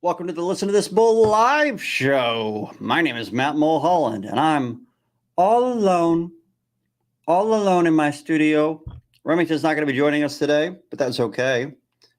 Welcome to the Listen to This Bull live show. My name is Matt Mulholland, and I'm all alone in my studio. Remington's not going to be joining us today, but that's okay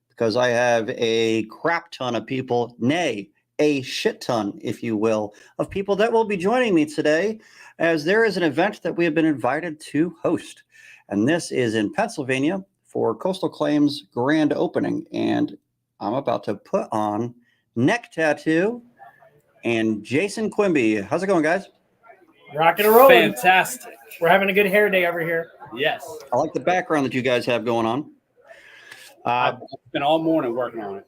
because I have a crap ton of people, nay, a shit ton, if you will, of people that will be joining me today as there is an event that we have been invited to host. And this is in Pennsylvania for Coastal Claims grand opening. And I'm about to put on neck tattoo and Jason Quimby. How's it going, guys? Rocking and rolling. Fantastic. We're having a good hair day over here. Yes. I like the background that you guys have going on. I've been all morning working on it.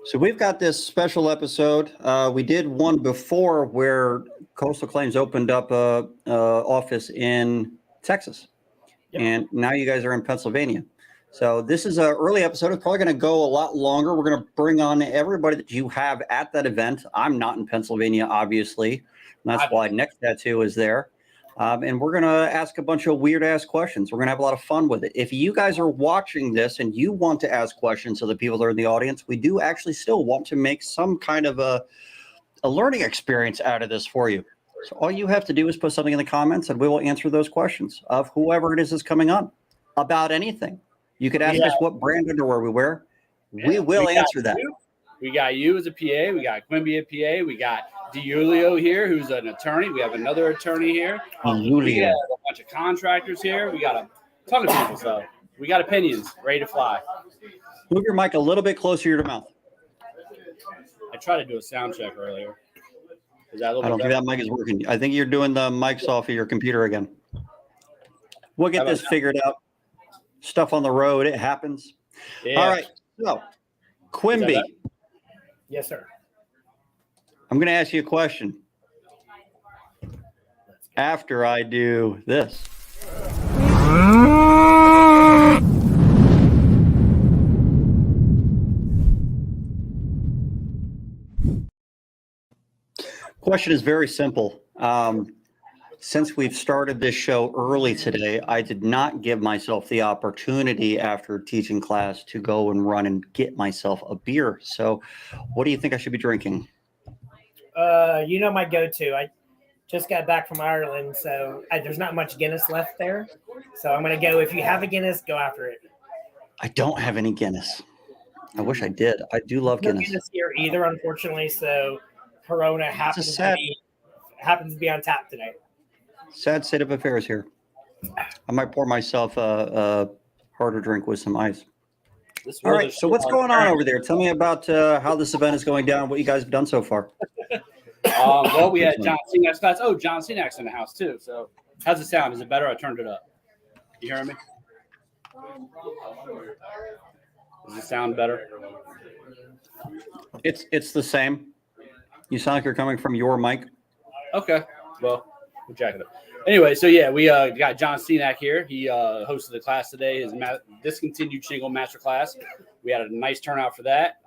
So we've got this special episode. We did one before where Coastal Claims opened up a office in Texas. Yep. And now you guys are in Pennsylvania. So this is an early episode. It's probably going to go a lot longer. We're going to bring on everybody that you have at that event. I'm not in Pennsylvania, obviously. And that's why Neck Tattoo is there. And we're going to ask a bunch of weird-ass questions. We're going to have a lot of fun with it. If you guys are watching this and you want to ask questions to the people that are in the audience, we do actually still want to make some kind of a learning experience out of this for you. So all you have to do is put something in the comments, and we will answer those questions of whoever it is that's coming on about anything. You could ask us what brand underwear we wear. We will answer that. We got you as a PA. We got Quimby a PA. We got DiUlio here, who's an attorney. We have another attorney here. We have a bunch of contractors here. We got a ton of people. So we got opinions ready to fly. Move your mic a little bit closer to your mouth. I tried to do a sound check earlier. Is that a little I don't think that mic is working. I think you're doing the mics off of your computer again. We'll get this figured out. Stuff on the road, it happens. Yeah. All right, so Quimby. Yes, sir. I'm going to ask you a question after I do this. Question is very simple. Since we've started this show early today, I did not give myself the opportunity after teaching class to go and run and get myself a beer. So what do you think I should be drinking? You know my go-to. I just got back from Ireland, so there's not much Guinness left there. So I'm going to go, if you have a Guinness, go after it. I don't have any Guinness. I wish I did. I do love Guinness. No Guinness here either, unfortunately. So Corona happens to be on tap today. Sad state of affairs here. I might pour myself a harder drink with some ice. All right, so what's going on over there? Tell me about how this event is going down, what you guys have done so far. Well, we had John Sinak's class. Oh, John Sinak's in the house, too. So how's it sound? Is it better? I turned it up. You hearing me? Does it sound better? It's the same. You sound like you're coming from your mic. Okay, well, we'll check it out. Anyway, so yeah, we got John Sinak here. He hosted the class today, his discontinued shingle master class. We had a nice turnout for that.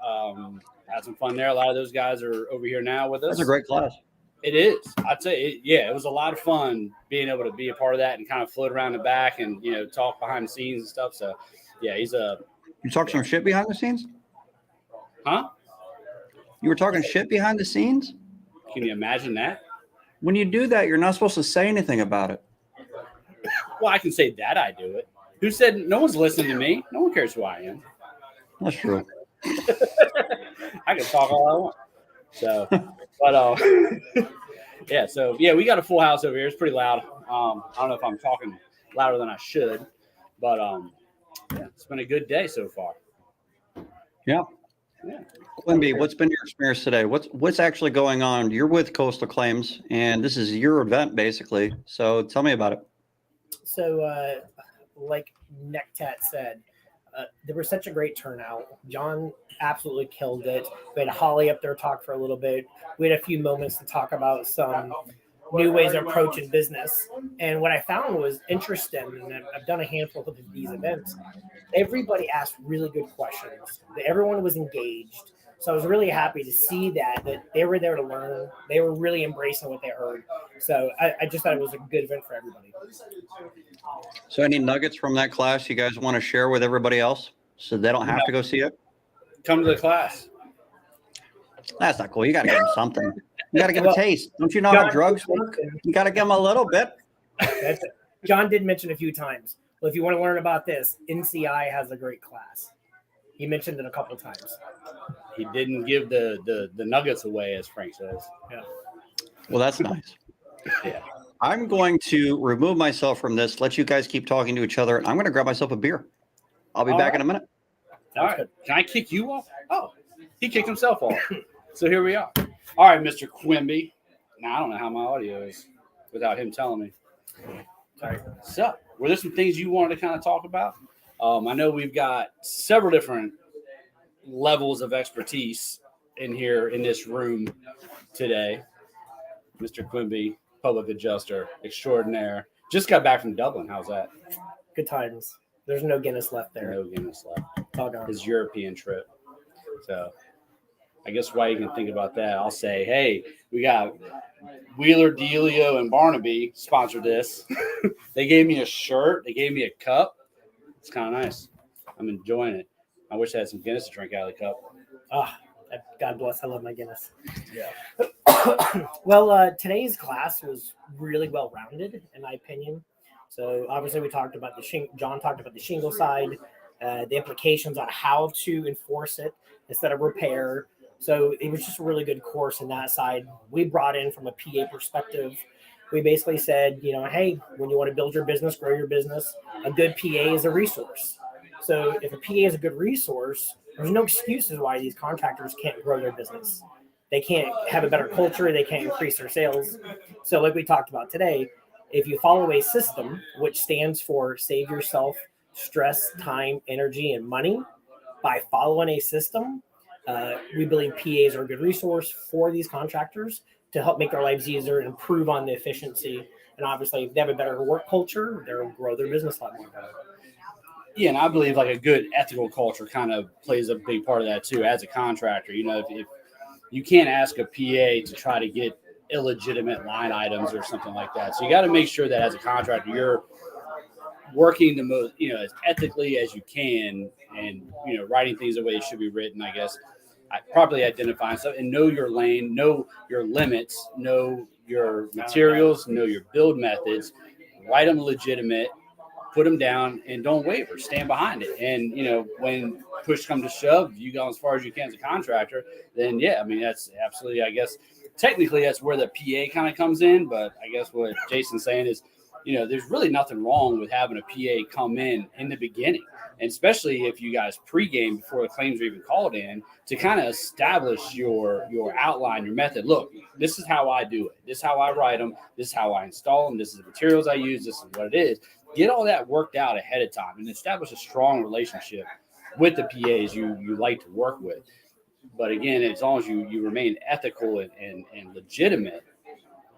Had some fun there. A lot of those guys are over here now with us. That's a great class. It is. I'd say, it was a lot of fun being able to be a part of that and kind of float around the back and, talk behind the scenes and stuff. So, yeah, You talk some shit behind the scenes? Huh? You were talking shit behind the scenes? Can you imagine that? When you do that, you're not supposed to say anything about it. Well, I can say that I do it. Who said no one's listening to me? No one cares who I am. That's true. I can talk all I want. So, but we got a full house over here. It's pretty loud. I don't know if I'm talking louder than I should, but it's been a good day so far. Yeah. Quimby, what's been your experience today? What's actually going on? You're with Coastal Claims, and this is your event, basically. So tell me about it. So, like Necktat said, there was such a great turnout. John absolutely killed it. We had Holly up there talk for a little bit. We had a few moments to talk about some new ways of approaching business. And what I found was interesting, and I've done a handful of these events, everybody asked really good questions. Everyone was engaged. So I was really happy to see that they were there to learn. They were really embracing what they heard. So I just thought it was a good event for everybody. So any nuggets from that class you guys want to share with everybody else so they don't have to go see it? Come to the class. That's not cool. You got to give them something. You got to give them a taste. Don't you know how drugs work? You got to give them a little bit. That's it. John did mention a few times. Well, if you want to learn about this, NCI has a great class. He mentioned it a couple times. He didn't give the nuggets away, as Frank says. Yeah. Well, that's nice. Yeah. I'm going to remove myself from this, let you guys keep talking to each other. I'm going to grab myself a beer. I'll be back in a minute. All right. Good. Can I kick you off? Oh, he kicked himself off. So here we are. All right, Mr. Quimby. Now, I don't know how my audio is without him telling me. Sorry. So, were there some things you wanted to kind of talk about? I know we've got several different levels of expertise in here in this room today. Mr. Quimby, public adjuster extraordinaire, just got back from Dublin. How's that? Good times. There's no Guinness left there. No Guinness left. It's all gone. His European trip. So, I guess while you can think about that, I'll say, hey, we got Wheeler, Delio, and Barnaby sponsored this. They gave me a shirt. They gave me a cup. It's kind of nice. I'm enjoying it. I wish I had some Guinness to drink out of the cup. God bless. I love my Guinness. Yeah. Well, today's class was really well-rounded, in my opinion. So obviously we talked about John talked about the shingle side, the implications on how to enforce it instead of repair. So it was just a really good course in that side. We brought in from a PA perspective. We basically said, hey, when you want to build your business, grow your business, a good PA is a resource. So if a PA is a good resource, there's no excuses why these contractors can't grow their business. They can't have a better culture. They can't increase their sales. So like we talked about today, if you follow a system, which stands for save yourself stress, time, energy, and money, by following a system, we believe PAs are a good resource for these contractors to help make their lives easier and improve on the efficiency. And obviously, if they have a better work culture, they'll grow their business a lot more better. Yeah, and I believe like a good ethical culture kind of plays a big part of that too. As a contractor, if you can't ask a PA to try to get illegitimate line items or something like that. So you got to make sure that as a contractor, you're working the most, as ethically as you can, and writing things the way it should be written. I guess properly identifying stuff and know your lane, know your limits, know your materials, know your build methods. Write them legitimate. Put them down and don't waver. Stand behind it. And, when push comes to shove, you go as far as you can as a contractor, then, yeah, I mean, that's absolutely, I guess, technically that's where the PA kind of comes in. But I guess what Jason's saying is, there's really nothing wrong with having a PA come in the beginning. And especially if you guys pregame before the claims are even called in to kind of establish your outline, your method. Look, this is how I do it. This is how I write them. This is how I install them. This is the materials I use. This is what it is. Get all that worked out ahead of time and establish a strong relationship with the PAs you like to work with. But again, as long as you remain ethical and legitimate,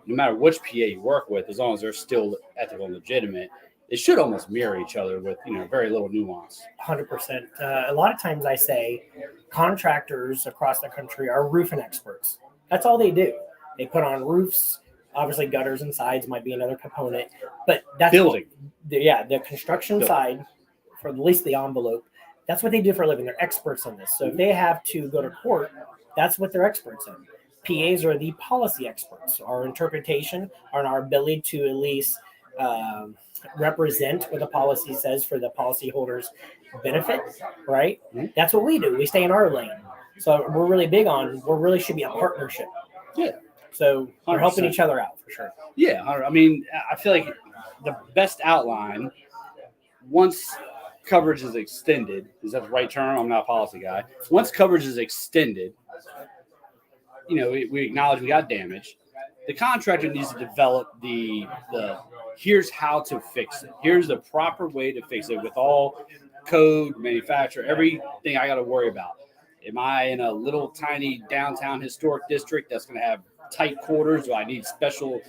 no matter which PA you work with, as long as they're still ethical and legitimate, they should almost mirror each other with very little nuance. 100%. A lot of times I say contractors across the country are roofing experts. That's all they do. They put on roofs. Obviously, gutters and sides might be another component, but that's building. The construction side, for at least the envelope, that's what they do for a living. They're experts in this. So if they have to go to court, that's what they're experts in. PAs are the policy experts. Our interpretation and our ability to at least represent what the policy says for the policyholders' benefit, right? Mm-hmm. That's what we do. We stay in our lane. So we're really big on, we really should be a partnership. Yeah. So we're helping each other out for sure. Yeah. I mean, I feel like the best outline, once coverage is extended, is that the right term? I'm not a policy guy. Once coverage is extended, we acknowledge we got damage. The contractor needs to develop the here's how to fix it. Here's the proper way to fix it with all code, manufacturer, everything I got to worry about. Am I in a little tiny downtown historic district that's going to have tight quarters? Do I need special,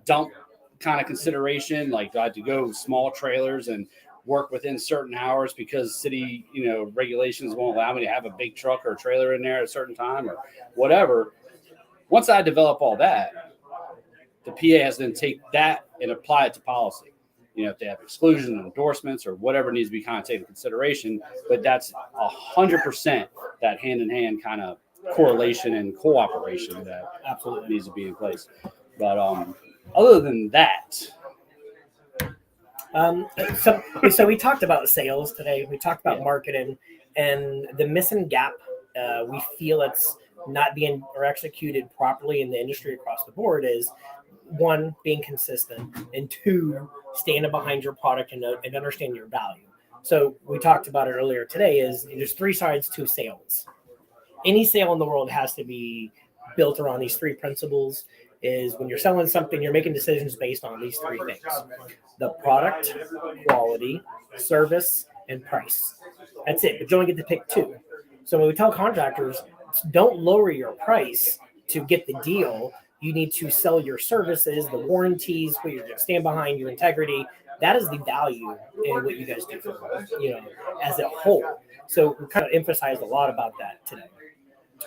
dump kind of consideration? Like, do I have to go small trailers and work within certain hours because city, regulations won't allow me to have a big truck or trailer in there at a certain time or whatever? Once I develop all that, the PA has to then take that and apply it to policy. If they have exclusions and endorsements or whatever needs to be kind of taken into consideration, but that's 100% that hand-in-hand kind of correlation and cooperation that Absolutely needs to be in place. But other than that, so we talked about sales today. We talked about marketing, and the missing gap. We feel it's not being or executed properly in the industry across the board is one, being consistent, and two, standing behind your product and understand your value. So we talked about it earlier today is there's three sides to sales. Any sale in the world has to be built around these three principles. Is when you're selling something, you're making decisions based on these three things: the product, quality, service, and price. That's it, but you only get to pick two. So when we tell contractors, don't lower your price to get the deal. You need to sell your services, the warranties, what you're going to stand behind, your integrity. That is the value in what you guys do for, as a whole. So we kind of emphasized a lot about that today,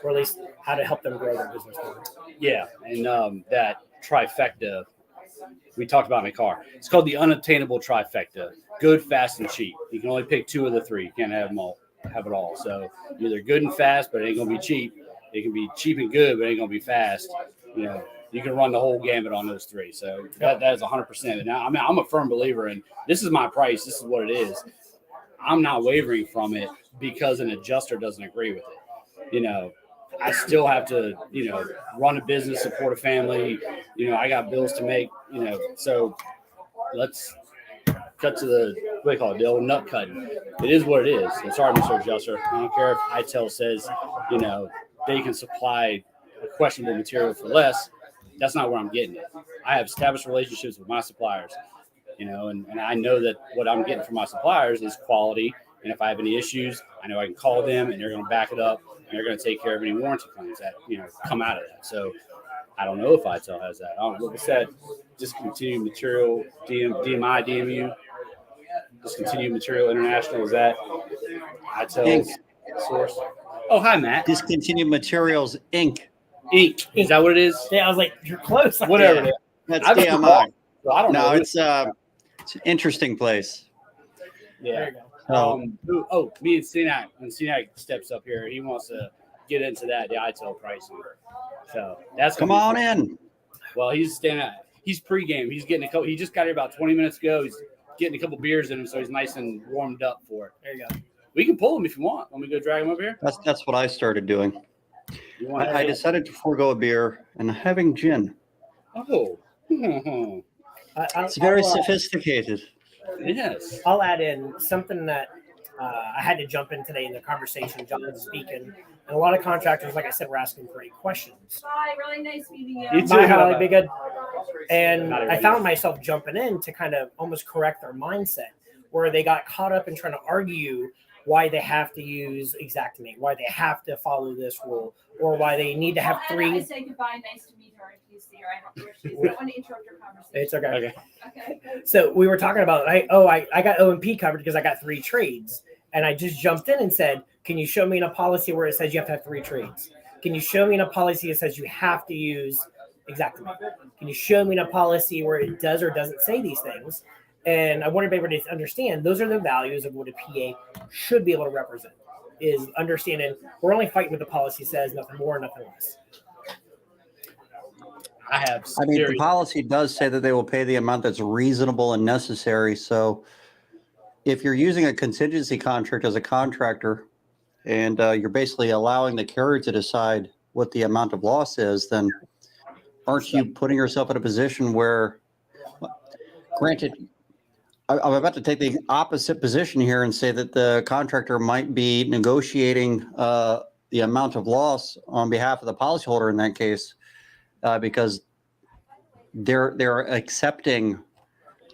or at least how to help them grow their business forward. Yeah, and that trifecta we talked about in the car. It's called the unattainable trifecta: good, fast, and cheap. You can only pick two of the three. You can't have them all. Have it all. So either good and fast, but it ain't gonna be cheap. It can be cheap and good, but it ain't gonna be fast. You can run the whole gamut on those three. So that is 100%. And now, I'm a firm believer in this is my price. This is what it is. I'm not wavering from it because an adjuster doesn't agree with it. I still have to, run a business, support a family. I got bills to make. So let's cut to the old nut cutting. It is what it is. It's sorry, Mr. Adjuster. I don't care if ITEL says, they can supply a questionable material for less. That's not where I'm getting it. I have established relationships with my suppliers, and I know that what I'm getting from my suppliers is quality. And if I have any issues, I know I can call them and they're going to back it up and they're going to take care of any warranty claims that, come out of that. So I don't know if ITEL has that. Like I said, discontinued material, DMI, DMU, discontinued material international. Is that ITEL's source? Oh, hi, Matt. Discontinued Materials Inc. Inc. Is that what it is? Yeah, I was like, you're close. Whatever. Yeah, that's I've been DMI. wrong, so I don't know. It's an interesting place. Yeah. So, Me and CNAC, when CNAC steps up here, he wants to get into that, the ITEL pricing. So that's come on in. Well, he's pregame. He's getting he just got here about 20 minutes ago. He's getting a couple beers in him, so he's nice and warmed up for it. There you go. We can pull him if you want. Want me to go drag him up here? That's what I started doing. I decided to forego a beer and having gin. Oh. It's very sophisticated. Yes. I'll add in something that I had to jump in today in the conversation. John was speaking, and a lot of contractors, like I said, were asking great questions. Hi, really nice meeting you. You too. Bye, Holly. Be good. And I found myself jumping in to kind of almost correct their mindset, where they got caught up in trying to argue why they have to use Xactimate, why they have to follow this rule, or why they need to have three. I say goodbye. Nice to meet her. If you see her, I don't know where she is. I don't want to interrupt your conversation. It's okay. Okay. So we were talking about, I got O&P covered because I got 3 trades. And I just jumped in and said, can you show me in a policy where it says you have to have 3 trades? Can you show me in a policy that says you have to use Xactimate? Can you show me in a policy where it does or doesn't say these things? And I wanted everybody to understand those are the values of what a PA should be able to represent, is understanding we're only fighting what the policy says, nothing more, nothing less. The policy does say that they will pay the amount that's reasonable and necessary. So if you're using a contingency contract as a contractor and you're basically allowing the carrier to decide what the amount of loss is, then aren't you putting yourself in a position where, granted, I'm about to take the opposite position here and say that the contractor might be negotiating the amount of loss on behalf of the policyholder in that case, because they're accepting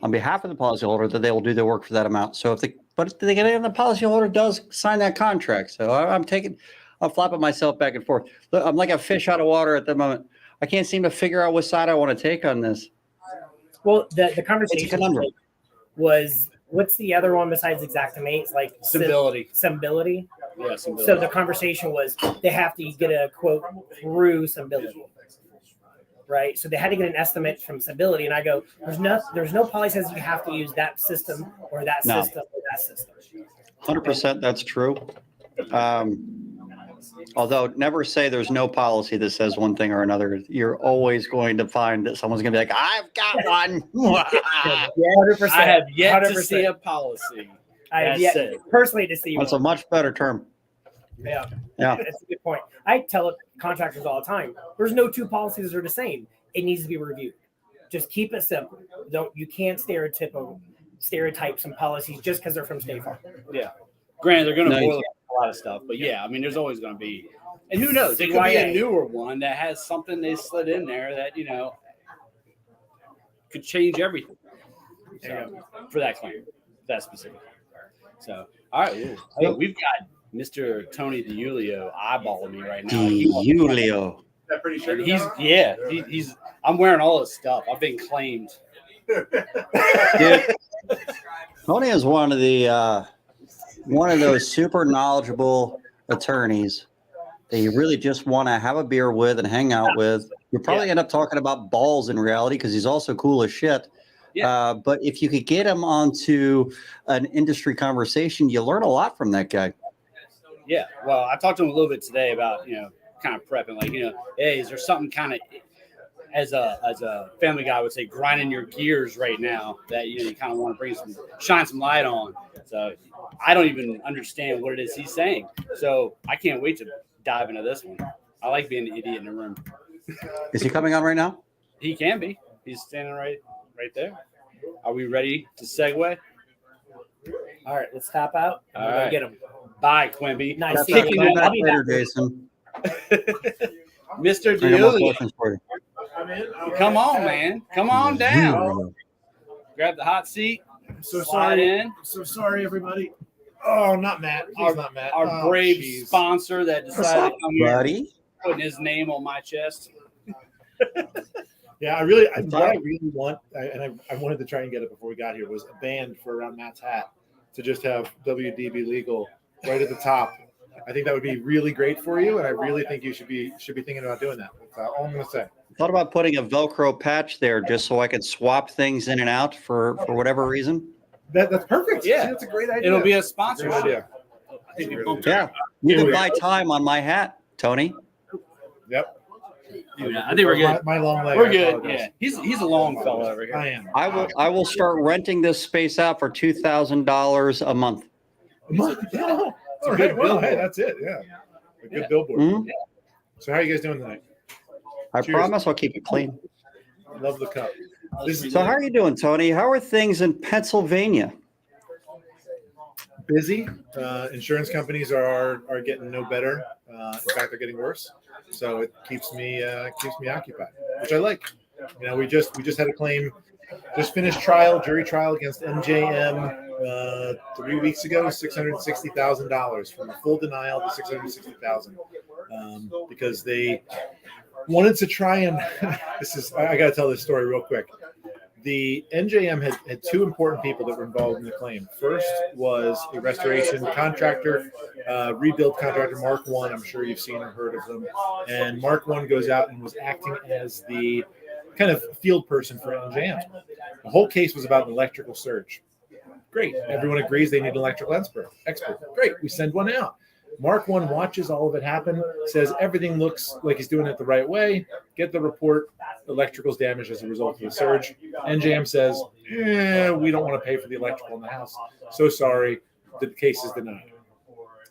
on behalf of the policyholder that they will do their work for that amount. So the policyholder does sign that contract. So I'm flapping myself back and forth. Look, I'm like a fish out of water at the moment. I can't seem to figure out what side I want to take on this. Well, the conversation was, what's the other one besides Xactimate? It's like Stability. Stability. Yeah, Stability. So the conversation was they have to get a quote through Stability. Right. So they had to get an estimate from Stability. And I go, there's no policy that says you have to use that system or that system or that system. 100% that's true. Although never say there's no policy that says one thing or another. You're always going to find that someone's going to be like, I've got one. 100%. I have yet to 100%. see a policy. I have That's yet it. personally to see That's one. a much better term. Yeah. Yeah. That's a good point. I tell contractors all the time, there's no two policies that are the same. It needs to be reviewed. Just keep it simple. You can't stereotype some policies just because they're from State Farm. Yeah. Granted, they're going to No, boil a lot of stuff, but yeah, I mean, there's always going to be, and who knows? It could be a newer one that has something they slid in there that could change everything. So, for that claim, that specific. So, all right, hey, we've got Mr. Tony DiUlio eyeballing me right now. DiUlio. That pretty sure. He's. I'm wearing all his stuff. I've been claimed. Dude, Tony is one of those super knowledgeable attorneys that you really just want to have a beer with and hang out with. You'll probably end up talking about balls in reality because he's also cool as shit. Yeah. But if you could get him onto an industry conversation, you learn a lot from that guy. Yeah. Well, I talked to him a little bit today about, kind of prepping, like, hey, is there something kind of, as a family guy would say, grinding your gears right now that, you kind of want to shine some light on. So I don't even understand what it is he's saying. So I can't wait to dive into this one. I like being the idiot in the room. Is he coming on right now? He can be. He's standing right there. Are we ready to segue? All right, let's tap out. All right. Get him. Bye, Quimby. Nice That's seeing it. you. Come I'll back be later, back. Jason. Mr. I got more DiUlio, questions for you. come on, man. Come on down. DiUlio. Grab the hot seat. So Slide sorry. in. So sorry, everybody. Oh, not Matt. Please, not Matt. Our Oh, brave jeez. sponsor that What's decided up, to come here, buddy? putting his name on my chest. Yeah, what I really want, I wanted to try and get it before we got here, was a band for around Matt's hat to just have WDB legal right at the top. I think that would be really great for you, and I really think you should be thinking about doing that. That's all I'm going to say. Thought about putting a Velcro patch there just so I could swap things in and out for whatever reason. That's perfect. Yeah. See, that's a great idea. It'll be a Great sponsorship. idea. Yeah. You can buy time on my hat, Tony. Yep. Dude, I think we're good. My long leg. We're I good. apologize. Yeah, he's a long fella over here. I am. I will start renting this space out for $2,000 a month. Yeah. All a right. good Well, billboard. hey, that's it. Yeah. A good Yeah. billboard. Mhm. So how are you guys doing tonight? I Cheers. promise I'll keep it clean. Love the cup. So how are you doing, Tony? How are things in Pennsylvania? Busy. Insurance companies are getting no better. In fact, they're getting worse. So it keeps me occupied, which I like. We just had a claim, just finished jury trial against MJM 3 weeks ago, $660,000 from a full denial to $660,000 because they wanted to try and I got to tell this story real quick. The NJM had two important people that were involved in the claim. First was a restoration contractor, rebuild contractor, Mark One. I'm sure you've seen or heard of them. And Mark One goes out and was acting as the kind of field person for NJM. The whole case was about an electrical surge. Great. Everyone agrees they need an electrical expert. Great. We send one out. Mark One watches all of it happen, says everything looks like he's doing it the right way. Get the report. Electrical's damaged as a result of the surge. NJM says, we don't want to pay for the electrical in the house. So sorry, the case is denied.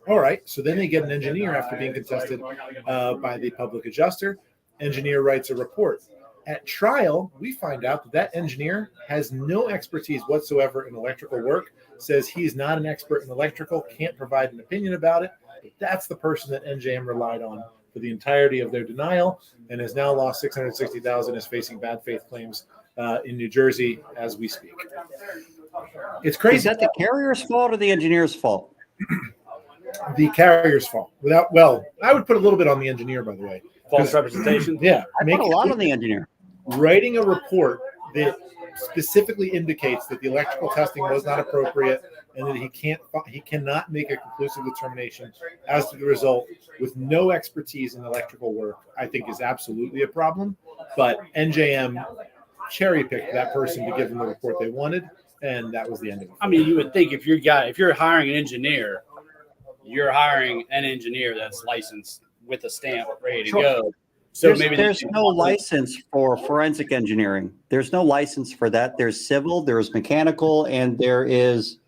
All right. So then they get an engineer after being contested by the public adjuster. Engineer writes a report. At trial, we find out that engineer has no expertise whatsoever in electrical work, says he's not an expert in electrical, can't provide an opinion about it. But that's the person that NJM relied on for the entirety of their denial and has now lost $660,000, is facing bad faith claims in New Jersey as we speak. It's crazy. Is that the carrier's fault or the engineer's fault? The carrier's fault. I would put a little bit on the engineer, by the way. False representation. Yeah. I put a lot on the engineer. Writing a report that specifically indicates that the electrical testing was not appropriate and that he cannot make a conclusive determination as to the result with no expertise in electrical work, I think is absolutely a problem. But NJM cherry-picked that person to give them the report they wanted, and that was the end of it. I mean, you would think if you're hiring an engineer, you're hiring an engineer that's licensed with a stamp ready to Sure. go. So There's no license for forensic engineering. There's no license for that. There's civil, there's mechanical, and there is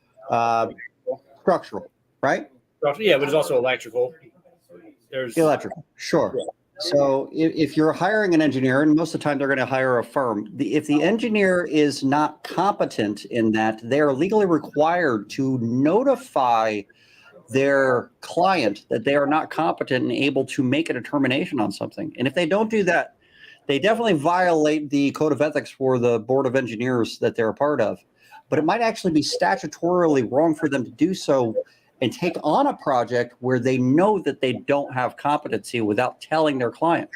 structural, right? Yeah, but there's also electrical. There's Electrical, sure. So if you're hiring an engineer, and most of the time they're going to hire a firm, if the engineer is not competent in that, they're legally required to notify their client that they are not competent and able to make a determination on something. And if they don't do that, they definitely violate the code of ethics for the board of engineers that they're a part of. But it might actually be statutorily wrong for them to do so and take on a project where they know that they don't have competency without telling their client.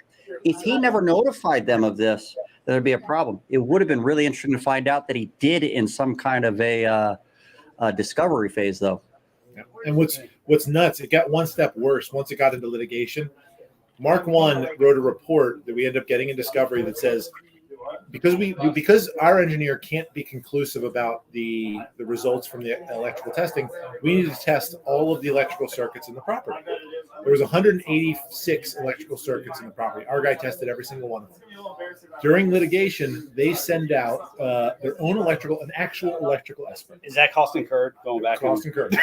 If he never notified them of this, there'd be a problem. It would have been really interesting to find out that he did in some kind of a discovery phase, though. Yeah. And what's nuts, it got one step worse once it got into litigation. Mark One wrote a report that we end up getting in discovery that says because our engineer can't be conclusive about the results from the electrical testing, we need to test all of the electrical circuits in the property. There was 186 electrical circuits in the property. Our guy tested every single one of them. During litigation, they send out their own an actual electrical expert. Is that cost incurred going back? Cost incurred.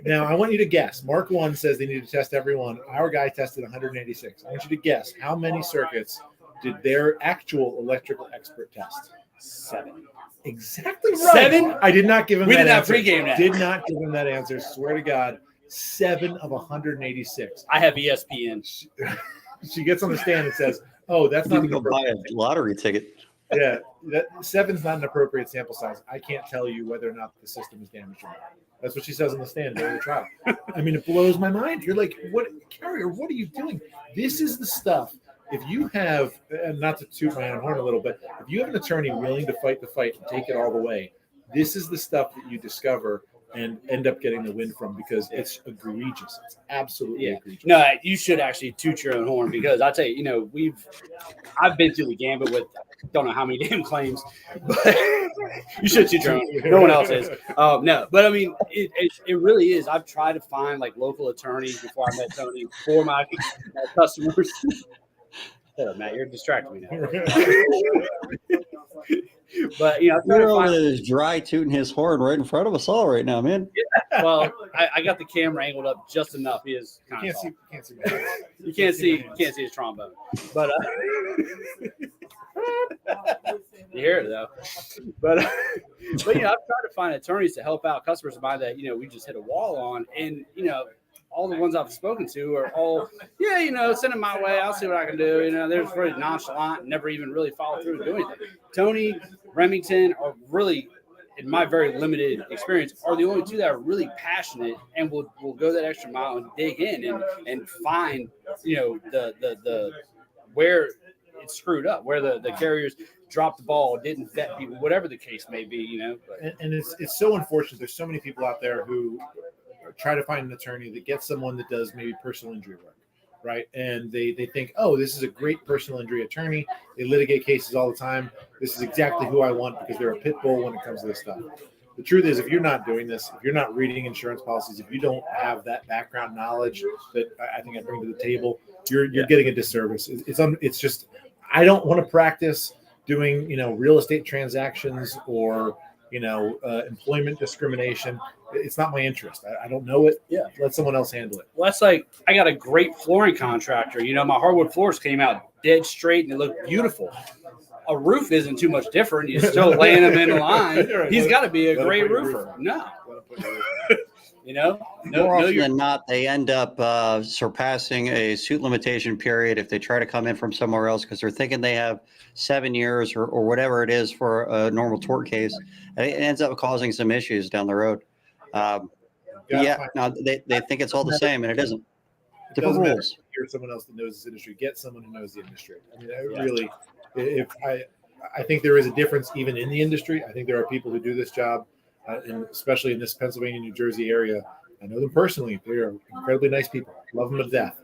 Now, I want you to guess. Mark One says they need to test every one. Our guy tested 186. I want you to guess how many circuits did their actual electrical expert test? 7. Exactly right. 7? I did not give him We that did not answer. pregame that. Did not give him that answer. Swear to God. 7 of 186. I have ESPN. She gets on the stand and says, "Oh, that's You not need to an go buy a appropriate." lottery ticket. Yeah, that 7's not an appropriate sample size. I can't tell you whether or not the system is damaged or not. That's what she says on the stand during the trial. I mean, it blows my mind. You're like, what, Carrier? What are you doing? This is the stuff. If you have, and not to toot my own horn a little, but if you have an attorney willing to fight the fight and take it all the way, this is the stuff that you discover and end up getting the win from because it's egregious. It's absolutely egregious. No, you should actually toot your own horn because I tell you, I've been through the gambit with don't know how many damn claims, but you should toot your own. No one else is. No, but I mean, it really is. I've tried to find like local attorneys before I met Tony for my customers. Shut up, Matt. You're distracting me now. But You're over there just dry tooting his horn right in front of us all right now, man. Well, I got the camera angled up just enough. He is kind of tall. You can't see his trombone, but you hear it though. But I've tried to find attorneys to help out customers of mine that we just hit a wall on, and all the ones I've spoken to are all, send them my way. I'll see what I can do. They're just really nonchalant and never even really follow through to do anything. Tony, Remington are really, in my very limited experience, are the only two that are really passionate and will go that extra mile and dig in and find, the where it's screwed up, where the carriers dropped the ball, didn't vet people, whatever the case may be, And it's so unfortunate. There's so many people out there who try to find an attorney that gets someone that does maybe personal injury work, right? And they think, oh, this is a great personal injury attorney. They litigate cases all the time. This is exactly who I want because they're a pit bull when it comes to this stuff. The truth is, if you're not doing this, if you're not reading insurance policies, if you don't have that background knowledge that I think I bring to the table, you're getting a disservice. It's just, I don't want to practice doing, real estate transactions or, employment discrimination. It's not my interest. I don't know it. Yeah. Let someone else handle it. Well, that's like, I got a great flooring contractor. My hardwood floors came out dead straight and it looked beautiful. A roof isn't too much different. You're still laying them in line. He's got to be a great roofer. No. More often than not, they end up surpassing a suit limitation period if they try to come in from somewhere else because they're thinking they have 7 years or whatever it is for a normal tort case. And it ends up causing some issues down the road. They think it's all the same, and it isn't. Different rules. Hear someone else that knows this industry. Get someone who knows the industry. I mean, I think there is a difference even in the industry. I think there are people who do this job, and especially in this Pennsylvania, New Jersey area. I know them personally. They are incredibly nice people. Love them to death.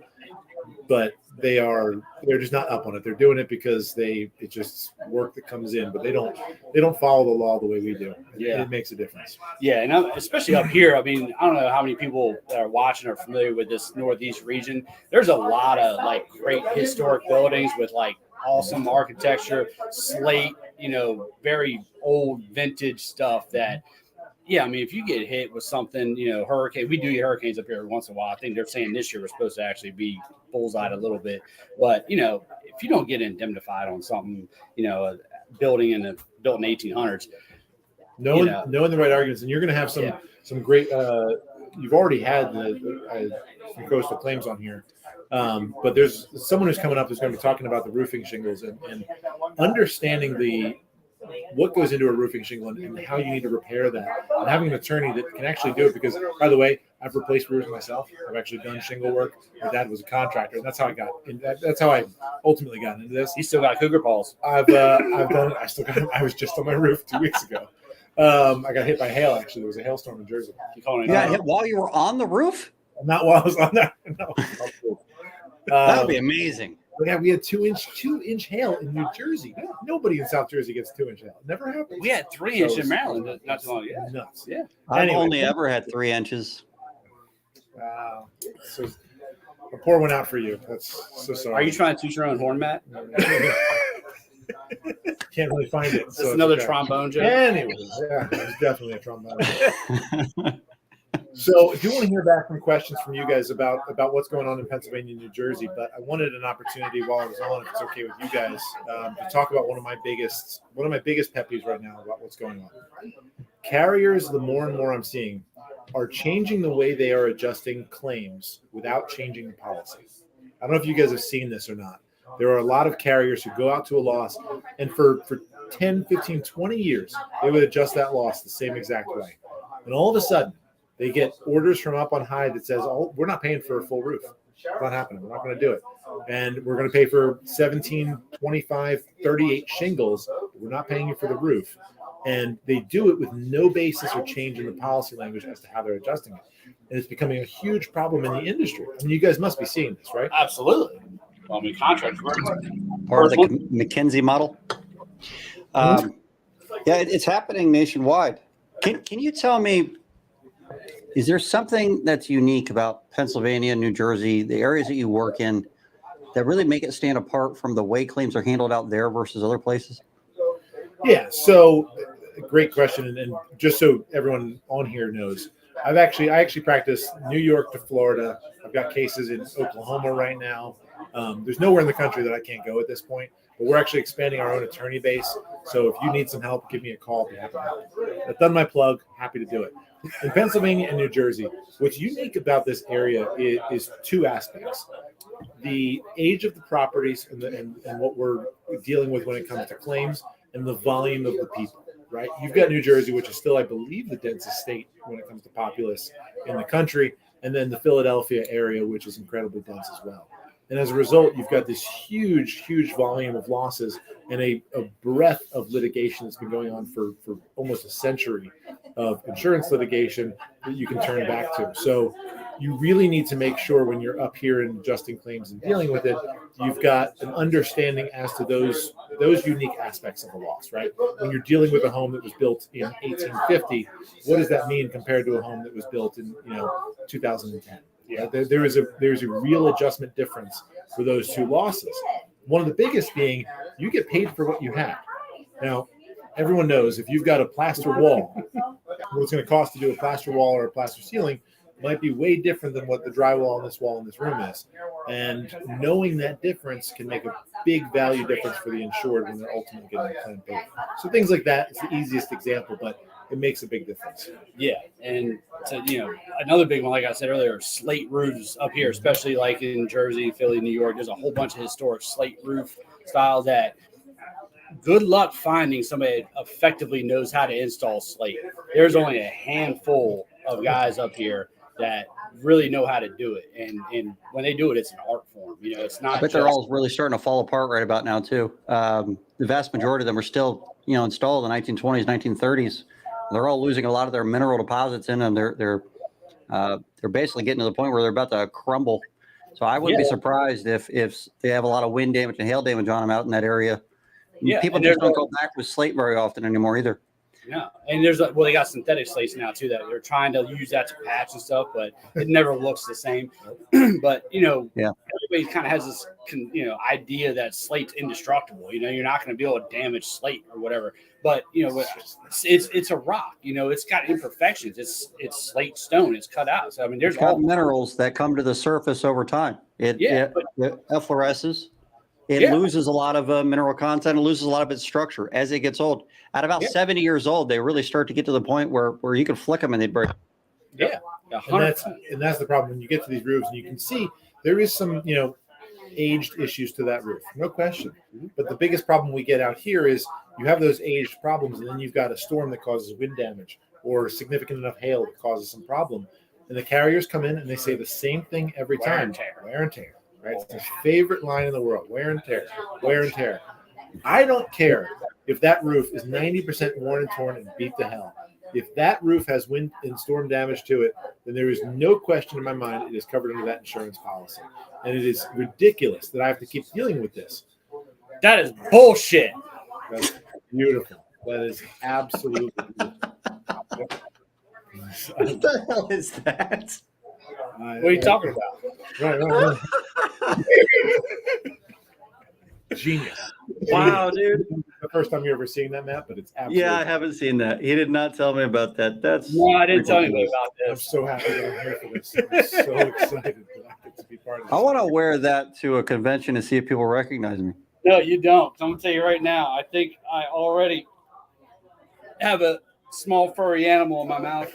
but they're just not up on it. They're doing it because it's just work that comes in, but they don't follow the law the way we do. Yeah. It makes a difference. Yeah, and especially up here. I mean, I don't know how many people that are watching are familiar with this Northeast region. There's a lot of like great historic buildings with like awesome architecture, slate, very old vintage stuff that. Yeah, I mean, if you get hit with something, hurricane, we do get hurricanes up here every once in a while. I think they're saying this year we're supposed to actually be bullseyed a little bit. But, if you don't get indemnified on something, a building built in the 1800s. Knowing the right arguments, and you're going to have some great, you've already had some coastal claims on here. But there's someone who's coming up who's going to be talking about the roofing shingles and understanding what goes into a roofing shingle and how you need to repair that, and having an attorney that can actually do it. Because, by the way, I've replaced roofs myself. I've actually done shingle work. My dad was a contractor, and that's how I ultimately got into this. He still got cougar paws. I've done it. I was just on my roof 2 weeks ago. I got hit by hail. Actually, there was a hailstorm in Jersey. You got hit while you were on the roof? Not while I was on there. No. That would be amazing. Yeah, we had 2-inch hail in New Jersey. Nobody in South Jersey gets 2-inch hail. It never happens. We had 3-inch in Maryland not too long ago. Nuts. Yeah. I've only ever had 3 inches. Wow. So a poor one out for you. That's so sorry. Are you trying to toot your own horn, Matt? Can't really find it. That's another trombone joke. Anyways, yeah, it was definitely a trombone. So I do want to hear back from questions from you guys about what's going on in Pennsylvania and New Jersey, but I wanted an opportunity while I was on, if it's okay with you guys, to talk about one of my biggest pet peeves right now about what's going on. Carriers, the more and more I'm seeing, are changing the way they are adjusting claims without changing the policy. I don't know if you guys have seen this or not. There are a lot of carriers who go out to a loss, and for 10, 15, 20 years, they would adjust that loss the same exact way. And all of a sudden, they get orders from up on high that says, "Oh, we're not paying for a full roof. It's not happening. We're not going to do it. And we're going to pay for 17, 25, 38 shingles. But we're not paying you for the roof." And they do it with no basis or change in the policy language as to how they're adjusting it. And it's becoming a huge problem in the industry. I mean, you guys must be seeing this, right? Absolutely. Well, I mean, contracts work. Part of the McKinsey model. Yeah, it's happening nationwide. Can you tell me, is there something that's unique about Pennsylvania, New Jersey, the areas that you work in, that really make it stand apart from the way claims are handled out there versus other places? Yeah, so great question. And just so everyone on here knows, I actually practice New York to Florida. I've got cases in Oklahoma right now. There's nowhere in the country that I can't go at this point, but we're actually expanding our own attorney base. So if you need some help, give me a call. I'll be happy to help. I've done my plug. Happy to do it. In Pennsylvania and New Jersey, what's unique about this area is two aspects: the age of the properties and what we're dealing with when it comes to claims, and the volume of the people. Right? You've got New Jersey, which is still, I believe, the densest state when it comes to populace in the country, and then the Philadelphia area, which is incredibly dense as well. And as a result, you've got this huge, huge volume of losses and a breadth of litigation that's been going on for almost a century of insurance litigation that you can turn back to. So you really need to make sure when you're up here and adjusting claims and dealing with it, you've got an understanding as to those unique aspects of the loss, right? When you're dealing with a home that was built in 1850, what does that mean compared to a home that was built in 2010? Yeah, there's a real adjustment difference for those two losses. One of the biggest being you get paid for what you have. Now, everyone knows if you've got a plaster wall, what it's going to cost to do a plaster wall or a plaster ceiling might be way different than what the drywall on this wall in this room is. And knowing that difference can make a big value difference for the insured when they're ultimately getting the claim paid. So things like that is the easiest example, but it makes a big difference. Yeah, and another big one, like I said earlier, slate roofs up here, especially like in Jersey, Philly, New York. There's a whole bunch of historic slate roof styles that good luck finding somebody that effectively knows how to install slate. There's only a handful of guys up here that really know how to do it, and when they do it, it's an art form. It's not. But they're all really starting to fall apart right about now too. The vast majority of them are still, installed in the 1920s, 1930s. They're all losing a lot of their mineral deposits in them. They're basically getting to the point where they're about to crumble. So I wouldn't be Yeah. surprised if they have a lot of wind damage and hail damage on them out in that area. Yeah, People and just there's don't go back with slate very often anymore either. Yeah, and there's well, they got synthetic slates now too that they're trying to use that to patch and stuff, but it never looks the same. But Yeah. everybody kind of has this idea that slate's indestructible. You're not going to be able to damage slate or whatever. But it's a rock. It's got imperfections. It's slate stone. It's cut out. So I mean, there's It's got all minerals that come to the surface over time. It effloresces. It Yeah. loses a lot of mineral content. It loses a lot of its structure as it gets old. At about 70 years old, they really start to get to the point where you can flick them and they break. yeah. And that's the problem when you get to these roofs, and you can see there is some aged issues to that roof, no question. But the biggest problem we get out here is you have those aged problems, and then you've got a storm that causes wind damage or significant enough hail that causes some problem, and the carriers come in and they say the same thing every Wear time: and tear. wear and tear. Right? It's their favorite line in the world: wear and tear, wear and tear. I don't care if that roof is 90% worn and torn and beat to hell. If that roof has wind and storm damage to it, then there is no question in my mind it is covered under that insurance policy. And it is ridiculous that I have to keep dealing with this. That is bullshit. That's beautiful. That is absolutely beautiful. What the hell is that? What are you talking about? Right. Genius. Wow, dude. The first time you're ever seeing that, Matt, but it's absolutely. Yeah, I haven't seen that. He did not tell me about that. That's No, I didn't tell anybody ridiculous. about I'm this. so happy that I'm here for this. I'm so excited that I get to be part of this. I want to wear that to a convention and see if people recognize me. No, you don't. I'm gonna tell you right now. I think I already have a small furry animal in my mouth.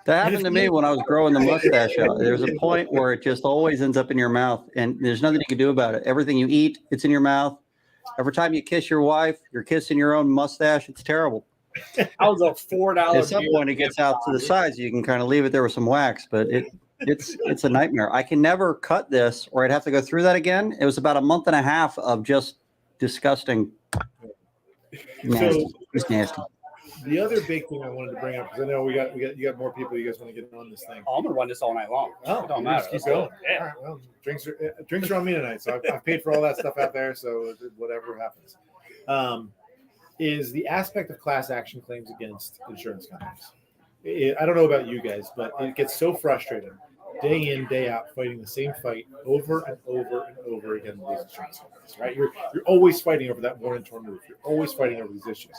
That happened to me when I was growing the mustache out. There's a point where it just always ends up in your mouth, and there's nothing you can do about it. Everything you eat, it's in your mouth. Every time you kiss your wife, you're kissing your own mustache. It's terrible. I was a $4. At some point, it gets out to the sides. You can kind of leave it there with some wax, but it's a nightmare. I can never cut this, or I'd have to go through that again. It was about a month and a half of just disgusting. Nasty. So- It's nasty. The other big thing I wanted to bring up, because I know you got more people. You guys want to get on this thing. Oh, I'm gonna run this all night long. Oh, it don't you matter. just Let's keep go. going. Yeah. All right, well, drinks are on me tonight, so I've paid for all that stuff out there. So whatever happens, is the aspect of class action claims against insurance companies. I don't know about you guys, but it gets so frustrating day in, day out, fighting the same fight over and over and over again with these insurance companies. Right? You're always fighting over that worn and torn roof. You're always fighting over these issues.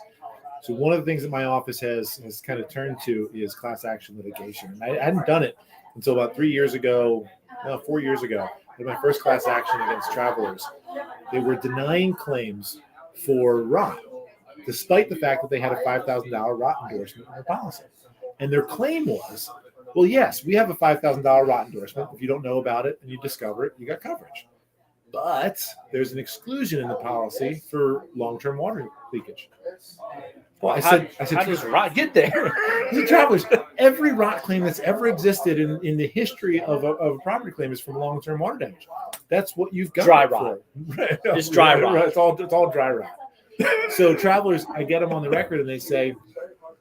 So one of the things that my office has kind of turned to is class action litigation. And I hadn't done it until about 4 years ago. I did my first class action against travelers. They were denying claims for rot, despite the fact that they had a $5,000 rot endorsement in their policy. And their claim was, well, yes, we have a $5,000 rot endorsement. If you don't know about it and you discover it, you got coverage. But there's an exclusion in the policy for long-term water leakage. Well, I said, how does rot get there? the travelers, every rot claim that's ever existed in the history of a property claim is from long-term water damage. That's what you've got. Dry it rot. for. Right. It's dry Right. rot. It's all dry rot. So travelers, I get them on the record and they say,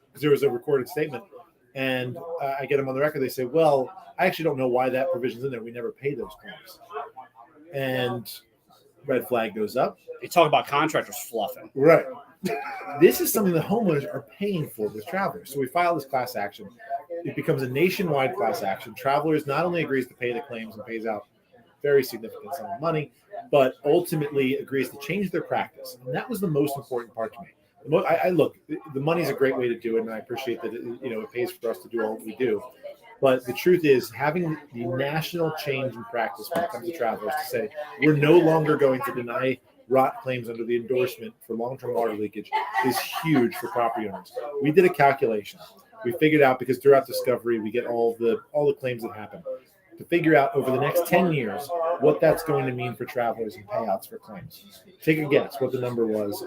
because there was a recorded statement, and I get them on the record. They say, well, I actually don't know why that provision's in there. We never pay those claims. And red flag goes up. They talk about contractors fluffing. Right. This is something the homeowners are paying for with travelers. So we file this class action. It becomes a nationwide class action. Travelers not only agrees to pay the claims and pays out very significant sum of money, but ultimately agrees to change their practice. And that was the most important part to me. I look, the money's a great way to do it, and I appreciate that it pays for us to do all that we do. But the truth is, having the national change in practice when it comes to travelers to say we're no longer going to deny rot claims under the endorsement for long-term water leakage is huge for property owners. We did a calculation. We figured out, because throughout discovery we get all the claims that happen, to figure out over the next 10 years what that's going to mean for travelers and payouts for claims. Take a guess what the number was.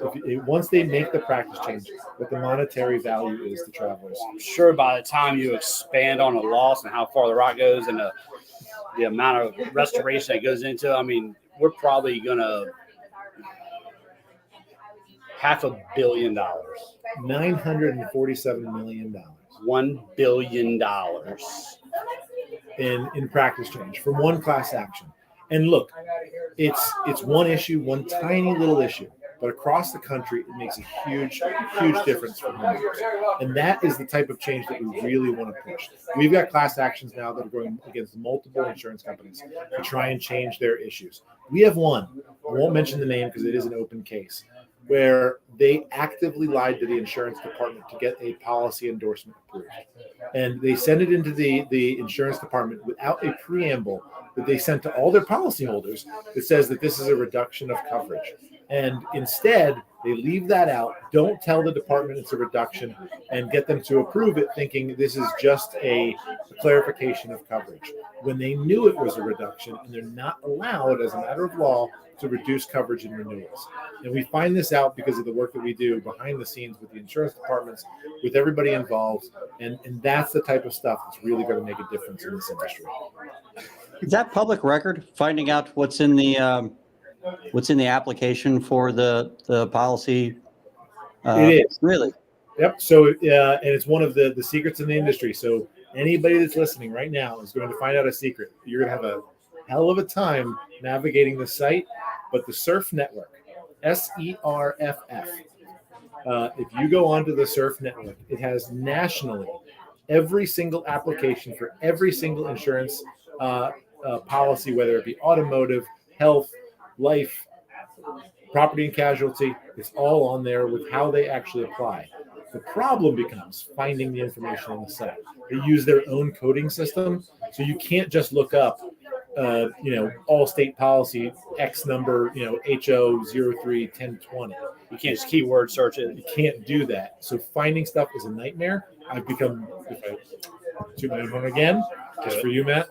Once they make the practice change, what the monetary value is to travelers. I'm sure by the time you expand on a loss and how far the rot goes and the amount of restoration that goes into, I mean, we're probably gonna $500 million. $947 million. $1 billion. in practice change from one class action. And look, it's one issue, one tiny little issue, but across the country, it makes a huge difference for homeowners. And that is the type of change that we really want to push. We've got class actions now that are going against multiple insurance companies to try and change their issues. We have one, I won't mention the name because it is an open case, where they actively lied to the insurance department to get a policy endorsement approved. And they sent it into the insurance department without a preamble that they sent to all their policyholders that says that this is a reduction of coverage. And instead, they leave that out, don't tell the department it's a reduction, and get them to approve it thinking this is just a clarification of coverage, when they knew it was a reduction, and they're not allowed, as a matter of law, to reduce coverage in renewals. And we find this out because of the work that we do behind the scenes with the insurance departments, with everybody involved, and that's the type of stuff that's really going to make a difference in this industry. Is that public record? Finding out what's in the application for the policy? It is. Really? Yep. So, and it's one of the secrets in the industry. So anybody that's listening right now is going to find out a secret. You're going to have a hell of a time navigating the site, but the SURF network, SERFF. If you go onto the SURF network, it has nationally every single application for every single insurance policy, whether it be automotive, health, life, property and casualty. It's all on there with how they actually apply. The problem becomes finding the information on the site. They use their own coding system, so you can't just look up all state policy X number, HO 03-1020. You can't just keyword search it. You can't do that. So finding stuff is a nightmare. I've become, if I toot my own horn again, just for you, Matt,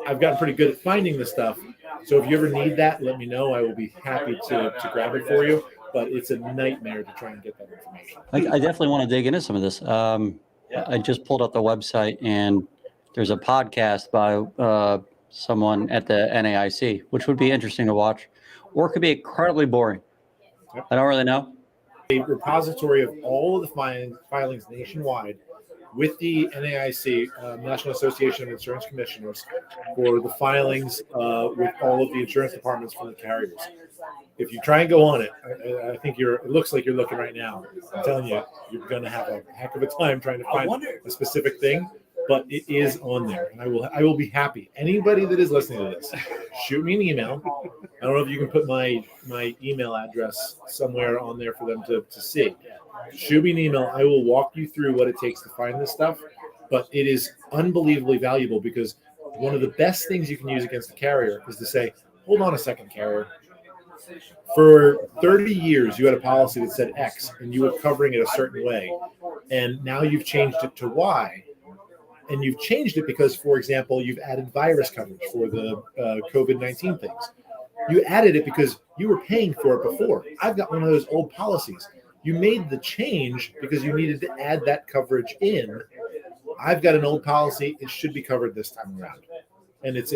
I've gotten pretty good at finding the stuff. So if you ever need that, let me know. I will be happy to grab it for you. But it's a nightmare to try and get that information. I definitely want to dig into some of this. I just pulled up the website, and there's a podcast by someone at the NAIC, which would be interesting to watch, or it could be incredibly boring. Yep. I don't really know. A repository of all of the filings nationwide with the NAIC, National Association of Insurance Commissioners, for the filings with all of the insurance departments from the carriers. If you try and go on it, I think it looks like you're looking right now. I'm telling you, you're going to have a heck of a time trying to find a specific thing, but it is on there, and I will be happy. Anybody that is listening to this, shoot me an email. I don't know if you can put my email address somewhere on there for them to see. Shoot me an email. I will walk you through what it takes to find this stuff, but it is unbelievably valuable, because one of the best things you can use against the carrier is to say, hold on a second, carrier. For 30 years, you had a policy that said X, and you were covering it a certain way, and now you've changed it to Y. And you've changed it because, for example, you've added virus coverage for the COVID-19 things. You added it because you were paying for it before. I've got one of those old policies. You made the change because you needed to add that coverage in. I've got an old policy. It should be covered this time around. And it's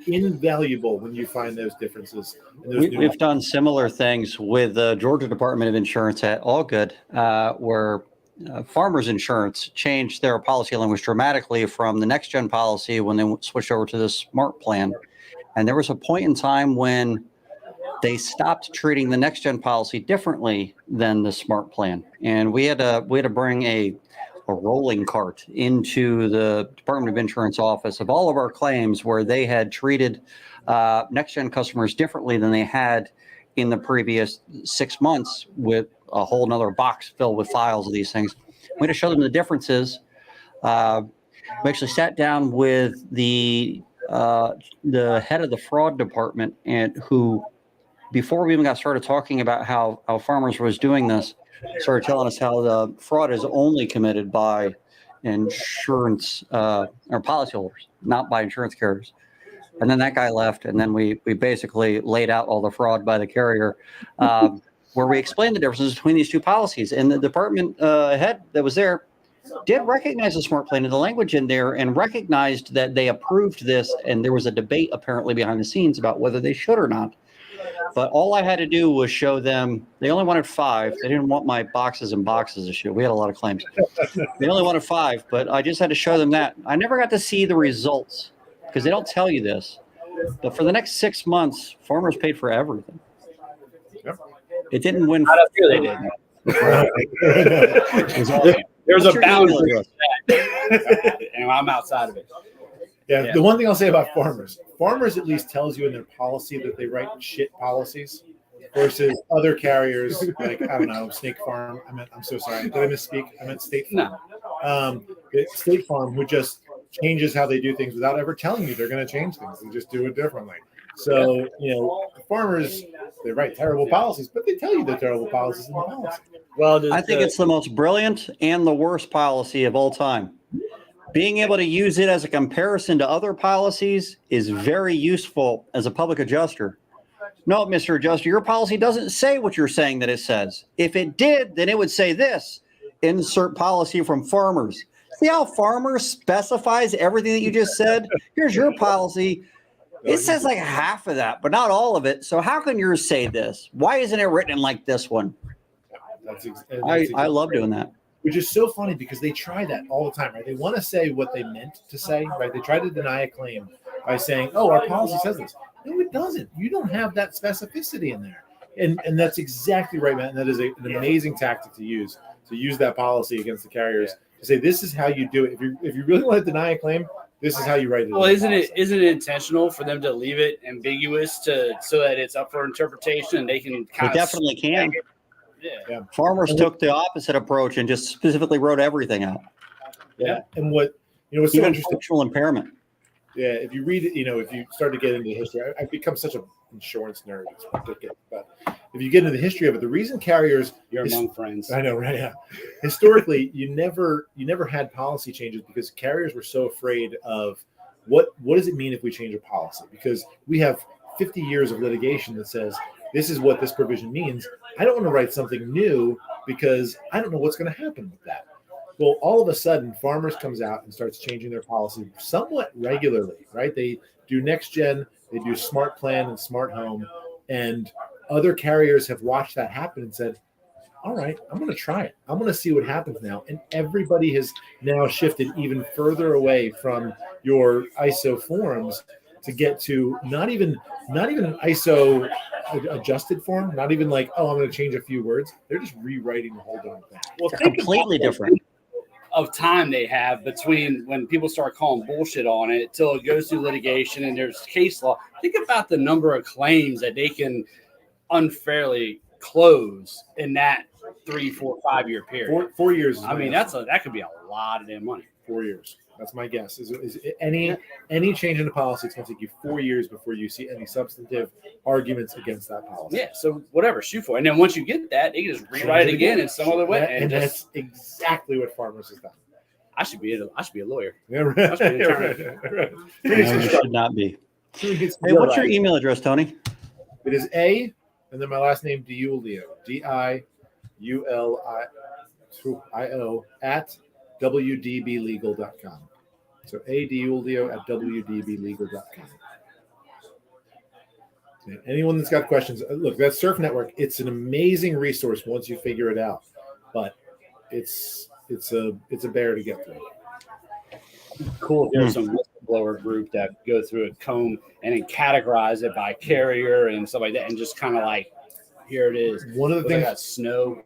invaluable when you find those differences. We've done similar things with the Georgia Department of Insurance at Allgood, where Farmers Insurance changed their policy language dramatically from the next gen policy when they switched over to the SMART plan. And there was a point in time when they stopped treating the next gen policy differently than the SMART plan. And we had to bring a rolling cart into the Department of Insurance office of all of our claims where they had treated next gen customers differently than they had in the previous 6 months, with a whole nother box filled with files of these things. We had to show them the differences. We actually sat down with the head of the fraud department, and who, before we even got started talking about how Farmers was doing this, started telling us how the fraud is only committed by insurance or policyholders, not by insurance carriers. And then that guy left, and then we basically laid out all the fraud by the carrier, where we explained the differences between these two policies. And the department head that was there did recognize the SMART plan and the language in there, and recognized that they approved this, and there was a debate apparently behind the scenes about whether they should or not. But all I had to do was show them. They only wanted 5. They didn't want my boxes and boxes of shit. We had a lot of claims. They only wanted 5, but I just had to show them that. I never got to see the results because they don't tell you this. But for the next 6 months, farmers paid for everything. Yep. It didn't win. I don't feel they did. It was awesome. There's What's a your email boundary address? to that. And I'm outside of it. Yeah, the one thing I'll say about farmers at least tells you in their policy that they write shit policies versus other carriers like, I don't know, Snake Farm. I'm so sorry. Did I misspeak? I meant State Farm. No. State Farm, who just changes how they do things without ever telling you they're going to change things. They just do it differently. So, farmers, they write terrible policies, but they tell you they're terrible policies in the policy. Well, I think it's the most brilliant and the worst policy of all time. Being able to use it as a comparison to other policies is very useful as a public adjuster. No, Mr. Adjuster, your policy doesn't say what you're saying that it says. If it did, then it would say this. Insert policy from Farmers. See how Farmers specifies everything that you just said? Here's your policy. It says like half of that, but not all of it. So how can yours say this? Why isn't it written like this one? I love doing that. Which is so funny because they try that all the time, right? They want to say what they meant to say, right? They try to deny a claim by saying, "Oh, our policy says this." No, it doesn't. You don't have that specificity in there, and that's exactly right, Matt. And that is an amazing tactic to use that policy against the carriers to say, "This is how you do it." If you really want to deny a claim, this is how you write it. Well, isn't it intentional for them to leave it ambiguous so that it's up for interpretation and they can They definitely can. Yeah. Farmers took the opposite approach and just specifically wrote everything out. Yeah. And what's so Even interesting? functional impairment. Yeah, if you read it, if you start to get into the history, I've become such an insurance nerd. It's ridiculous. But if you get into the history of it, the reason carriers You're among friends. I know, right? Yeah. Historically, you never had policy changes because carriers were so afraid of what does it mean if we change a policy? Because we have 50 years of litigation that says this is what this provision means. I don't want to write something new because I don't know what's going to happen with that. Well, all of a sudden, Farmers comes out and starts changing their policy somewhat regularly, right? They do next gen, they do smart plan and smart home, and other carriers have watched that happen and said, all right, I'm going to try it. I'm going to see what happens now. And everybody has now shifted even further away from your ISO forms to get to not even an ISO adjusted form, not even like, oh, I'm going to change a few words. They're just rewriting the whole darn thing. Well, They're completely different. Of time they have between when people start calling bullshit on it till it goes through litigation and there's case law. Think about the number of claims that they can unfairly close in that 3, 4, 5 year period. 4 years. I mean, that could be a lot of damn money. 4 years. That's my guess. Is any change in the policy? It's going to take you 4 years before you see any substantive arguments against that policy. Yeah. So whatever, shoot for it. And then once you get that, they can just rewrite it again in some other way. And that's exactly what Farmers has done. I should be a lawyer. Yeah, right. That's right. No, you should not be. Hey, what's your email address, Tony? It is A, and then my last name, Diulio, DIULIO at wdblegal.com. So Diulio at wdblegal.com. And anyone that's got questions, look, that Surf Network, it's an amazing resource once you figure it out, but it's a bear to get through. Cool. There's some whistleblower group that go through a comb and then categorize it by carrier and stuff like that, and just kind of like, here it is. One of the things, Snowden.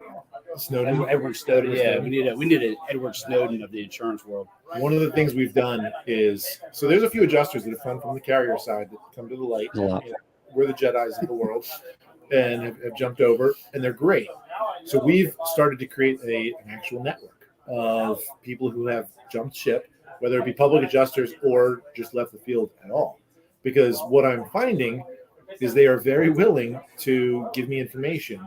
Edward Snowden. Yeah, we need an Edward Snowden of the insurance world. One of the things we've done is, so there's a few adjusters that have come from the carrier side that come to the light. We're the Jedis of the world and have jumped over, and they're great. So we've started to create an actual network of people who have jumped ship, whether it be public adjusters or just left the field at all. Because what I'm finding is they are very willing to give me information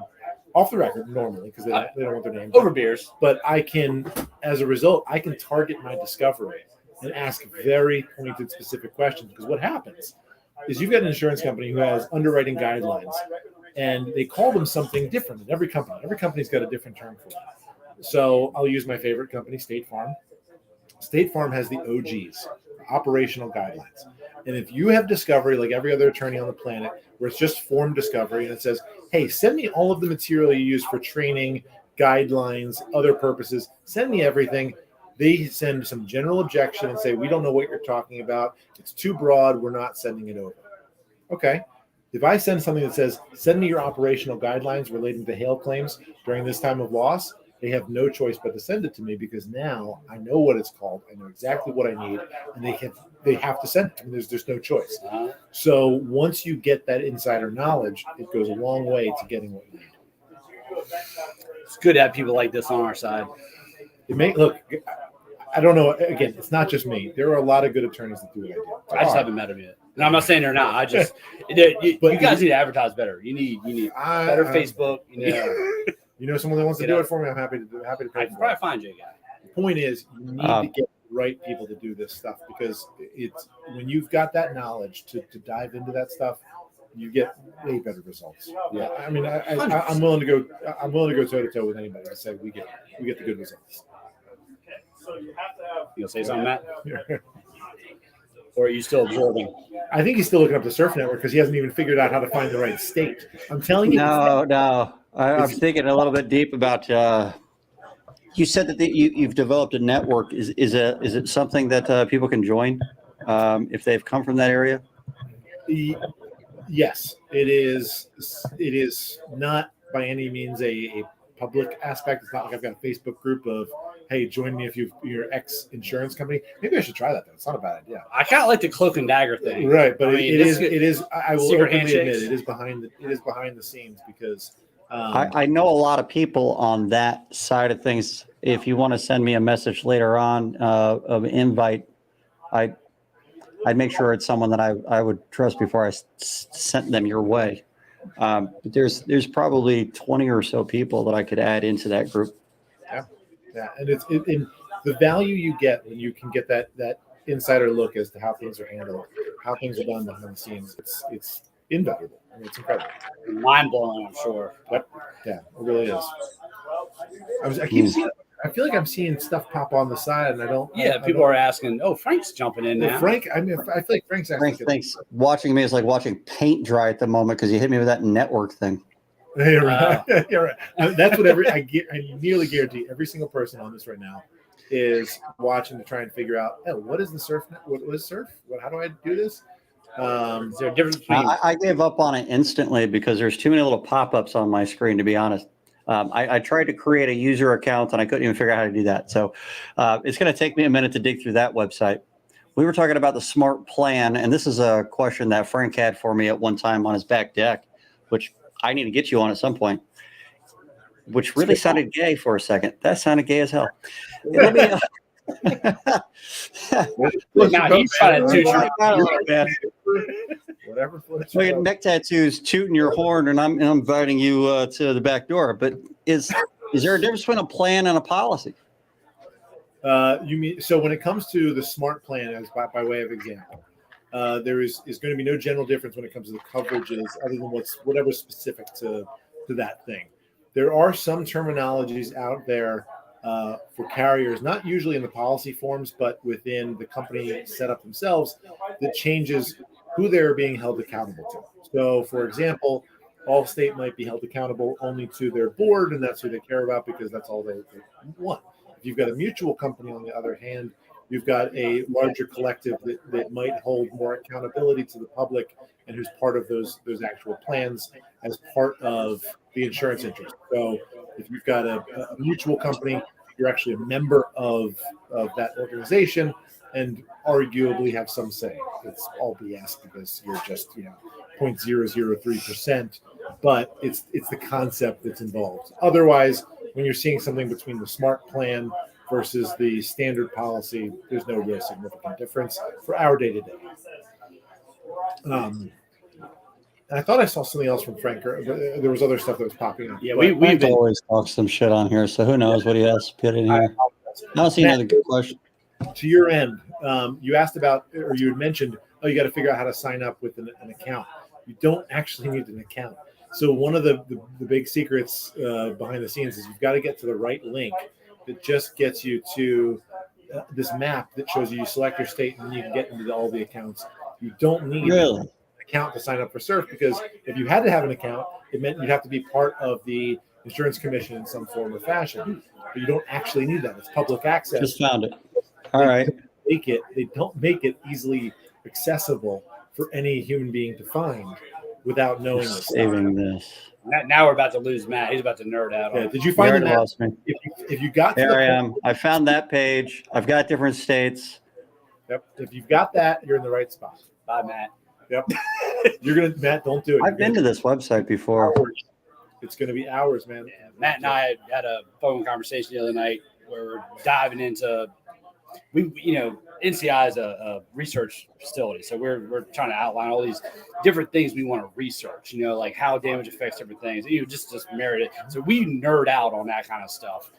off the record normally because they don't want their name over beers. But I can, as a result, I can target my discovery and ask very pointed, specific questions. Because what happens is you've got an insurance company who has underwriting guidelines, and they call them something different in every company. Every company's got a different term for it. So I'll use my favorite company, State Farm. State Farm has the OGs, operational guidelines. And if you have discovery, like every other attorney on the planet, where it's just form discovery and it says, hey, send me all of the material you use for training, guidelines, other purposes, send me everything. They send some general objection and say, we don't know what you're talking about. It's too broad. We're not sending it over. Okay. If I send something that says, send me your operational guidelines relating to hail claims during this time of loss, they have no choice but to send it to me because now I know what it's called. I know exactly what I need, and they have to send it. I mean, there's no choice. So once you get that insider knowledge, it goes a long way to getting what you need. It's good to have people like this on our side. It may look. I don't know. Again, it's not just me. There are a lot of good attorneys that do what I do. I just haven't met them yet. And I'm not saying they're not. I just, you guys need to advertise better. You need better Facebook. You know, someone that wants to do it for me, I'm happy to pay I for can it. probably find you a guy. The point is, you need to get the right people to do this stuff because it's when you've got that knowledge to dive into that stuff, you get way better results. Yeah, I mean, I'm willing to go. I'm willing to go toe to toe with anybody to say we get the good results. You gonna say something, Matt? Or are you still absorbing? I think he's still looking up the Surf Network because he hasn't even figured out how to find the right state. I'm telling you. No. I'm thinking a little bit deep about. You said that you've developed a network. Is it something that people can join if they've come from that area? Yes, it is. It is not by any means a public aspect. It's not like I've got a Facebook group of, hey, join me if you're ex insurance company. Maybe I should try that. Though. It's not a bad idea. I kind of like the cloak and dagger thing, right? But it is. I will secret openly admit handshakes. it is behind the scenes because I know a lot of people on that side of things. If you want to send me a message later on of invite, I'd make sure it's someone that I would trust before I sent them your way. But there's probably 20 or so people that I could add into that group. Yeah, and it's in the value you get when you can get that insider look as to how things are handled, how things are done behind the scenes. It's invaluable. I mean, it's incredible. Mind blowing, I'm sure. Yep. Yeah, it really is. I keep seeing. I feel like I'm seeing stuff pop on the side, and I don't. Yeah, people are asking. Oh, Frank's jumping in now. Frank. I mean, I feel like Frank's actually. Frank thinks watching me is like watching paint dry at the moment because you hit me with that network thing. You're right. You're right. That's what I nearly guarantee every single person on this right now is watching to try and figure out, oh, what is the surf? What is surf? How do I do this? Is there a difference between? I gave up on it instantly because there's too many little pop-ups on my screen, to be honest. I tried to create a user account and I couldn't even figure out how to do that. So it's going to take me a minute to dig through that website. We were talking about the smart plan, and this is a question that Frank had for me at one time on his back deck, which I need to get you on at some point, which really sounded gay for a second. That sounded gay as hell. Let me, Now he's trying to Whatever. so your neck tattoos, tooting your horn, and I'm inviting you to the back door. But is there a difference between a plan and a policy? You mean so when it comes to the smart plan, as by way of example, there is going to be no general difference when it comes to the coverages, other than whatever's specific to that thing. There are some terminologies out there for carriers, not usually in the policy forms, but within the company setup themselves, that changes who they're being held accountable to. So, for example, Allstate might be held accountable only to their board, and that's who they care about because that's all they want. If you've got a mutual company, on the other hand, you've got a larger collective that might hold more accountability to the public and who's part of those actual plans as part of the insurance interest. So if you've got a mutual company, you're actually a member of that organization and arguably have some say. It's all BS because you're just 0.003%, but it's the concept that's involved. Otherwise, when you're seeing something between the smart plan versus the standard policy, there's no real significant difference for our day-to-day. I thought I saw something else from Frank. There was other stuff that was popping up. Yeah, We've always talked some shit on here, so who knows what he has to put in here. I don't see another good question. To your end, you asked about, or you had mentioned, you got to figure out how to sign up with an account. You don't actually need an account. So one of the big secrets behind the scenes is you've got to get to the right link that just gets you to this map that shows you select your state and then you can get into all the accounts. You don't need Really? an account to sign up for SURF, because if you had to have an account, it meant you'd have to be part of the insurance commission in some form or fashion. But you don't actually need that. It's public access. Just found it. All right. They don't make it easily accessible for any human being to find without knowing this. Saving this. Now we're about to lose Matt. He's about to nerd out. Yeah, On did you You find already the map? lost me. If you got to There the I point- am. I found that page. I've got different states. Yep. If you've got that, you're in the right spot. Bye, Matt. Yep. You're gonna, Matt, don't do it. I've been to this website before. Hours. It's gonna be hours, man. Yeah, Matt and I had a phone conversation the other night where we're diving into NCI is a research facility, so we're trying to outline all these different things we want to research. Like how damage affects different things. Just merit it. So we nerd out on that kind of stuff,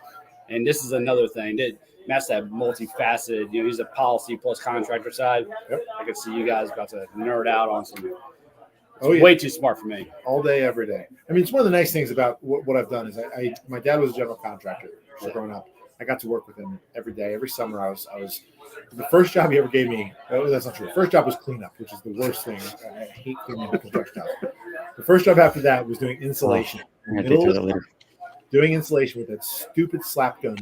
and this is another thing that Matt's that multifaceted. He's a policy plus contractor side. Yep. I can see you guys about to nerd out on some. Oh, yeah. Way too smart for me. All day, every day. I mean, it's one of the nice things about what I've done is my dad was a general contractor. So growing up, I got to work with him every day. Every summer, I was the first job he ever gave me. That's not true. First job was cleanup, which is the worst thing. I hate cleaning up construction jobs. The first job after that was doing insulation. I'm gonna take that later. Doing insulation with that stupid slap gun.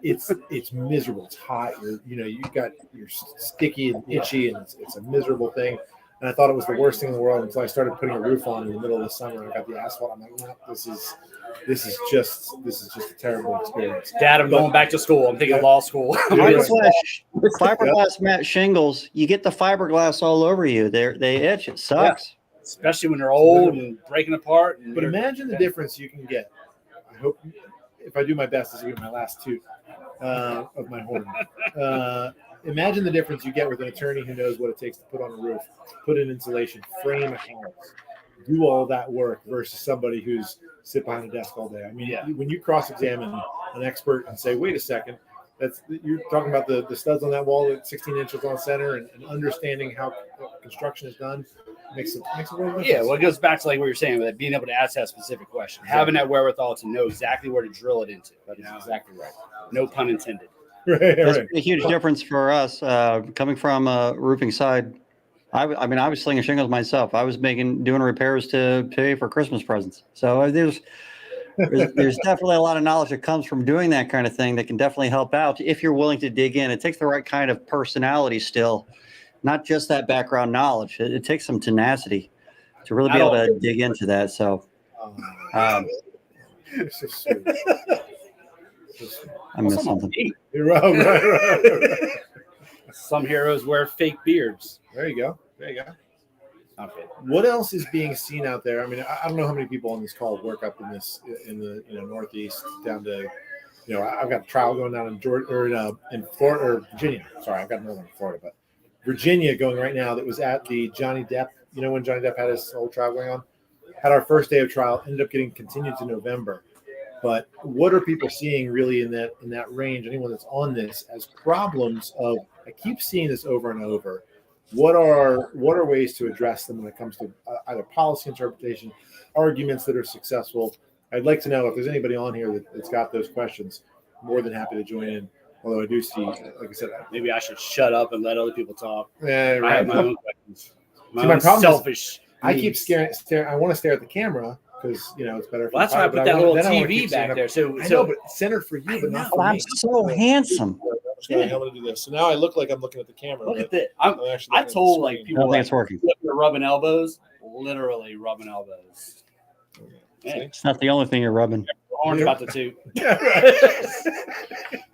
It's miserable. It's hot. You're sticky and itchy, and it's a miserable thing. And I thought it was the worst thing in the world until I started putting a roof on in the middle of the summer. And I got the asphalt. I'm like, no, this is just a terrible experience. Dad, I'm going back to school. I'm thinking law school. Fiberglass mat shingles. You get the fiberglass all over you. They itch. It sucks. Especially when they're old and breaking apart. But imagine the difference you can get. I hope if I do my best, this will be my last toot of my horn. Imagine the difference you get with an attorney who knows what it takes to put on a roof, put in insulation, frame a house, do all that work versus somebody who's sit behind a desk all day. I mean, when you cross-examine an expert and say, wait a second, you're talking about the studs on that wall at 16 inches on center and understanding how construction is done makes it world of difference. Yeah, well, it goes back to like what you're saying, with being able to ask that specific question, having that wherewithal to know exactly where to drill it into. That is exactly right. No pun intended. That's a huge difference for us coming from a roofing side. I was slinging shingles myself. I was doing repairs to pay for Christmas presents. So there's definitely a lot of knowledge that comes from doing that kind of thing that can definitely help out if you're willing to dig in. It takes the right kind of personality still, not just that background knowledge. It takes some tenacity to really be able to dig into that. So You're so sweet. I missed something. You're right. Some heroes wear fake beards. There you go. Okay. What else is being seen out there? I mean, I don't know how many people on this call work up in the Northeast down to, I've got a trial going down in Georgia or in Florida or Virginia. Sorry, I've got another one in Florida, but Virginia going right now. That was at the Johnny Depp. When Johnny Depp had his whole trial going on, had our first day of trial. Ended up getting continued to November. But what are people seeing really in that range? Anyone that's on this as problems of, I keep seeing this over and over. What are ways to address them when it comes to either policy interpretation, arguments that are successful? I'd like to know if there's anybody on here that's got those questions. More than happy to join in. Although I do see, like I said, Maybe I should shut up and let other people talk. yeah, I have right. my own questions. My problem is selfish. I keep staring. I want to stare at the camera because it's better. Well, that's why I put that little TV back there. So I know, but it's centered for you, but not for me. I'm so handsome. I'm going to do this. So now I look like I'm looking at the camera. Look but at that. I'm actually I looking at told the like screen. I people don't think like, it's working. you're rubbing elbows, literally rubbing elbows. Yeah. It's not the only thing you're rubbing. Orange about the two.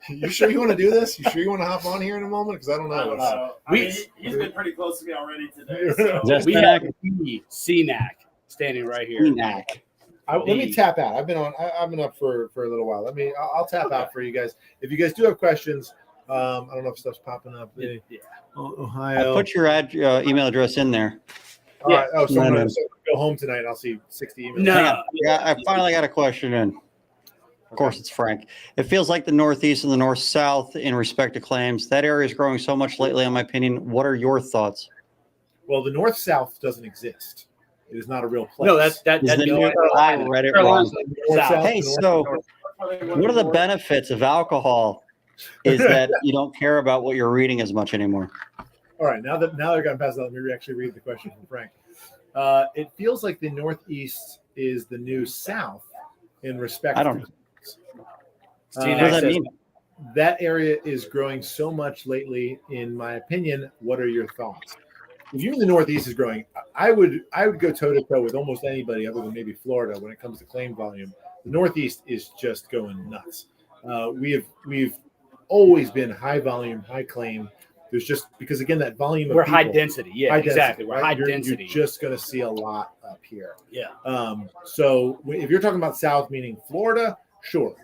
You sure you want to do this? You sure you want to hop on here in a moment? Because I don't know. He's been pretty close to me already today. So. Just We have CNAC standing right here. Let me tap out. I've been up for a little while. I'll tap out for you guys. If you guys do have questions, I don't know if stuff's popping up. Yeah. Ohio. I put your email address in there. All right. Oh, so I'm No, gonna no. go home tonight and I'll see 60 emails. No. Hang on. Yeah, I finally got a question in. Of course, it's Frank. It feels like the Northeast and the North-South in respect to claims. That area is growing so much lately, in my opinion. What are your thoughts? Well, the North-South doesn't exist. It is not a real place. No, that's Is the new- I read it wrong. Hey, so one of the benefits of alcohol is that you don't care about what you're reading as much anymore. All right, now that I've gotten past that, let me actually read the question from Frank. It feels like the Northeast is the new South in respect. I don't know. What What does that mean? That area is growing so much lately, in my opinion. What are your thoughts? If you in the Northeast is growing, I would go toe to toe with almost anybody other than maybe Florida when it comes to claim volume. The Northeast is just going nuts. We've always been high volume, high claim. There's just because again that volume of We're people, high density. Yeah, exactly. We're right? high You're density. just going to see a lot up here. Yeah. So if you're talking about South, meaning Florida, sure.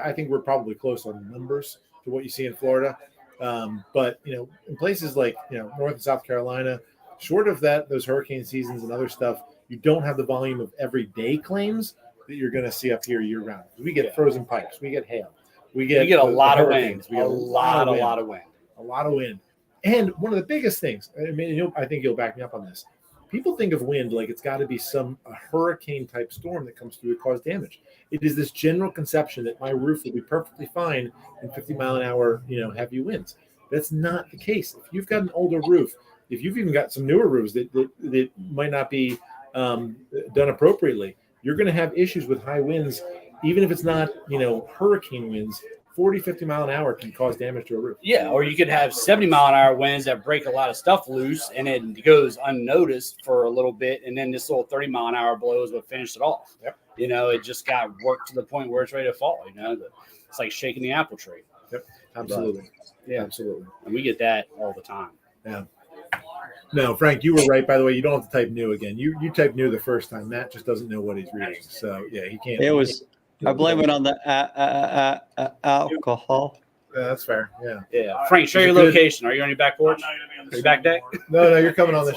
I think we're probably close on numbers to what you see in Florida. But in places like North and South Carolina, short of that, those hurricane seasons and other stuff, you don't have the volume of everyday claims that you're going to see up here year round. We get frozen pipes, we get hail, we get a lot of wind. hurricanes, we get A lot of wind. And one of the biggest things, I mean, I think you'll back me up on this. People think of wind like it's got to be a hurricane type storm that comes through to cause damage. It is this general conception that my roof will be perfectly fine in 50 mile an hour, heavy winds. That's not the case. If you've got an older roof, if you've even got some newer roofs that might not be done appropriately, you're going to have issues with high winds, even if it's not, hurricane winds. 40, 50 mile an hour can cause damage to a roof. Yeah, or you could have 70 mile an hour winds that break a lot of stuff loose, and it goes unnoticed for a little bit, and then this little 30 mile an hour blow is what finished it off. Yep. It just got worked to the point where it's ready to fall. It's like shaking the apple tree. Yep, absolutely. Yeah, absolutely. And we get that all the time. Yeah. No, Frank, you were right. By the way, you don't have to type new again. You typed new the first time. Matt just doesn't know what he's reading. So yeah, he can't. It was. I blame it on the alcohol. That's fair. Yeah. Yeah. Frank, show Is your it good? location. Are you on your back porch? Are you back deck? No, you're coming on the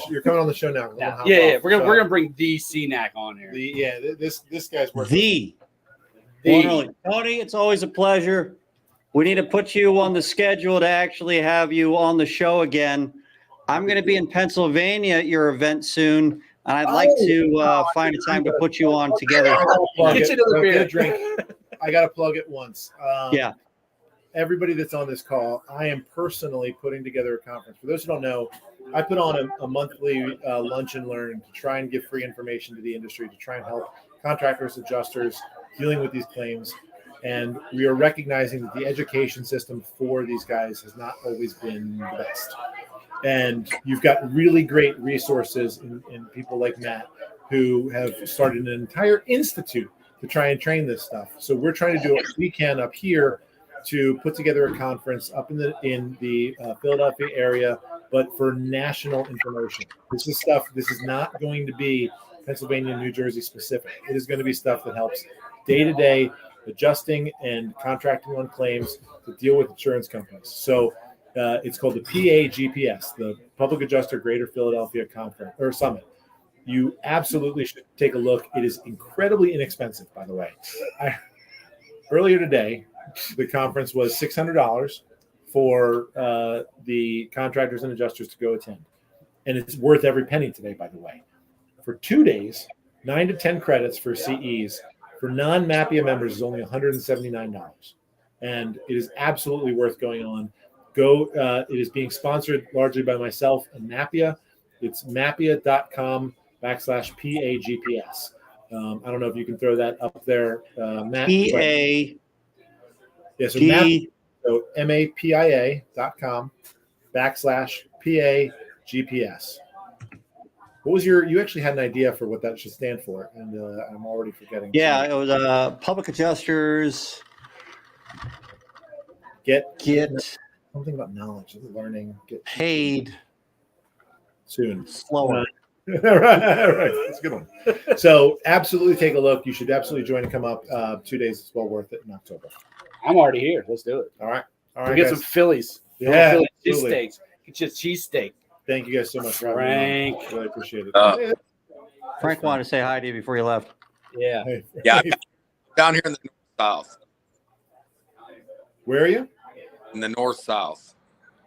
show now. Yeah. We're gonna bring the CNAC on here. This guy's working. The one only. Tony, it's always a pleasure. We need to put you on the schedule to actually have you on the show again. I'm going to be in Pennsylvania at your event soon, and I'd like to find a time to put you on together. Get you another beer. Get a drink. I got to plug it once. Yeah. Everybody that's on this call, I am personally putting together a conference. For those who don't know, I put on a monthly lunch and learn to try and give free information to the industry, to try and help contractors, adjusters dealing with these claims. And we are recognizing that the education system for these guys has not always been the best. And you've got really great resources in people like Matt who have started an entire institute to try and train this stuff. So we're trying to do what we can up here to put together a conference up in the Philadelphia area, but for national information. This is not going to be Pennsylvania, New Jersey specific. It is going to be stuff that helps day-to-day adjusting and contracting on claims to deal with insurance companies. So it's called the PAGPS, the Public Adjuster Greater Philadelphia Conference or Summit. You absolutely should take a look. It is incredibly inexpensive, by the way. Earlier today, the conference was $600 for the contractors and adjusters to go attend. And it's worth every penny today, by the way. For 2 days, 9 to 10 credits for CEs. For non-MAPIA members is only $179. And it is absolutely worth going on. It is being sponsored largely by myself and MAPIA. It's mapia.com/PAGPS. I don't know if you can throw that up there, Matt. PA. Yeah, so mapia.com/PAGPS. What was you actually had an idea for what that should stand for, and I'm already forgetting. Yeah, it was public adjusters. Get something about knowledge, learning, get paid soon. Slower. right. That's a good one. So absolutely take a look. You should absolutely join and come up. 2 days. It's well worth it in October. I'm already here. Let's do it. All right. We'll get some Phillies. Yeah. Cheesesteaks. Get you a cheesesteak. Thank you guys so much for having me on. Really appreciate it. Frank wanted to say hi to you before you left. Yeah. Yeah. Down here in the north-south. Where are you? In the north-south.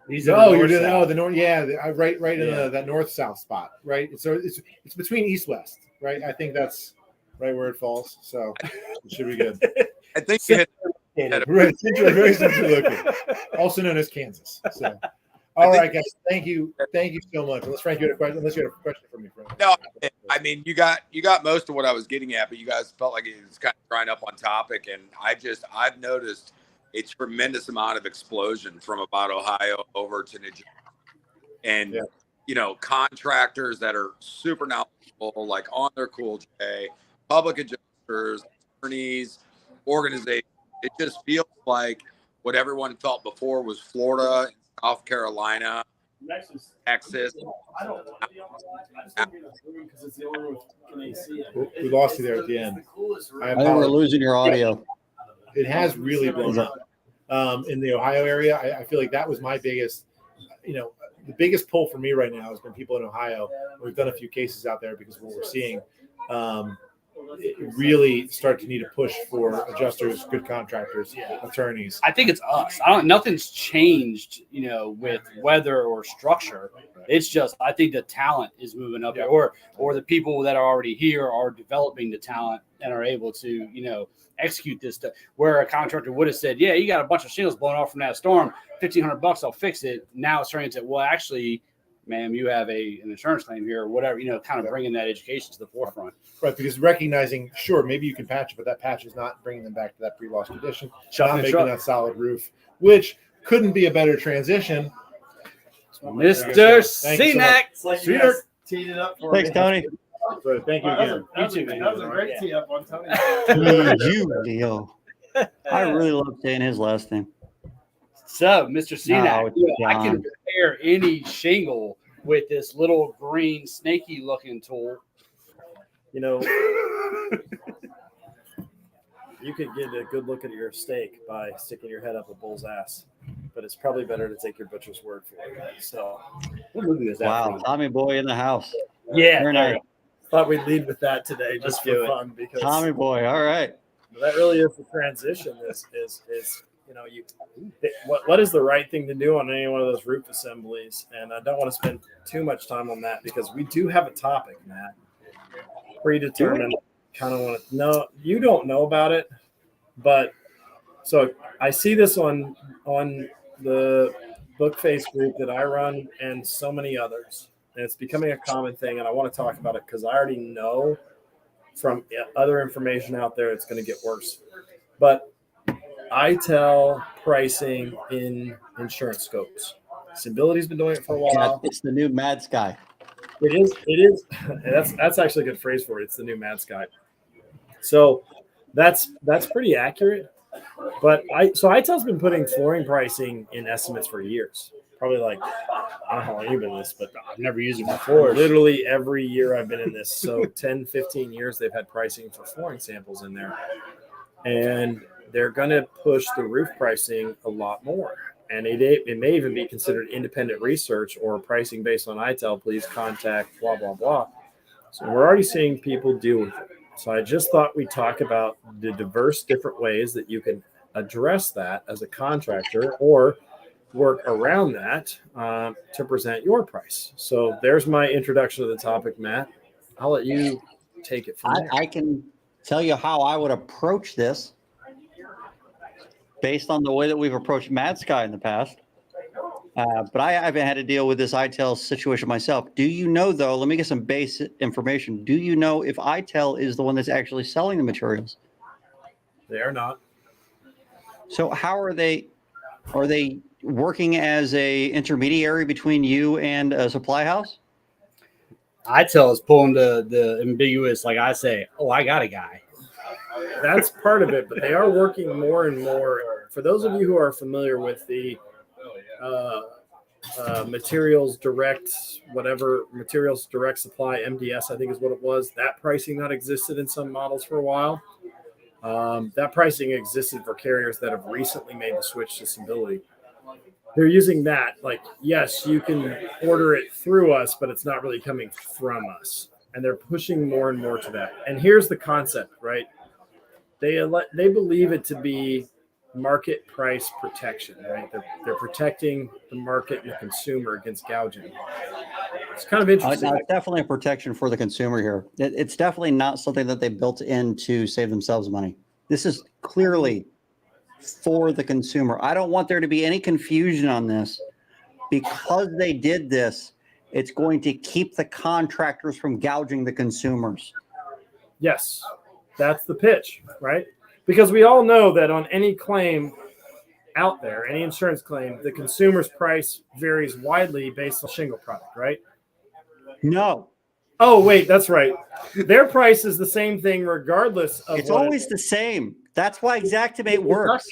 You're doing the north. Yeah, right in that north-south spot, right? So it's between east-west, right? I think that's right where it falls. So it should be good. I think you hit right, very central looking, also known as Kansas. So, All think- right, guys. Thank you so much. Unless Frank, you had a question. Unless you had a question for me, Frank. No, I mean you got most of what I was getting at, but you guys felt like it was kind of drying up on topic, and I've noticed a tremendous amount of explosion from about Ohio over to New Jersey, and Yeah. Contractors that are super knowledgeable, like on their cool J, public adjusters, attorneys, organizations. It just feels like what everyone felt before was Florida, South Carolina, Texas. I don't know. I just want to be in a room because it's the only room with AC. We lost you there at the end. I I think we're apologize. losing your audio. It has really blown up in the Ohio area. I feel like that was my biggest, the biggest pull for me right now has been people in Ohio. We've done a few cases out there because of what we're seeing. It really start to need a push for adjusters, good contractors, attorneys. I think it's us. Nothing's changed, with weather or structure. It's just I think the talent is moving up, Yeah. or the people that are already here are developing the talent and are able to, execute this stuff. Where a contractor would have said, "Yeah, you got a bunch of shingles blown off from that storm, $1,500, I'll fix it." Now it's turning into, "Well, actually, ma'am, you have an insurance claim here," or whatever. Kind of bringing that education to the forefront. Right, because recognizing, sure, maybe you can patch it, but that patch is not bringing them back to that pre-loss condition. Not making that solid roof, which couldn't be a better transition. Mr. Thank you so much. Cenac. It's like you guys teed it up for Thanks, me. Tony. So thank you again. That was a great tee up on Tony. You, Leo. I really love saying his last name. So, Mr. Cenac, it's I can John. repair any shingle with this little green snaky looking tool. You could get a good look at your steak by sticking your head up a bull's ass, but it's probably better to take your butcher's word for it. So, What movie is that Wow, from? Tommy Boy in the house. Yeah, Very there nice. thought we'd lead with that today just Let's do for it. fun because Tommy Boy. All right. that really is the transition. What is the right thing to do on any one of those roof assemblies? And I don't want to spend too much time on that because we do have a topic, Matt, predetermined. Kind of want to know. You don't know about it, but so I see this on the Bookface group that I run and so many others, and it's becoming a common thing. And I want to talk about it because I already know from other information out there it's going to get worse. But I tell pricing in insurance scopes. Stability's been doing it for a while. It's the new Mad Sky. It is. That's actually a good phrase for it. It's the new Mad Sky. So that's pretty accurate. But ITEL's been putting flooring pricing in estimates for years. Probably like, I don't know how long you've been in this, but I've never used it before. literally every year I've been in this. So 10, 15 years they've had pricing for flooring samples in there. And they're going to push the roof pricing a lot more. And it may even be considered independent research or pricing based on ITEL. Please contact blah, blah, blah. So we're already seeing people deal with it. So I just thought we'd talk about the diverse different ways that you can address that as a contractor or work around that to present your price. So there's my introduction to the topic, Matt. I'll let you take it from there. I can tell you how I would approach this based on the way that we've approached Mad Sky in the past. But I haven't had to deal with this ITEL situation myself. Do you know, though, let me get some basic information. Do you know if ITEL is the one that's actually selling the materials? They are not. So how are they working as a intermediary between you and a supply house? ITEL is pulling the ambiguous, like I say, oh, I got a guy. That's part of it, but they are working more and more. For those of you who are familiar with the materials direct supply, MDS, I think is what it was, that pricing that existed in some models for a while. That pricing existed for carriers that have recently made the switch to stability. They're using that, like, yes, you can order it through us, but it's not really coming from us. And they're pushing more and more to that. And here's the concept, right? They believe it to be market price protection, right? They're protecting the market and the consumer against gouging. It's kind of interesting. It's definitely a protection for the consumer here. It's definitely not something that they built in to save themselves money. This is clearly for the consumer. I don't want there to be any confusion on this because they did this, it's going to keep the contractors from gouging the consumers. Yes, that's the pitch, right? Because we all know that on any claim out there, any insurance claim, the consumer's price varies widely based on shingle product, right? No, Oh, wait, that's right. Their price is the same thing regardless of it's what always the same. That's why Xactimate works.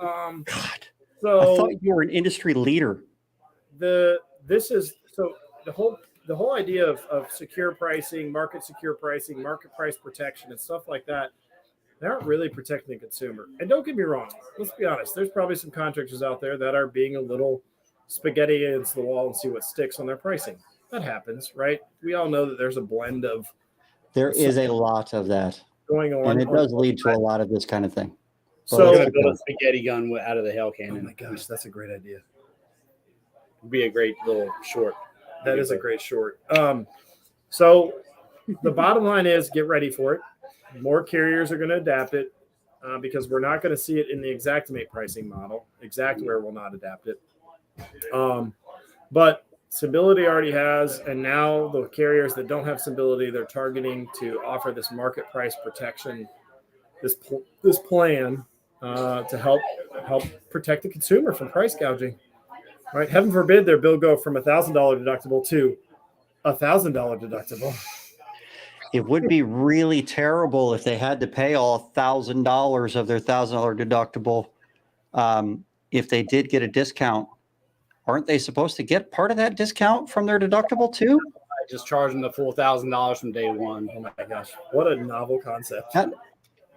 Um, God, I so thought you were an industry leader. the whole idea of secure pricing, market secure pricing, market price protection, and stuff like that, they aren't really protecting the consumer. And don't get me wrong, let's be honest. There's probably some contractors out there that are being a little spaghetti against the wall and see what sticks on their pricing. That happens, right? We all know that there's a blend of There is a lot of that, going on, and it does lead to a lot of this kind of thing. We're So, gonna build a spaghetti gun out of the hell oh cannon. my gosh, that's a great idea. It'd be a great little short. That is a great short. So the bottom line is get ready for it. More carriers are going to adapt it because we're not going to see it in the Xactimate pricing model. Xactware will not adapt it. But Stability already has, and now the carriers that don't have Stability, they're targeting to offer this market price protection, this plan to help protect the consumer from price gouging. Right? Heaven forbid their bill go from $1,000 deductible to $1,000 deductible. It would be really terrible if they had to pay all $1,000 of their $1,000 deductible. If they did get a discount, aren't they supposed to get part of that discount from their deductible too? Just charge them the full $1,000 from day one. Oh my gosh, what a novel concept!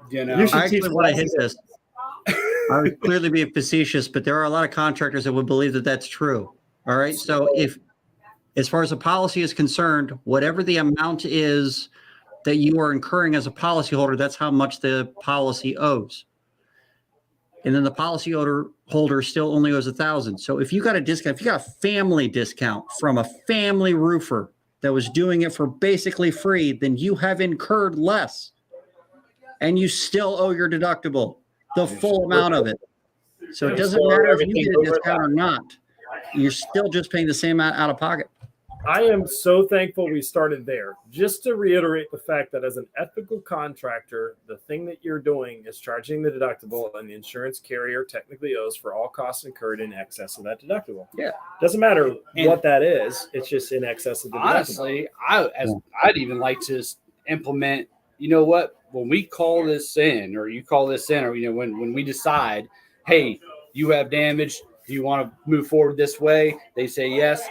You know, You should I actually teach want to hit this. I was clearly being facetious, but there are a lot of contractors that would believe that that's true. All right. So if, as far as a policy is concerned, whatever the amount is that you are incurring as a policyholder, that's how much the policy owes. And then the policy holder still only owes $1,000. So if you got a discount, if you got a family discount from a family roofer that was doing it for basically free, then you have incurred less and you still owe your deductible, the full amount of it. So it doesn't matter if you get a discount or not. You're still just paying the same amount out of pocket. I am so thankful we started there. Just to reiterate the fact that as an ethical contractor, the thing that you're doing is charging the deductible, and the insurance carrier technically owes for all costs incurred in excess of that deductible. Yeah. Doesn't matter what that is. It's just in excess of the deductible. honestly, I'd even like to implement, you know what, when we call this in, or you call this in, or, you know, when we decide, hey, you have damage, do you want to move forward this way? They say yes.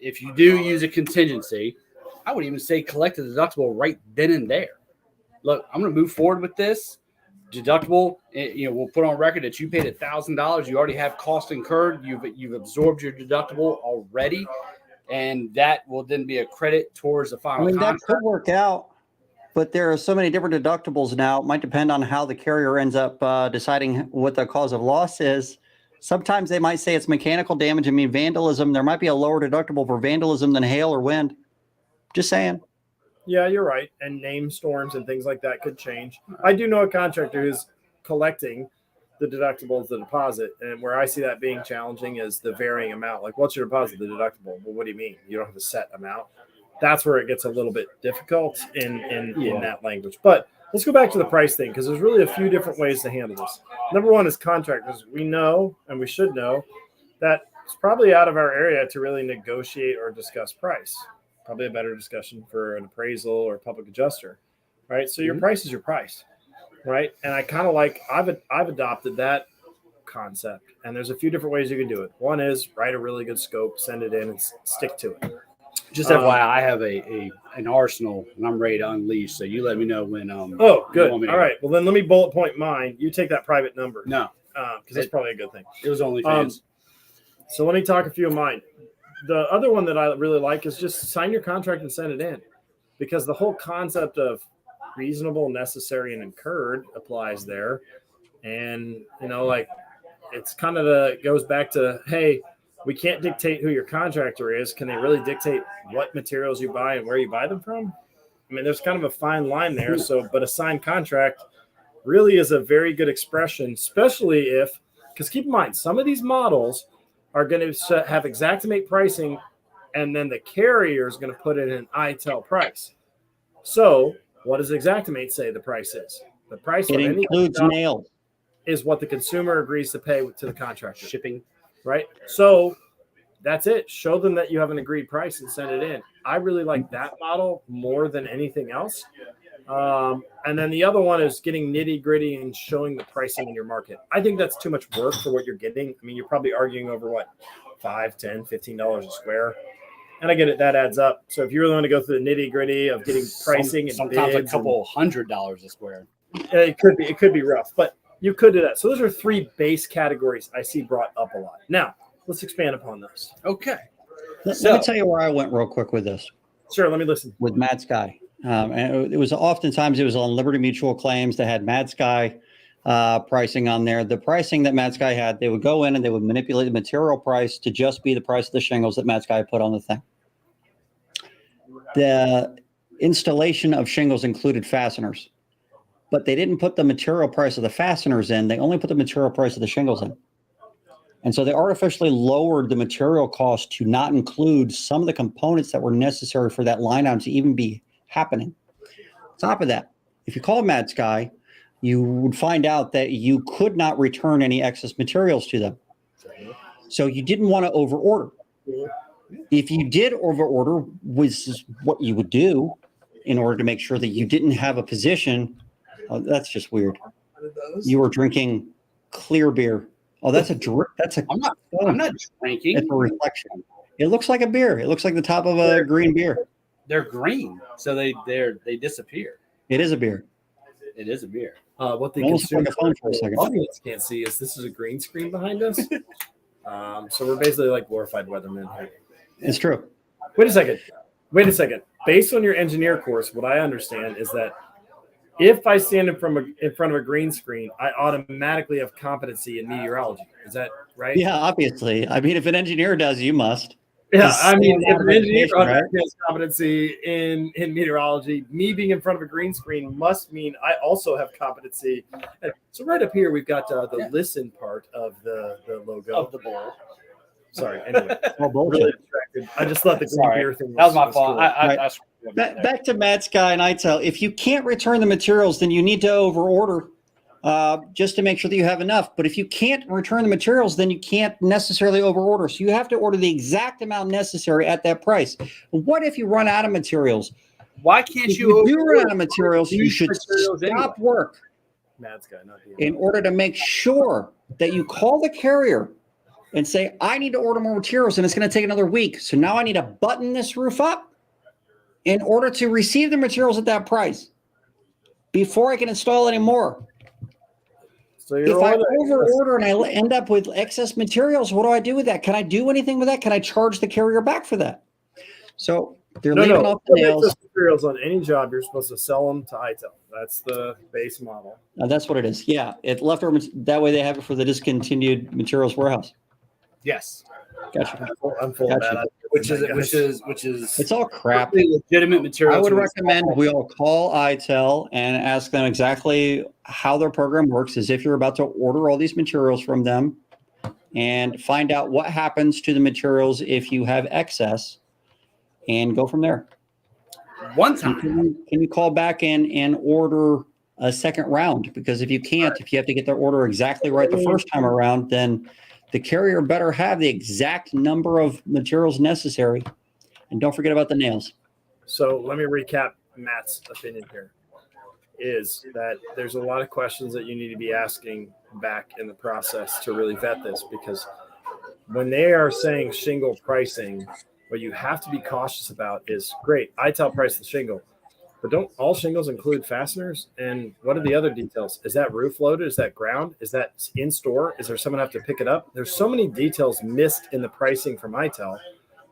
If you do use a contingency, I would even say collect the deductible right then and there. Look, I'm going to move forward with this deductible. You know, we'll put on record that you paid $1,000. You already have cost incurred. You've absorbed your deductible already, and that will then be a credit towards the final contract. That could work out, but there are so many different deductibles now. It might depend on how the carrier ends up deciding what the cause of loss is. Sometimes they might say it's mechanical damage. I mean, vandalism. There might be a lower deductible for vandalism than hail or wind. Just saying. Yeah, you're right. And name storms and things like that could change. I do know a contractor who's collecting the deductible as the deposit. And where I see that being challenging is the varying amount. Like, what's your deposit? The deductible. Well, what do you mean? You don't have a set amount. That's where it gets a little bit difficult in that language. But let's go back to the price thing, because there's really a few different ways to handle this. Number one is contractors. We know, and we should know, that it's probably out of our area to really negotiate or discuss price. Probably a better discussion for an appraisal or a public adjuster, right? So your price is your price, right? And I kind of like, I've adopted that concept, and there's a few different ways you can do it. One is write a really good scope, send it in, and stick to it. Just FYI, I have an arsenal, and I'm ready to unleash. So you let me know when. Oh, good. All right. Well, then let me bullet point mine. You take that private number. No, because that's probably a good thing. It was only fans. So let me talk a few of mine. The other one that I really like is just sign your contract and send it in, because the whole concept of reasonable, necessary, and incurred applies there. And, you know, like, it's kind of goes back to, hey, we can't dictate who your contractor is. Can they really dictate what materials you buy and where you buy them from? I mean, there's kind of a fine line there. So, but a signed contract really is a very good expression, especially because keep in mind, some of these models are going to have Xactimate pricing, and then the carrier is going to put in an ITEL price. So what does Xactimate say the price is? The price It of any includes job nails. is what the consumer agrees to pay to the contractor. Shipping. Right? So that's it. Show them that you have an agreed price and send it in. I really like that model more than anything else. And then the other one is getting nitty gritty and showing the pricing in your market. I think that's too much work for what you're getting. I mean, you're probably arguing over what, $5, $10, $15 a square. And I get it, that adds up. So if you really want to go through the nitty gritty of getting pricing and sometimes bids a couple $100 a square. it could be rough, but you could do that. So those are 3 base categories I see brought up a lot. Now let's expand upon those. Okay. Let me tell you where I went real quick with this. Sure, let me listen. With Mad Sky. And it was oftentimes it was on Liberty Mutual claims that had Mad Sky pricing on there. The pricing that Mad Sky had, they would go in and they would manipulate the material price to just be the price of the shingles that Mad Sky put on the thing. The installation of shingles included fasteners, but they didn't put the material price of the fasteners in. They only put the material price of the shingles in. And so they artificially lowered the material cost to not include some of the components that were necessary for that line item to even be happening. On top of that, if you call Mad Sky, you would find out that you could not return any excess materials to them. So you didn't want to overorder. If you did overorder, which is what you would do in order to make sure that you didn't have a position, that's just weird. You were drinking clear beer. Oh, that's a drip. I'm not drinking. It's a reflection. It looks like a beer. It looks like the top of a green beer. They're green, so they disappear. It is a beer. It is a beer. What the Almost consumer like a phone for a second. audience can't see is this is a green screen behind us. So we're basically like glorified weathermen here. It's true. Wait a second. Based on your engineer course, what I understand is that if I stand in front of a green screen, I automatically have competency in meteorology. Is that right? Yeah, obviously. I mean, if an engineer does, you must. Yeah, It's I mean, still if an engineer right? has competency in meteorology, me being in front of a green screen must mean I also have competency. And so right up here, we've got the listen part of the logo. Of the bowl. Sorry. Anyway, Oh, bullshit. really distracted. I just thought the green Sorry. beer thing That was my fault. cool. I screwed up there. Back to Mad Sky and ITEL. If you can't return the materials, then you need to overorder just to make sure that you have enough. But if you can't return the materials, then you can't necessarily overorder. So you have to order the exact amount necessary at that price. What if you run out of materials? Why can't If you? you do run out of materials, you Use should materials stop anyway. work Matt's guy, not you. in order to make sure that you call the carrier and say, I need to order more materials and it's going to take another week. So now I need to button this roof up in order to receive the materials at that price before I can install any more. So If I overorder and I end up with excess materials, what do I do with that? Can I do anything with that? Can I charge the carrier back for that? So they're leaving off the nails. Materials on any job, you're supposed to sell them to ITEL. That's the base model. That's what it is. Yeah, it leftover. That way they have it for the discontinued materials warehouse. Yes. Gotcha. I'm full of Gotcha. that. Which is It's all crap. legitimate material. I would to recommend we all call ITEL and ask them exactly how their program works, as if you're about to order all these materials from them, and find out what happens to the materials if you have excess, and go from there. One time. Can you call back and order a second round? Because if you can't, if you have to get their order exactly right the first time around, then the carrier better have the exact number of materials necessary. And don't forget about the nails. So let me recap Matt's opinion here. Is that there's a lot of questions that you need to be asking back in the process to really vet this, because when they are saying shingle pricing, what you have to be cautious about is, great, ITEL price the shingle, but don't all shingles include fasteners? And what are the other details? Is that roof loaded? Is that ground? Is that in store? Is there someone have to pick it up? There's so many details missed in the pricing from ITEL,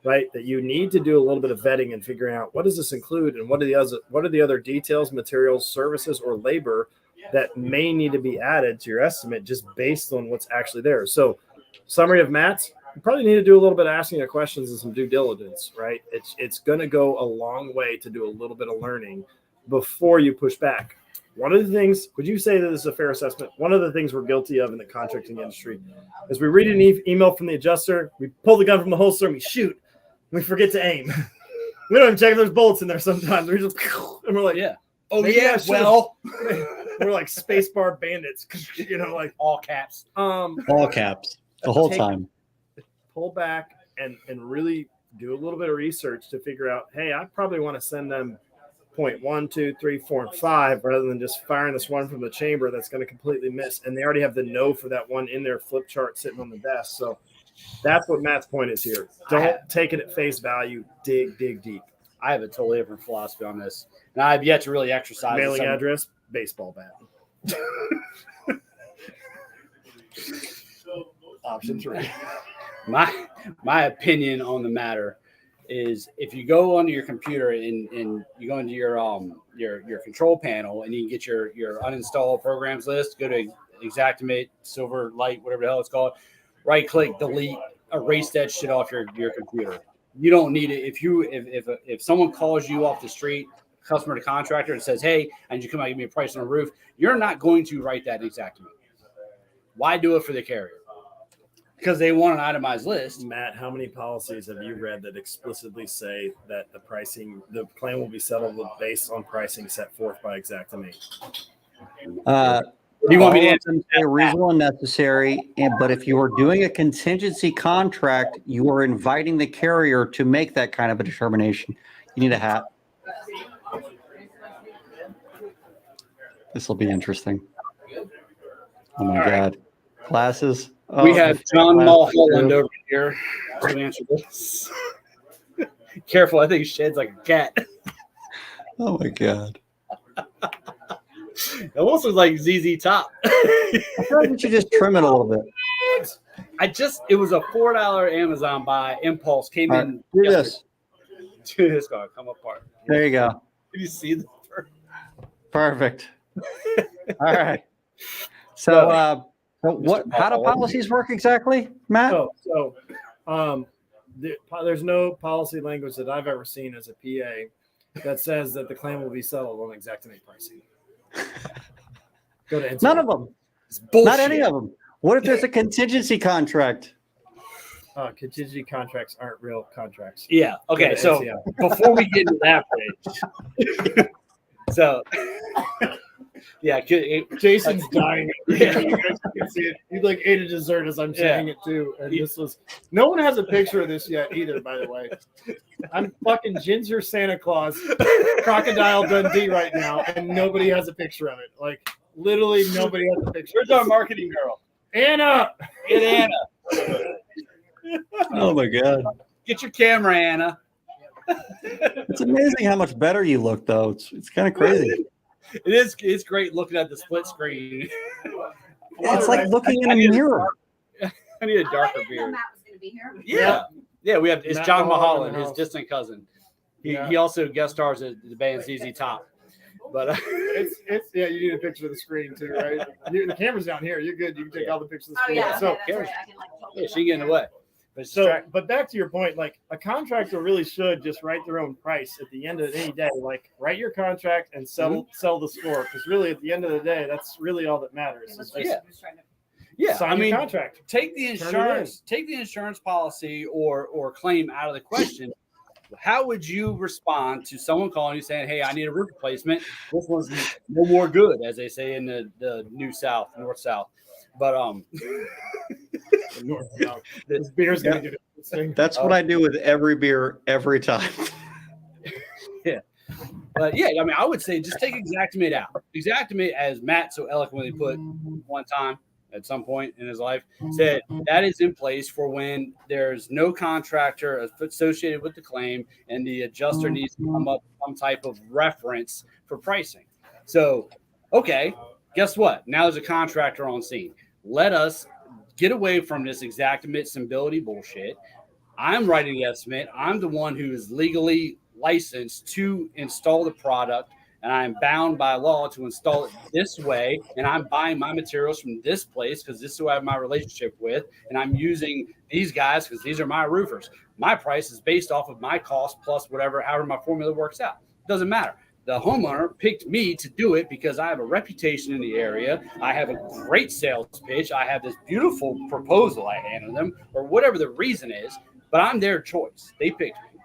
right? That you need to do a little bit of vetting and figuring out, what does this include, and what are the other details, materials, services, or labor that may need to be added to your estimate just based on what's actually there. So, summary of Matt's, you probably need to do a little bit of asking of questions and some due diligence, right? It's going to go a long way to do a little bit of learning before you push back. one of the things, would you say that this is a fair assessment? One of the things we're guilty of in the contracting industry is we read an email from the adjuster, we pull the gun from the holster, and we shoot, and we forget to aim. We don't even check if there's bullets in there sometimes. We just, and we're like, Yeah. Oh maybe yeah. I should've- Well, we're like spacebar bandits, like all caps. All caps the whole time. Pull back and really do a little bit of research to figure out, hey, I probably want to send them point 1, 2, 3, 4, and 5 rather than just firing this one from the chamber that's going to completely miss. And they already have the no for that one in their flip chart sitting on the desk. So that's what Matt's point is here. Don't take it at face value. Dig deep. I have a totally different philosophy on this, and I've yet to really exercise. Mailing address, baseball bat. Option 3. My opinion on the matter is if you go onto your computer and you go into your control panel and you can get your uninstalled programs list, go to Xactimate, Silverlight, whatever the hell it's called, right click, delete, erase that shit off your computer. You don't need it. If someone calls you off the street, customer to contractor, and says, hey, I need you to come out and give me a price on a roof, you're not going to write that in Xactimate. Why do it for the carrier? Because they want an itemized list. Matt, how many policies have you read that explicitly say that the claim will be settled based on pricing set forth by Xactimate? Do you want me to answer? Reasonable and necessary, but if you are doing a contingency contract, you are inviting the carrier to make that kind of a determination. You need a hat. This will be interesting. Oh my God. Glasses. We have John Mulholland over here to answer this. Careful, I think he sheds like a cat. Oh my God. It almost looks like ZZ Top. I feel like you should just trim it a little bit. It was a $4 Amazon buy. Impulse came All in. right, do this. Do this, gonna come apart. There you go. Did you see the Perfect. All right. So, how do policies work exactly, Matt? There's no policy language that I've ever seen as a PA that says that the claim will be settled on Xactimate pricing. Go to None of them. Not any of them. What if there's a contingency contract? Contingency contracts aren't real contracts. Yeah. Okay. So before we get into that page, yeah, Jason's dying. Yeah, you guys can see it. He like ate a dessert as I'm saying it too. And this was no one has a picture of this yet either, by the way. I'm fucking Ginger Santa Claus, Crocodile Dundee right now, and nobody has a picture of it. Like literally nobody has a picture. Where's our marketing girl? Anna! Get Anna. Oh my God. Get your camera, Anna. It's amazing how much better you look, though. It's kind of crazy. It is. It's great looking at the split screen. It's like looking in a mirror. I need a darker I didn't know beard. Matt was going to be here. Yeah. We have. It's Matt John Mulholland Mulholland, in the his house. distant cousin. He Yeah. also guest stars at the band ZZ Top. But It's you need a picture of the screen too, right? The camera's down here. You're good. You can take all the pictures of the Oh, screen. yeah. So Okay, that's right. I can, like, totally yeah, she getting away. But but back to your point, like a contractor really should just write their own price at the end of any day. Like write your contract and sell the score, because really at the end of the day, that's really all that matters. It was Is like just he was trying to- yeah, sign I mean, your contract. take the insurance policy or claim out of the question. How would you respond to someone calling you saying, hey, I need a roof replacement? This one's no more good, as they say in the north south. But This beer's gonna do this thing. That's what I do with every beer every time. But yeah, I mean, I would say just take Xactimate out. Xactimate, as Matt so eloquently put one time at some point in his life, said that is in place for when there's no contractor associated with the claim and the adjuster needs to come up with some type of reference for pricing. So, okay, guess what? Now there's a contractor on scene. Let us get away from this Xactimate stability bullshit. I'm writing the estimate. I'm the one who is legally licensed to install the product, and I'm bound by law to install it this way. And I'm buying my materials from this place because this is who I have my relationship with. And I'm using these guys because these are my roofers. My price is based off of my cost plus whatever, however my formula works out. It doesn't matter. the homeowner picked me to do it because I have a reputation in the area. I have a great sales pitch. I have this beautiful proposal I handed them, or whatever the reason is, but I'm their choice. They picked me.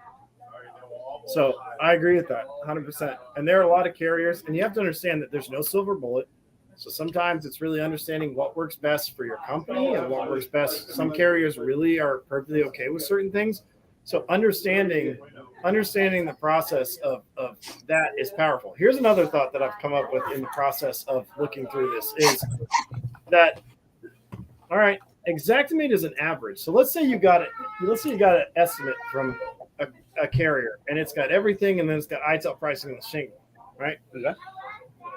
So I agree with that 100%. And there are a lot of carriers, and you have to understand that there's no silver bullet. So sometimes it's really understanding what works best for your company and what works best. Some carriers really are perfectly okay with certain things. So understanding the process of that is powerful. Here's another thought that I've come up with in the process of looking through this is that, all right, Xactimate is an average. So let's say you got an estimate from a carrier and it's got everything and then it's got ITEL pricing on the shingle, right? Okay.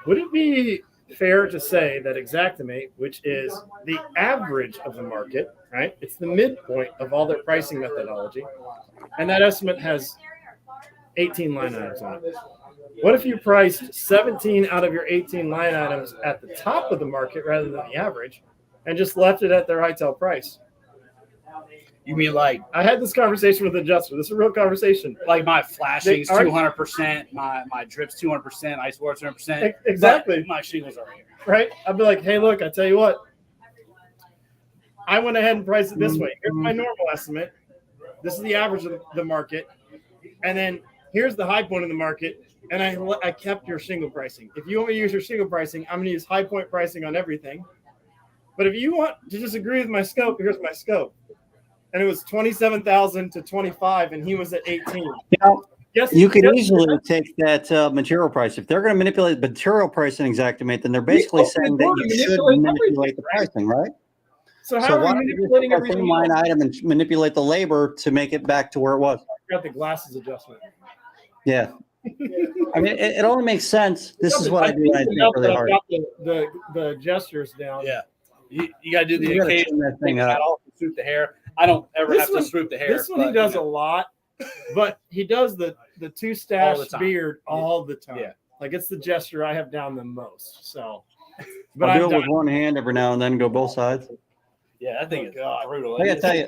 Would it be fair to say that Xactimate, which is the average of the market, right? It's the midpoint of all their pricing methodology, and that estimate has 18 line items on it. What if you priced 17 out of your 18 line items at the top of the market rather than the average and just left it at their ITEL price? You mean like I had this conversation with the adjuster. This is a real conversation. like my flashing's 200%, my drip's 200%, ice water's 200%. Exactly. My shingles are here. Right? I'd be like, hey, look, I tell you what. I went ahead and priced it this way. Here's my normal estimate. This is the average of the market. And then here's the high point of the market. And I kept your shingle pricing. If you want me to use your shingle pricing, I'm going to use high point pricing on everything. But if you want to just agree with my scope, here's my scope. And it was 27,000 to 25, and he was at 18. Yes, you could easily take that material price. If they're going to manipulate the material price in Xactimate, then they're basically saying that you should manipulate the pricing, right? So how are we manipulating the same line item and manipulate the labor to make it back to where it was? Got the glasses adjustment. Yeah. I mean, it only makes sense. This is what I do. I think really hard. The gestures down. Yeah. You got to do the occasion that thing up. Swoop the hair. I don't ever have to swoop the hair. This one he does a lot, but he does the two stash beard all the time. Yeah. Like it's the gesture I have down the most. So, but I do it with one hand every now and then, go both sides. Yeah, I think it's brutal. I gotta tell you,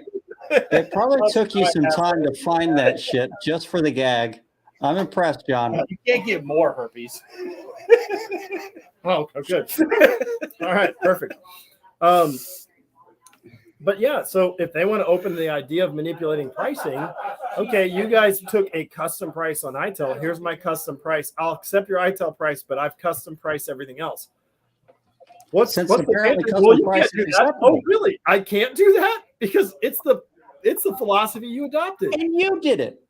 it probably took you some time to find that shit just for the gag. I'm impressed, John. You can't get more herpes. Oh, good. All right, perfect. But yeah, so if they want to open the idea of manipulating pricing, okay, you guys took a custom price on ITEL. Here's my custom price. I'll accept your ITEL price, but I've custom priced everything else. What's the custom price? Oh, really? I can't do that because it's the philosophy you adopted. And you did it.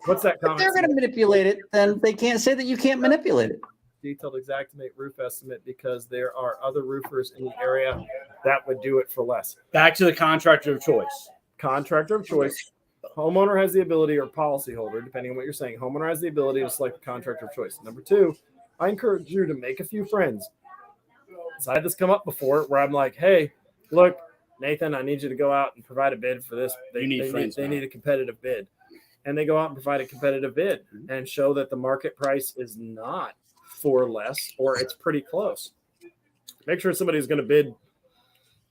What's that comment? If they're going to manipulate it, then they can't say that you can't manipulate it. Detailed Xactimate roof estimate because there are other roofers in the area that would do it for less. Back to the contractor of choice. Contractor of choice. Homeowner has the ability, or policyholder, depending on what you're saying, homeowner has the ability to select a contractor of choice. Number two, I encourage you to make a few friends. So I had this come up before where I'm like, hey, look, Nathan, I need you to go out and provide a bid for this. They need a competitive bid. And they go out and provide a competitive bid and show that the market price is not for less, or it's pretty close. Make sure somebody's going to bid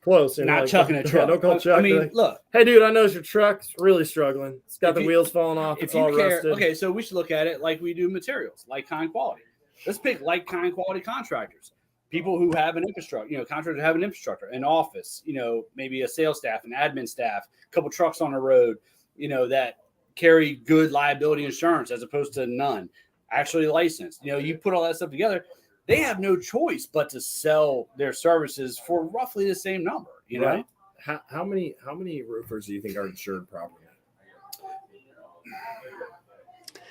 close. And not chucking a truck. Don't call Chuck. I mean, look. Hey, dude, I noticed your truck's really struggling. It's got the wheels falling off. It's all rusted. Okay, so we should look at it like we do materials, like kind quality. Let's pick like kind quality contractors. People who have an infrastructure, contractors who have an infrastructure, an office, maybe a sales staff, an admin staff, a couple trucks on the road, that carry good liability insurance as opposed to none. Actually licensed. You put all that stuff together, they have no choice but to sell their services for roughly the same number, Right. How many roofers do you think are insured properly?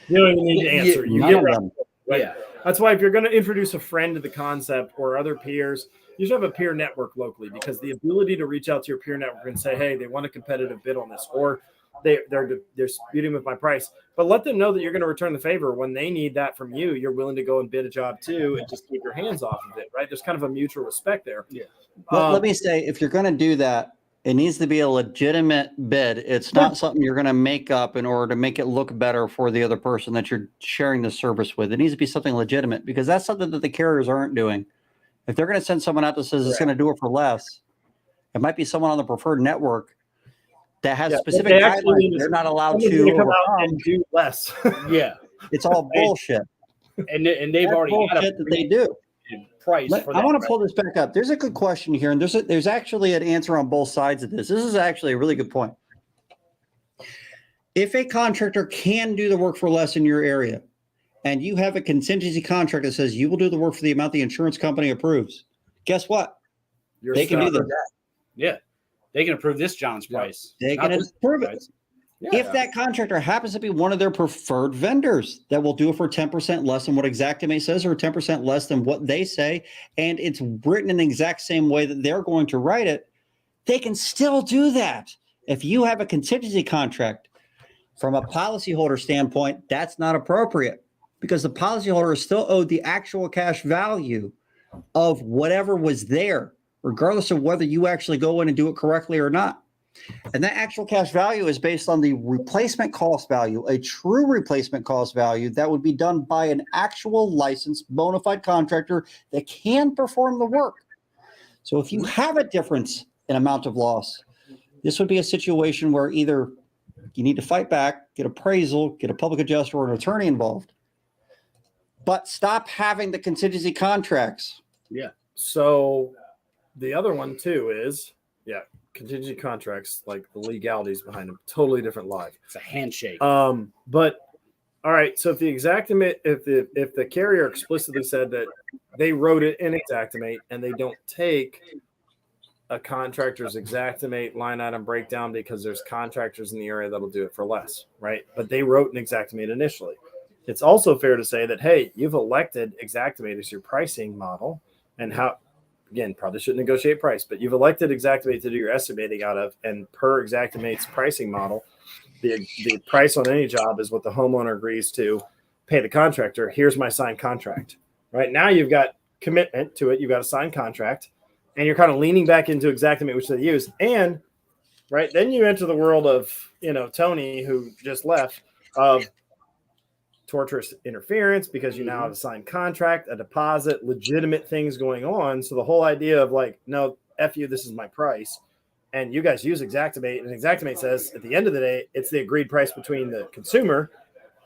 You don't even need to answer. Yeah. That's why if you're going to introduce a friend to the concept or other peers, you should have a peer network locally, because the ability to reach out to your peer network and say, hey, they want a competitive bid on this, or they're disputing with my price, but let them know that you're going to return the favor when they need that from you. You're willing to go and bid a job too, and just keep your hands off of it, right? There's kind of a mutual respect there. Yeah. Well, let me say, if you're going to do that, it needs to be a legitimate bid. It's not something you're going to make up in order to make it look better for the other person that you're sharing the service with. It needs to be something legitimate, because that's something that the carriers aren't doing. If they're going to send someone out that says it's going to do it for less, it might be someone on the preferred network that has specific guidelines. They're not allowed to come out and do less. Yeah. It's all bullshit. And they've That's already got bullshit that they do. price for that. I want to pull this back up. There's a good question here, and there's actually an answer on both sides of this. This is actually a really good point. If a contractor can do the work for less in your area, and you have a contingency contract that says you will do the work for the amount the insurance company approves, guess what? They can do this. Yeah. They can approve this John's price. They Not can this approve it. price. If that contractor happens to be one of their preferred vendors that will do it for 10% less than what Xactimate says or 10% less than what they say, and it's written in the exact same way that they're going to write it, they can still do that. If you have a contingency contract, from a policyholder standpoint, that's not appropriate because the policyholder is still owed the actual cash value of whatever was there, regardless of whether you actually go in and do it correctly or not. And that actual cash value is based on the replacement cost value, a true replacement cost value that would be done by an actual licensed bona fide contractor that can perform the work. So if you have a difference in amount of loss, this would be a situation where either you need to fight back, get appraisal, get a public adjuster or an attorney involved, but stop having the contingency contracts. Yeah. So the other one too is, contingency contracts, like the legalities behind them, totally different live. It's a handshake. But all right, so if the Xactimate, if the carrier explicitly said that they wrote it in Xactimate and they don't take a contractor's Xactimate line item breakdown because there's contractors in the area that'll do it for less, right? But they wrote an Xactimate initially. It's also fair to say that, hey, you've elected Xactimate as your pricing model, and how, again, probably shouldn't negotiate price, but you've elected Xactimate to do your estimating out of, and per Xactimate's pricing model, the price on any job is what the homeowner agrees to pay the contractor. Here's my signed contract. Right now you've got commitment to it. You've got a signed contract, and you're kind of leaning back into Xactimate, which they use. And right then you enter the world of, Tony, who just left, of torturous interference because you now have a signed contract, a deposit, legitimate things going on. So the whole idea of like, no, F you, this is my price. And you guys use Xactimate, and Xactimate says at the end of the day, it's the agreed price between the consumer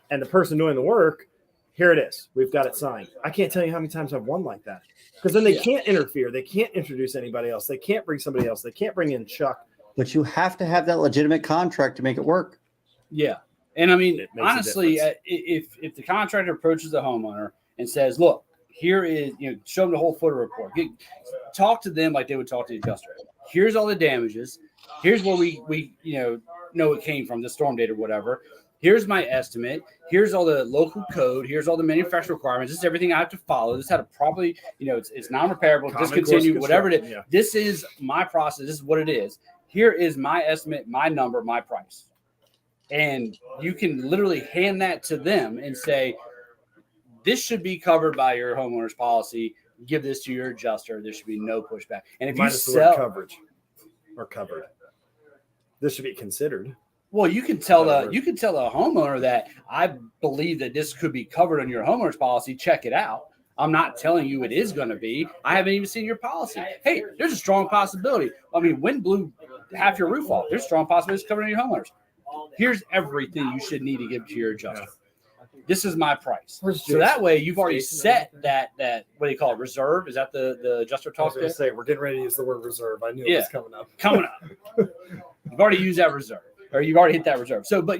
and the person doing the work. Here it is. We've got it signed. I can't tell you how many times I've won like that, because then they can't interfere. They can't introduce anybody else. They can't bring somebody else. They can't bring in Chuck. But you have to have that legitimate contract to make it work. Yeah. And I mean, honestly, if the contractor approaches the homeowner and says, look, here is, show them the whole footer report. Talk to them like they would talk to the adjuster. Here's all the damages. Here's where we know it came from, the storm data or whatever. Here's my estimate. Here's all the local code. Here's all the manufacturer requirements. This is everything I have to follow. This is how to probably, it's non-repairable, discontinue, whatever it is. Yeah. This is my process. This is what it is. Here is my estimate, my number, my price. And you can literally hand that to them and say, this should be covered by your homeowner's policy. Give this to your adjuster. There should be no pushback. And if you sell coverage or covered, this should be considered. Well, you can tell the homeowner that I believe that this could be covered on your homeowner's policy. Check it out. I'm not telling you it is going to be. I haven't even seen your policy. Hey, there's a strong possibility. I mean, wind blew half your roof off. There's a strong possibility it's covered on your homeowners. Here's everything you should need to give to your adjuster. This is my price. So that way you've already set that what do you call it, reserve? Is that the adjuster talk? I was going to say, we're getting ready to use the word reserve. I knew it was coming up. You've already used that reserve, or you've already hit that reserve. So, but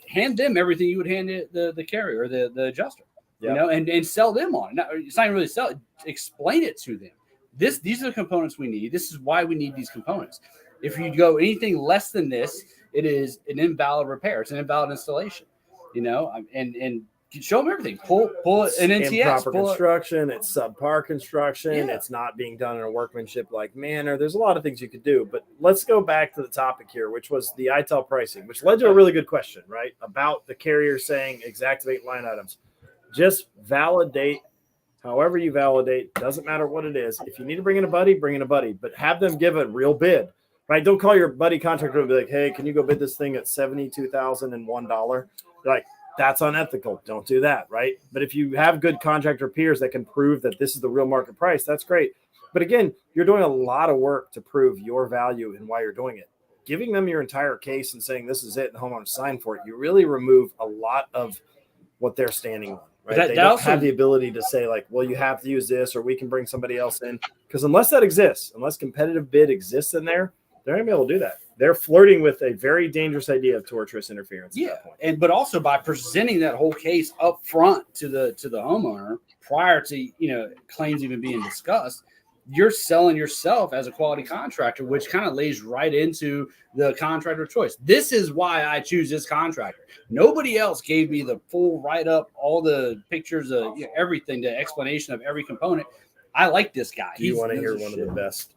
hand them everything you would hand the carrier or the adjuster, and sell them on it. It's not even really sell it. Explain it to them. These are the components we need. This is why we need these components. If you go anything less than this, it is an invalid repair. It's an invalid installation, and show them everything. Pull an NTS. Improper construction. It's subpar construction. Yeah. It's not being done in a workmanship-like manner. There's a lot of things you could do. But let's go back to the topic here, which was the ITEL pricing, which led to a really good question, right? About the carrier saying Xactimate line items. Just validate. However you validate, doesn't matter what it is. If you need to bring in a buddy, but have them give a real bid. Right? Don't call your buddy contractor and be like, hey, can you go bid this thing at $72,001? Like, that's unethical. Don't do that, right? But if you have good contractor peers that can prove that this is the real market price, that's great. But again, you're doing a lot of work to prove your value and why you're doing it. Giving them your entire case and saying this is it and the homeowner signed for it, you really remove a lot of what they're standing on. Right? That- They that don't also- have the ability to say like, well, you have to use this, or we can bring somebody else in. Because unless that exists, unless competitive bid exists in there, they're not gonna be able to do that. They're flirting with a very dangerous idea of torturous interference. At Yeah, that point. and but also by presenting that whole case up front to the homeowner prior to claims even being discussed, you're selling yourself as a quality contractor, which kind of lays right into the contractor choice. This is why I choose this contractor. Nobody else gave me the full write up, all the pictures, everything, the explanation of every component. I like this guy. Do you want to hear one of the best?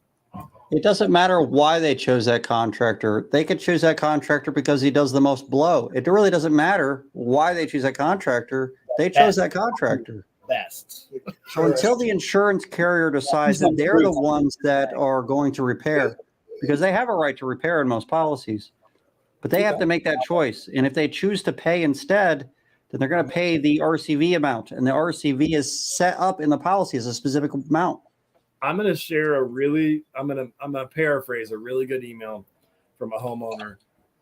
It doesn't matter why they chose that contractor. They could choose that contractor because he does the most blow. It really doesn't matter why they choose that contractor. They chose that contractor. best. So until the insurance carrier decides that they're the ones that are going to repair, because they have a right to repair in most policies, but they have to make that choice. And if they choose to pay instead, then they're going to pay the RCV amount, and the RCV is set up in the policy as a specific amount. I'm going to share I'm going to paraphrase a really good email from a homeowner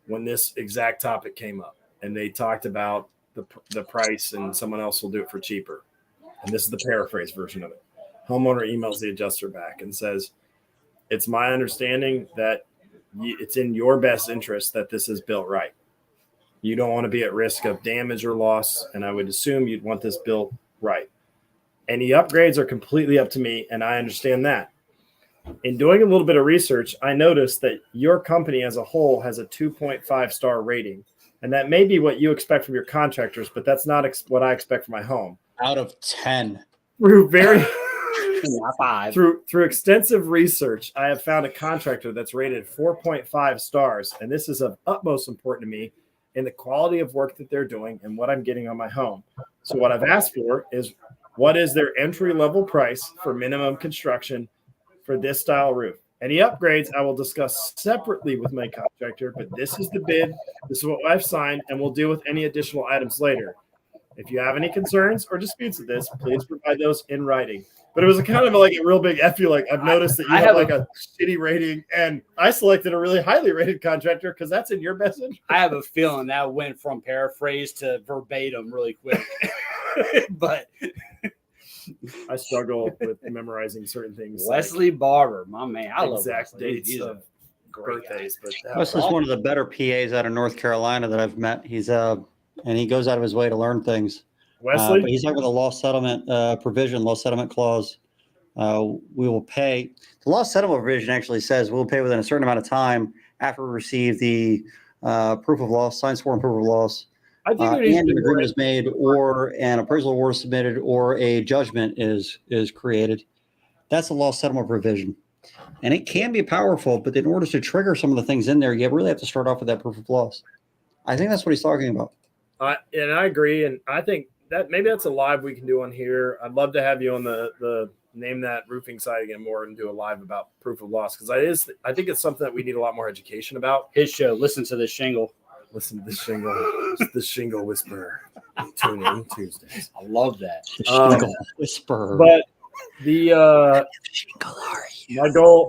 when this exact topic came up, and they talked about the price, and someone else will do it for cheaper. And this is the paraphrase version of it. Homeowner emails the adjuster back and says, "It's my understanding that it's in your best interest that this is built right. You don't want to be at risk of damage or loss, and I would assume you'd want this built right. Any upgrades are completely up to me, and I understand that. In doing a little bit of research, I noticed that your company as a whole has a 2.5 star rating, and that may be what you expect from your contractors, but that's not what I expect from my home. Out of 10. Through Five. through extensive research, I have found a contractor that's rated 4.5 stars, and this is of utmost importance to me in the quality of work that they're doing and what I'm getting on my home. So what I've asked for is, what is their entry-level price for minimum construction for this style roof? Any upgrades I will discuss separately with my contractor, but this is the bid, this is what I've signed, and we'll deal with any additional items later. If you have any concerns or disputes with this, please provide those in writing." But it was a kind of like a real big F you. Like, I've noticed that you have like a shitty rating, and I selected a really highly rated contractor because that's in your best interest. I have a feeling that went from paraphrase to verbatim really quick. But I struggle with memorizing certain things. Wesley Barber, my man, I love exact Wesley. dates He's a of great guy. birthdays, but Wesley's one of the better PAs out of North Carolina that I've met. He's and he goes out of his way to learn things. Wesley, But he's like with a loss settlement provision, loss settlement clause. We will pay. The loss settlement provision actually says we'll pay within a certain amount of time after we receive the proof of loss, signed sworn proof of loss, I think and there needs to an be agreement is made, or an appraisal award is submitted, or a judgment is created. That's a loss settlement provision, and it can be powerful. But in order to trigger some of the things in there, you really have to start off with that proof of loss. I think that's what he's talking about. and I agree, and I think that maybe that's a live we can do on here. I'd love to have you on the name that roofing site again more and do a live about proof of loss, because I think it's something that we need a lot more education about. His show. Listen to the shingle. Listen to the shingle, the shingle whisperer. Tune in Tuesdays. I love that. Whisper. But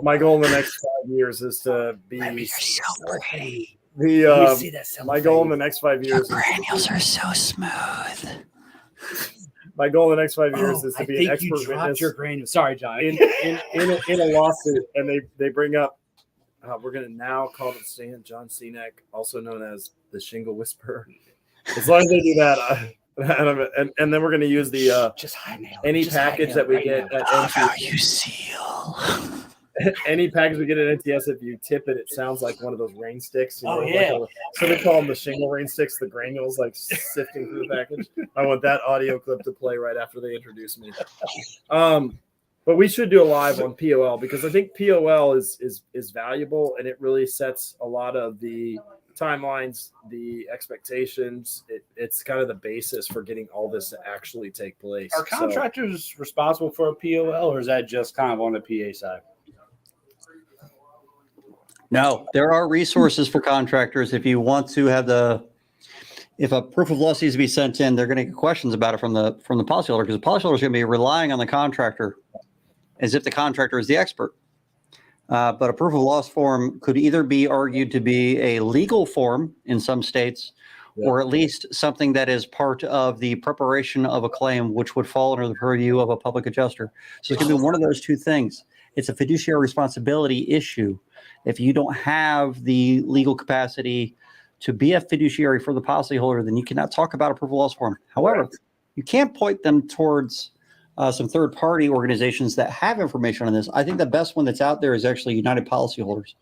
my goal in the next 5 years is to be. You're so pretty. The that my goal in the next 5 years. Cranials are so smooth. My goal in the next 5 years is to I be an think expert you dropped witness your granules. Sorry, John. in a lawsuit, and they bring up. We're going to now call it stand John Cenac, also known as the Shingle Whisperer. As long as they do that, and then we're going to use the just high nail. any Just high package nail that we right get now. at NTS. you seal. Any package we get at NTS, if you tip it, it sounds like one of those rain sticks. Oh, like yeah. so they call them the shingle rain sticks, the granules like sifting through the package. I want that audio clip to play right after they introduce me. But we should do a live on POL, because I think POL is valuable, and it really sets a lot of the timelines, the expectations. It's kind of the basis for getting all this to actually take place. Are contractors responsible for a POL, or is that just kind of on the PA side? No, there are resources for contractors. If you want to have if a proof of loss needs to be sent in, they're going to get questions about it from the policyholder, because the policyholder is going to be relying on the contractor as if the contractor is the expert. But a proof of loss form could either be argued to be a legal form in some states, or at least something that is part of the preparation of a claim, which would fall under the purview of a public adjuster. So it's going to be one of those two things. It's a fiduciary responsibility issue. If you don't have the legal capacity to be a fiduciary for the policyholder, then you cannot talk about approval loss form. However, you can point them towards some third-party organizations that have information on this. I think the best one that's out there is actually United Policyholders.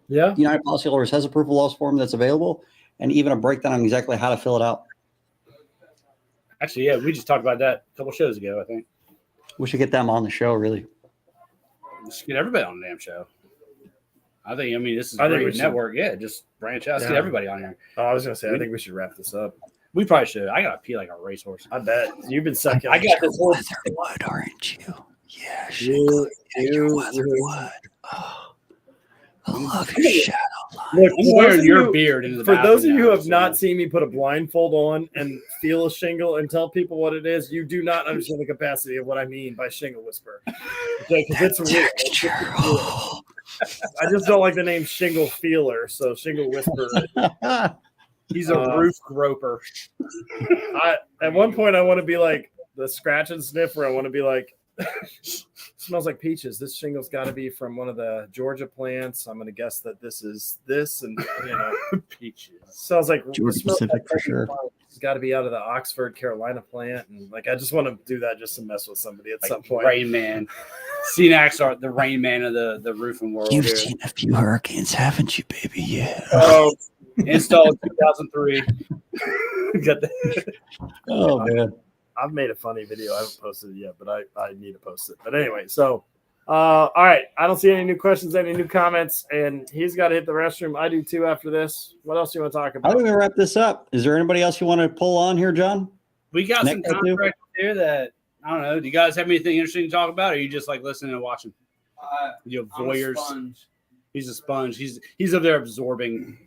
Yeah. United Policyholders has a approval loss form that's available, and even a breakdown on exactly how to fill it out. Actually, yeah, we just talked about that a couple shows ago, I think. We should get them on the show, really. Just get everybody on the damn show. I mean, this is I a think we great should- network. Yeah, just branch out. Let's get Yeah. everybody on here. Oh, I was going to say, I think we should wrap this up. We probably should. I got to pee like a racehorse. I bet. You've been sucking. I got this whole Weatherwood, aren't you? Yeah, You- look at shadow Look, I'm for wearing those your of you- beard into the For those of bathroom you who now, have so- not seen me put a blindfold on and feel a shingle and tell people what it is, you do not understand the capacity of what I mean by shingle whisper. Okay, because it's real. I just don't like the name shingle feeler, so shingle whisper. He's a roof groper. At one point, I want to be like the scratch and sniff, where I want to be like, smells like peaches. This shingle's got to be from one of the Georgia plants. I'm going to guess that this is this, and Peaches. smells like Georgia smells Pacific like for sure. It's got to be out of the Oxford, Carolina plant, and like I just want to do that just to mess with somebody at some point. Rain Man. CNACs are the Rain Man of the roofing world. You've here. seen a few hurricanes, haven't you, baby? Yeah. Oh, Installed in 2003. Got the- Oh, man. I've made a funny video. I haven't posted it yet, but I need to post it. But anyway, so all right. I don't see any new questions, any new comments, and he's got to hit the restroom. I do too after this. What else do you want to talk How about? do we wrap this up? Is there anybody else you want to pull on here, John? we got some Next tattoo? contracts here that I don't know. Do you guys have anything interesting to talk about, or are you just like listening and watching? You I'm a voyeurs. sponge. He's a sponge. He's up there absorbing.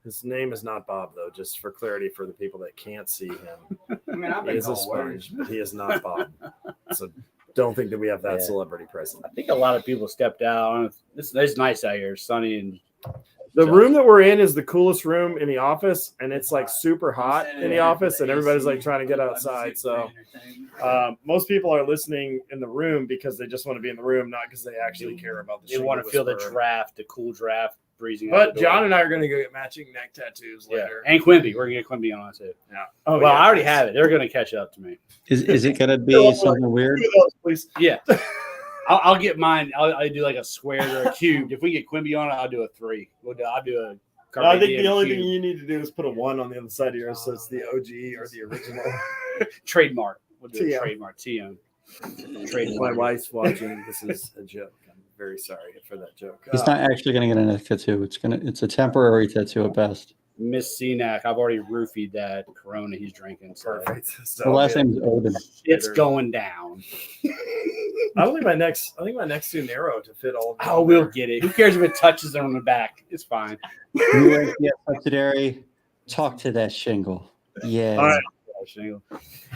His name is not Bob, though, just for clarity for the people that can't see him. I mean, I've He been is a called worse. sponge, but he is not Bob. So don't think that we have that Yeah. celebrity present. I think a lot of people stepped out. It's nice out here, sunny and The So- room that we're in is the coolest room in the office, and it's like super hot in the office, and everybody's like trying to get outside. So most people are listening in the room because they just want to be in the room, not because they actually care about the they want to feel the whisperer. draft, the cool draft breezing. out But the door. John and I are going to go get matching neck tattoos yeah, later. and Quimby, we're gonna get Quimby on it too. Yeah. Oh, well, I already have it. They're gonna catch up to me. Is it going to be something weird? Please. Yeah, I'll get mine. I'll do like a square or a cube. If we get Quimby on it, I'll do a 3. I'll do a. I think Carpe the only Diem thing cube. you need to do is put a 1 on the other side of yours, so it's the OG or the original. Trademark. We'll do a TM. trademark. TM. My Trademark. wife's watching. This is a joke. I'm very sorry for that joke. He's not actually going to get a neck tattoo. It's a temporary tattoo at best. Miss CNAC. I've already roofied that Corona he's drinking. So Perfect. So The last name is Odin. it's going down. I think my neck's too narrow to fit all of them. Oh, we'll get it. Who cares if it touches it on the back? It's fine. USDF subsidiary. Talk to that shingle. Yeah. All right. This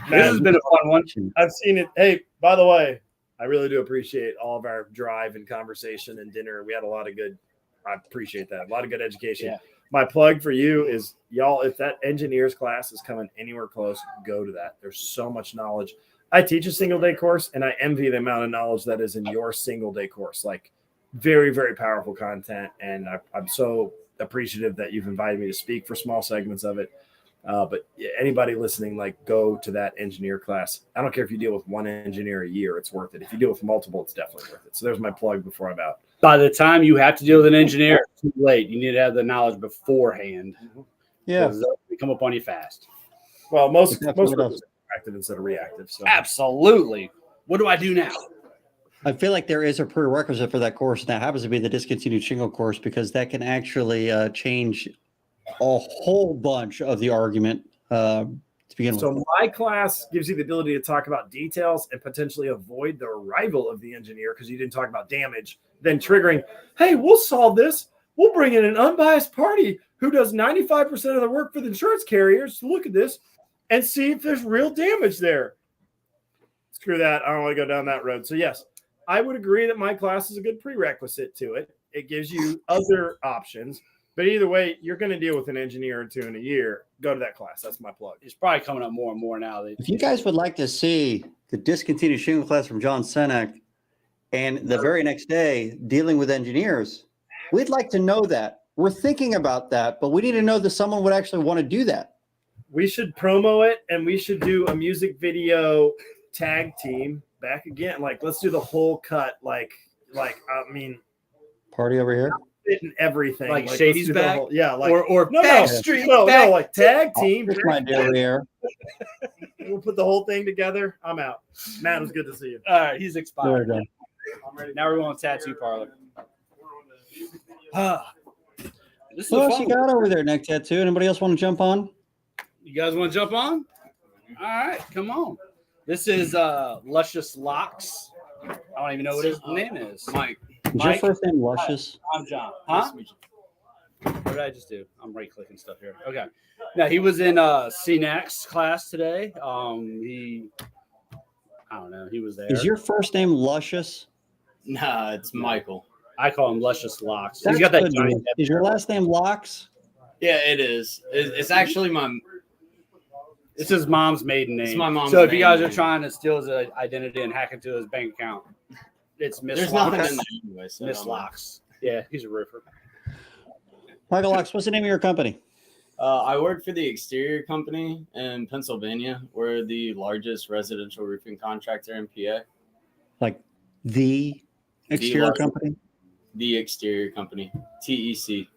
has been a fun one. I've seen it. Hey, by the way, I really do appreciate all of our drive and conversation and dinner. We had a lot of good. I appreciate that. A lot of good education. Yeah. My plug for you is y'all. If that engineers class is coming anywhere close, go to that. There's so much knowledge. I teach a single day course, and I envy the amount of knowledge that is in your single day course. Like, very, very powerful content, and I'm so appreciative that you've invited me to speak for small segments of it. But anybody listening, like, go to that engineer class. I don't care if you deal with one engineer a year, it's worth it. If you deal with multiple, it's definitely worth it. So there's my plug before I'm out. By the time you have to deal with an engineer, it's too late. You need to have the knowledge beforehand. Yeah. Because they come up on you fast. Well, most Definitely most does. are active instead of reactive. So Absolutely. What do I do now? I feel like there is a prerequisite for that course, and that happens to be the discontinued shingle course, because that can actually change a whole bunch of the argument to begin with. So my class gives you the ability to talk about details and potentially avoid the arrival of the engineer because you didn't talk about damage, then triggering, hey, we'll solve this. We'll bring in an unbiased party who does 95% of the work for the insurance carriers to look at this and see if there's real damage there. Screw that. I don't want to go down that road. So yes, I would agree that my class is a good prerequisite to it. It gives you other options. But either way, you're going to deal with an engineer or two in a year. Go to that class. That's my plug. It's probably coming up more and more now. If you guys would like to see the discontinued shingle class from John Senek and the very next day dealing with engineers, we'd like to know that. We're thinking about that, but we need to know that someone would actually want to do that. We should promo it, and we should do a music video tag team back again. Like, let's do the whole cut. Like I mean, Party over here. and everything. Like let's Shady's do the back? yeah. Like or no, Backstreet no, back. like tag team. Here's my deal over here. We'll put the whole thing together. I'm out. Matt, it was good to see you. All right, he's expired. There we I'm ready. Now we're going to tattoo parlor. This is What else fun. you got over there, neck tattoo? Anybody else want to jump on? You guys want to jump on? All right, come on. This is Luscious Locks. I don't even know what his name is. Mike. Is your first name Luscious? I'm John. Huh? What did I just do? I'm right-clicking stuff here. Okay. Now, he was in CNAC's class today. I don't know. He was there. Is your first name Luscious? Nah, it's Michael. I call him Luscious Locks. That's He's got that good, giant man. Is your last name Locks? Yeah, it is. It's actually my. It's his mom's maiden name. It's my mom's So if you guys maiden are name. trying to steal his identity and hack into his bank account, it's Miss There's Locks. nothing in there anyway. So Miss Locks. Yeah, he's a roofer. Michael Locks, what's the name of your company? I work for the exterior company in Pennsylvania. We're the largest residential roofing contractor in PA. Like the exterior large- company? The exterior company, TEC.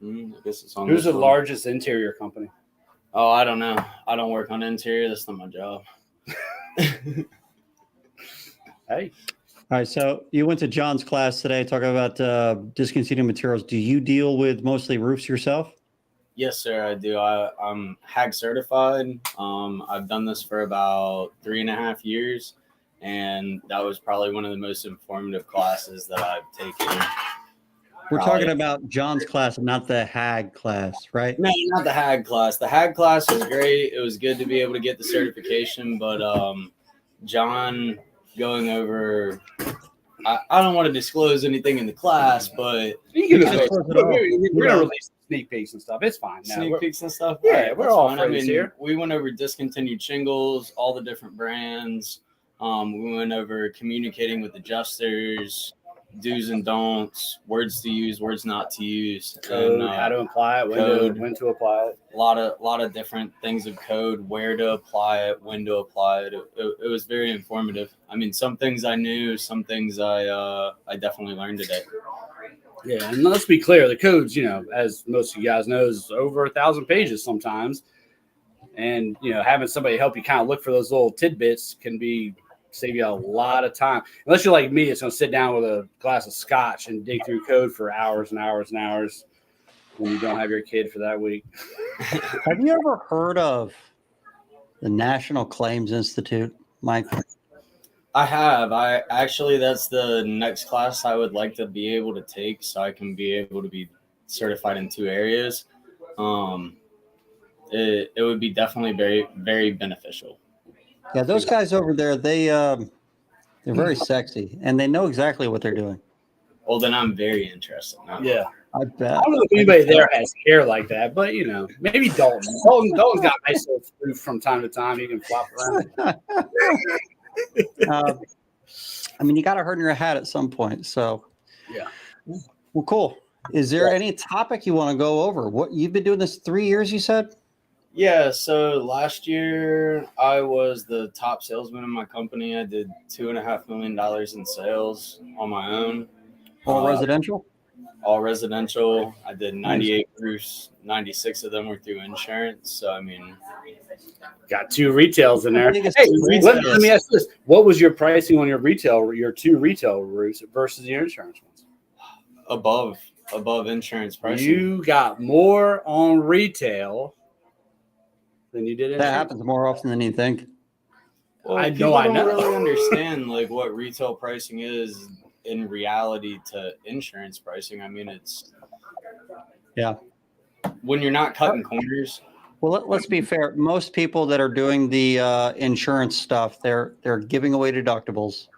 I guess it's on. Who's this the one. largest interior company? Oh, I don't know. I don't work on interior. That's not my job. Hey, All right, so you went to John's class today talking about discontinued materials. Do you deal with mostly roofs yourself? Yes, sir, I do. I'm HAG certified. I've done this for about 3.5 years, and that was probably one of the most informative classes that I've taken. We're Probably. talking about John's class, not the HAG class, right? No, not the HAG class. The HAG class was great. It was good to be able to get the certification, but John going over. I don't want to disclose anything in the class, but you can Yeah, just of course it all. we're gonna release sneak peaks and stuff. It's fine. No, sneak we're- peeks and stuff. Yeah, Alright, we're that's all fine. friends here. We went over discontinued shingles, all the different brands. We went over communicating with adjusters, do's and don'ts, words to use, words not to use, code, and, how to apply it, code. when to apply it. a lot of different things of code, where to apply it, when to apply it. It was very informative. I mean, some things I knew, some things I definitely learned today. Yeah, and let's be clear, the codes, as most of you guys know, is over 1,000 pages sometimes. And having somebody help you kind of look for those little tidbits can save you a lot of time. Unless you're like me, it's going to sit down with a glass of scotch and dig through code for hours and hours and hours when you don't have your kid for that week. Have you ever heard of the National Claims Institute, Mike? I have. That's the next class I would like to be able to take, so I can be able to be certified in 2 areas. It would be definitely very, very beneficial. Yeah, those guys over there, they're very sexy, and they know exactly what they're doing. Well, then I'm very interested now. Yeah. I bet. I don't know if anybody there has hair like that, but maybe Dalton. Dalton's got a nice little roof from time to time. You can flop around. I mean, you got to earn your hat at some point. So, Yeah. Well, cool. Is there any topic you want to go over? What you've been doing this 3 years? You said. Yeah, so last year I was the top salesman in my company. I did $2.5 million in sales on my own. All residential. All residential. I did 98 roofs. 96 of them were through insurance. So I mean, Got 2 retails in there. I think it's Hey, two let me ask this: what was your pricing on your 2 retail roofs versus your insurance ones? above insurance pricing. You got more on retail than you did That insurance. happens more often than you think. Well, I know, people I don't know. really understand like what retail pricing is in reality to insurance pricing. I mean, it's Yeah. when you're not cutting corners. Well, let's be fair. Most people that are doing the insurance stuff, they're giving away deductibles.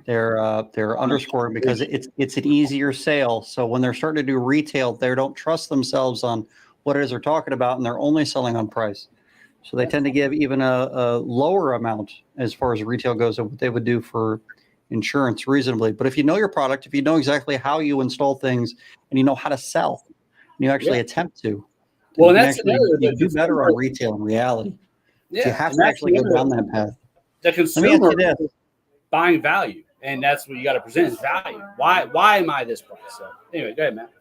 They're underscoring because it's an easier sale. So when they're starting to do retail, they don't trust themselves on what it is they're talking about, and they're only selling on price. So they tend to give even a lower amount as far as retail goes of what they would do for insurance reasonably. But if you know your product, if you know exactly how you install things, and you know how to sell, and you actually attempt to, Well, you can that's actually you do better on retail in reality. Yeah, So you have and to that's actually go the down that path. The Let me ask consumer you this. is buying value, and that's what you got to present is value. Why am I this price? So anyway, go ahead, Matt.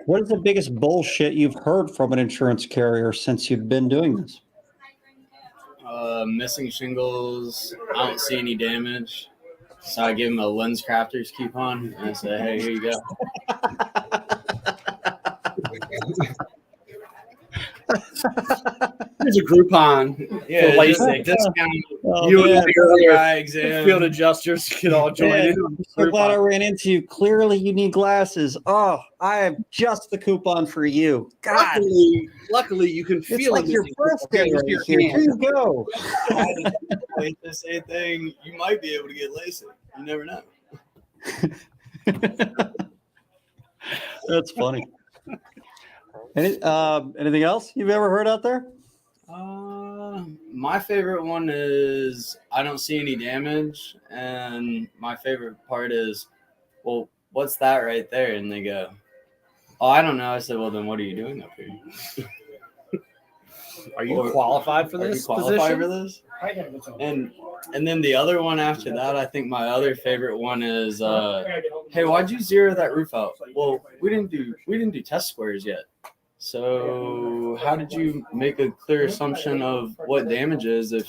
What is the biggest bullshit you've heard from an insurance carrier since you've been doing this? Missing shingles. I don't see any damage. So I give them a Lens Crafters coupon and I say, hey, here you go. Here's a Groupon for LASIK. Discount. You and your eye exam. field adjusters can all join in. I'm so glad I ran into you. Clearly, you need glasses. Oh, I have just the coupon for you. God, Luckily, you can it's feel like it. your birthday right here. Here you go. Like the same thing, you might be able to get LASIK. You never know. That's funny. Anything else you've ever heard out there? My favorite one is I don't see any damage, and my favorite part is, well, what's that right there? And they go, oh, I don't know. I said, well, then what are you doing up here? Are you qualified for this position? For this? And then the other one after that, I think my other favorite one is, hey, why'd you zero that roof out? Well, we didn't do test squares yet. So how did you make a clear assumption of what damage is if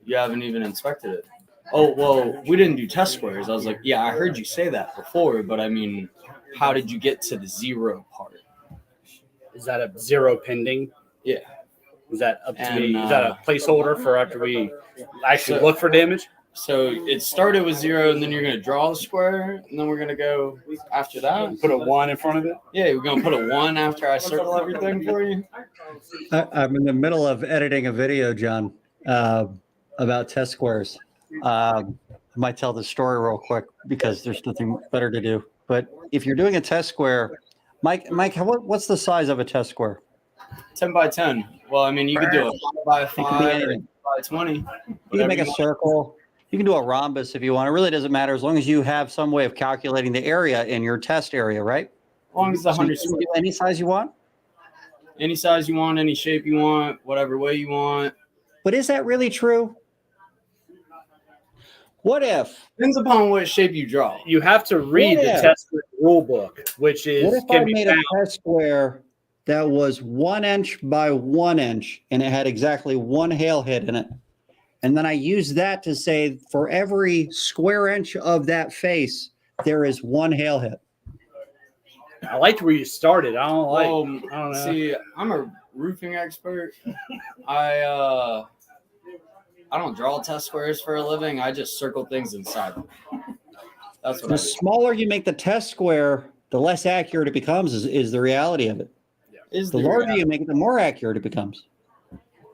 you haven't even inspected it? Oh, well, we didn't do test squares. I was like, yeah, I heard you say that before, but I mean, how did you get to the zero part? Is that a zero pending? Yeah. Is that up to me? Is that a placeholder for after we actually look for damage? So it started with zero, and then you're going to draw the square, and then we're going to go after that. Put a 1 in front of it? Yeah, we're going to put a 1 after I circle everything for you. I'm in the middle of editing a video, John, about test squares. I might tell the story real quick because there's nothing better to do. But if you're doing a test square, Mike, what's the size of a test square? 10 by 10. Well, I mean, you could do a 5 by 5 or 5 by 20. You can make a circle. You can do a rhombus if you want. It really doesn't matter as long as you have some way of calculating the area in your test area, right? As long as it's 100 so you can do any size you want? Any size you want, any shape you want, whatever way you want. But is that really true? What if? Depends upon what shape you draw. You have to read the test square rule book, which is what if I made a test square that was 1 inch by 1 inch and it had exactly one hail hit in it? And then I use that to say for every square inch of that face, there is one hail hit. I liked where you started. I don't know. See, I'm a roofing expert. I don't draw test squares for a living. I just circle things inside them. That's what the smaller you make the test square, the less accurate it becomes is the reality of it. Yeah. The larger you make it, the more accurate it becomes.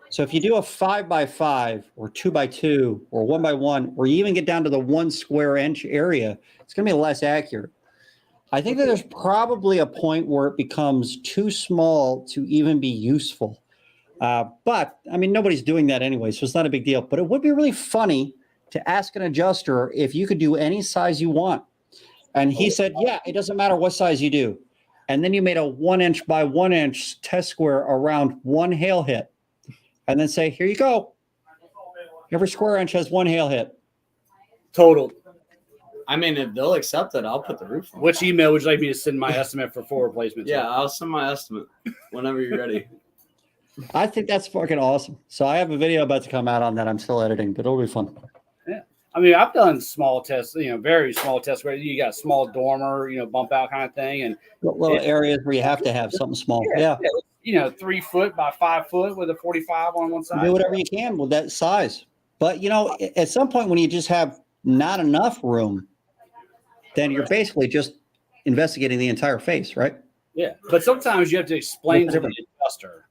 So if you do a 5 by 5 or 2 by 2 or 1 by 1, or you even get down to the 1 square inch area, it's going to be less accurate. I think that there's probably a point where it becomes too small to even be useful. But I mean, nobody's doing that anyway, so it's not a big deal. But it would be really funny to ask an adjuster if you could do any size you want. And he said, yeah, it doesn't matter what size you do. And then you made a 1 inch by 1 inch test square around one hail hit. And then say, here you go. Every square inch has one hail hit. Total. I mean, if they'll accept it, I'll put the roof on. Which email would you like me to send my estimate for 4 replacements? Yeah, I'll send my estimate whenever you're ready. I think that's fucking awesome. So I have a video about to come out on that. I'm still editing, but it'll be fun. Yeah. I mean, I've done small tests, very small tests where you got a small dormer, bump out kind of thing. And little areas where you have to have something small. Yeah. 3 foot by 5 foot with a 45 on one side. Do whatever you can with that size. But, at some point when you just have not enough room, then you're basically just investigating the entire face, right? Yeah. But sometimes you have to explain to the adjuster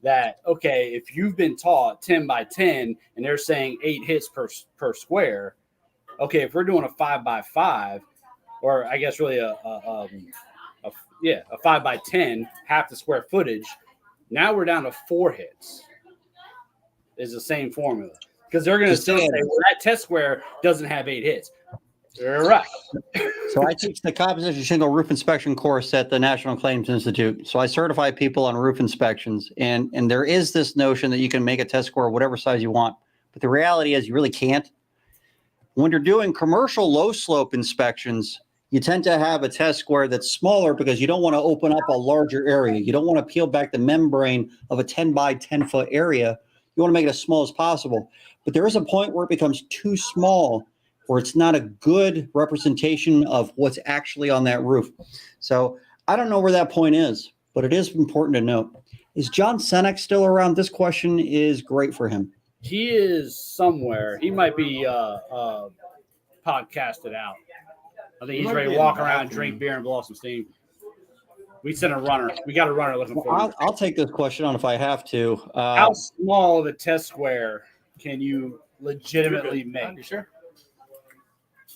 that, okay, if you've been taught 10 by 10 and they're saying 8 hits per square, okay, if we're doing a 5x5, or I guess really a 5x10, half the square footage, now we're down to 4 hits. Is the same formula because they're going to still say, well, that test square doesn't have 8 hits. You're right. So I teach the composition shingle roof inspection course at the National Claims Institute. So I certify people on roof inspections, and there is this notion that you can make a test score whatever size you want, but the reality is you really can't. When you're doing commercial low slope inspections, you tend to have a test square that's smaller because you don't want to open up a larger area. You don't want to peel back the membrane of a 10 by 10 foot area. You want to make it as small as possible. But there is a point where it becomes too small, where it's not a good representation of what's actually on that roof. So I don't know where that point is, but it is important to note. Is John Senek still around? This question is great for him. He is somewhere. He might be podcasted out. I think he's ready to walk around, drink beer, and blow off some steam. We sent a runner. We got a runner looking for him. I'll take this question on if I have to. How small of a test square can you legitimately make? You sure?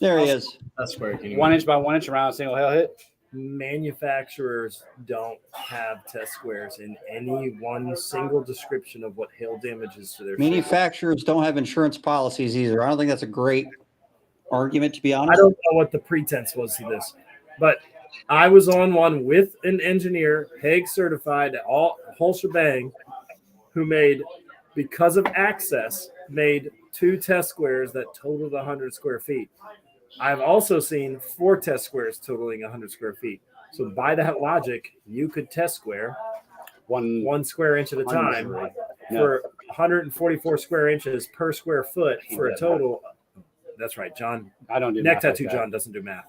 There he is. That's where you 1 inch by 1 inch around a single hail hit. Manufacturers don't have test squares in any one single description of what hail damage is to their Manufacturers don't have insurance policies either. I don't think that's a great argument, to be honest. I don't know what the pretense was to this, but I was on one with an engineer, Hague certified, all whole shebang, who made, because of access, made 2 test squares that totaled 100 square feet. I've also seen 4 test squares totaling 100 square feet. So by that logic, you could test square one square inch at a time for 144 square inches per square foot for a total. That's right, John. I don't do neck math tattoo. like that. John doesn't do math.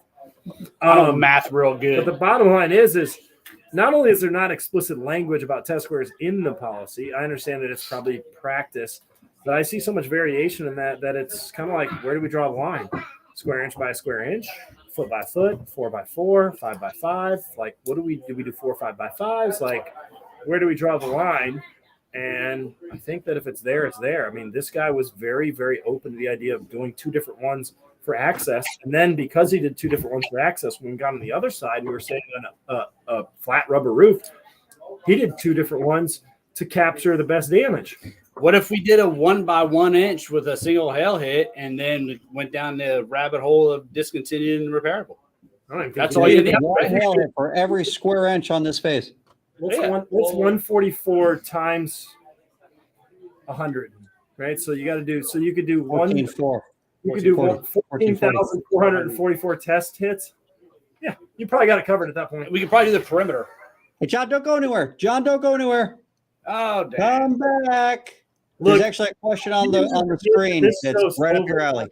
I don't math real good. But the bottom line is not only is there not explicit language about test squares in the policy, I understand that it's probably practice, but I see so much variation in that it's kind of like, where do we draw the line? Square inch by square inch, foot by foot, 4 by 4, 5 by 5. Like, what do we do 4 5 by 5s? Like, where do we draw the line? And I think that if it's there, it's there. I mean, this guy was very, very open to the idea of doing 2 different ones for access. And then because he did 2 different ones for access, when we got on the other side, we were sitting on a flat rubber roof. He did 2 different ones to capture the best damage. What if we did a 1 by 1 inch with a single hail hit and then went down the rabbit hole of discontinued and repairable? That's all you need. For every square inch on this face. What's 144 times 100, right? So you got to do. So you could do 14,400. You could do 14,444 test hits. Yeah, you probably got it covered at that point. We could probably do the perimeter. Hey, John, don't go anywhere. John, don't go anywhere. Oh, damn. Come back. Look, there's actually a question on the screen that's right up your alley.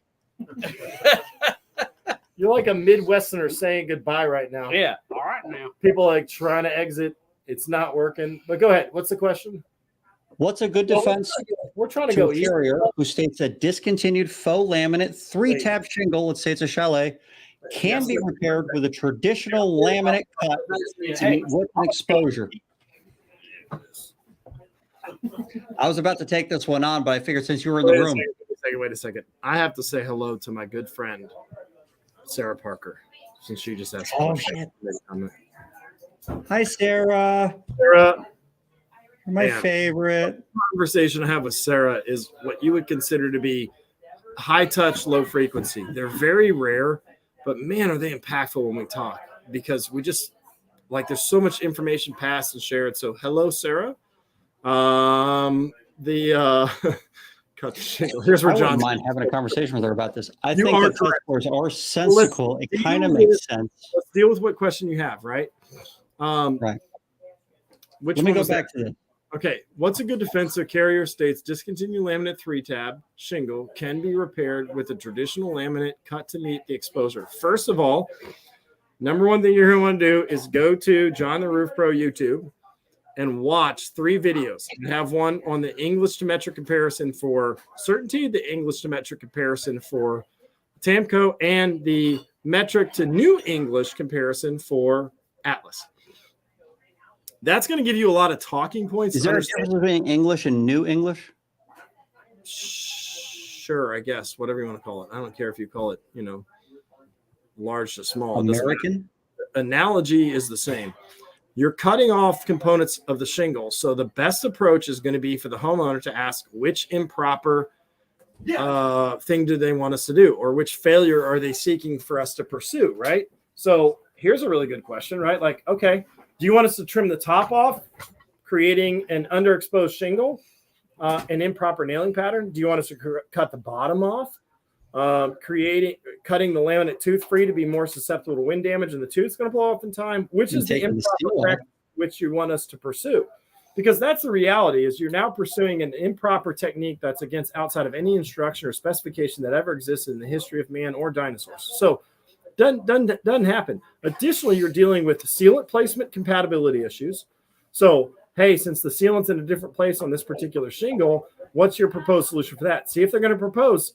You're like a Midwesterner saying goodbye right now. Yeah. All right now. People like trying to exit. It's not working. But go ahead. What's the question? What's a good defense we're trying to to go a carrier who states that discontinued faux laminate 3-tab shingle, let's say it's a chalet, can be repaired with a traditional laminate cut to meet with an exposure? I was about to take this one on, but I figured since you were in the room. Wait a second. I have to say hello to my good friend, Sarah Parker, since she just asked. Oh, shit. Hi, Sarah. Sarah. My favorite. The conversation I have with Sarah is what you would consider to be high touch, low frequency. They're very rare, but man, are they impactful when we talk, because we just like there's so much information passed and shared. So hello, Sarah. Cut the shingle. Here's where I John's wouldn't mind having a conversation with her about this. I think that test scores are sensical. It kind of makes sense. Let's deal with what question you have, right? Right. Which Let me one go was back that? to this. Okay, what's a good defense? A carrier states discontinued laminate 3-tab shingle can be repaired with a traditional laminate cut to meet the exposure. First of all, number one thing you're going to want to do is go to John the Roof Pro YouTube and watch 3 videos. You have one on the English to metric comparison for Certainty, the English to metric comparison for Tamco, and the metric to New English comparison for Atlas. That's going to give you a lot of talking points. Is there a difference between English and New English? sure, I guess, whatever you want to call it. I don't care if you call it, large to small. It doesn't matter. American? Analogy is the same. You're cutting off components of the shingle. So the best approach is going to be for the homeowner to ask which improper thing do they want us to do, or which failure are they seeking for us to pursue, right? So here's a really good question, right? Like, okay, do you want us to trim the top off, creating an underexposed shingle, an improper nailing pattern? Do you want us to cut the bottom off, cutting the laminate tooth free to be more susceptible to wind damage and the tooth's going to blow off in time? Which is the improper practice which you want us to pursue? Because that's the reality, is you're now pursuing an improper technique that's against outside of any instruction or specification that ever existed in the history of man or dinosaurs. So doesn't happen. Additionally, you're dealing with sealant placement compatibility issues. So, hey, since the sealant's in a different place on this particular shingle, what's your proposed solution for that? See if they're going to propose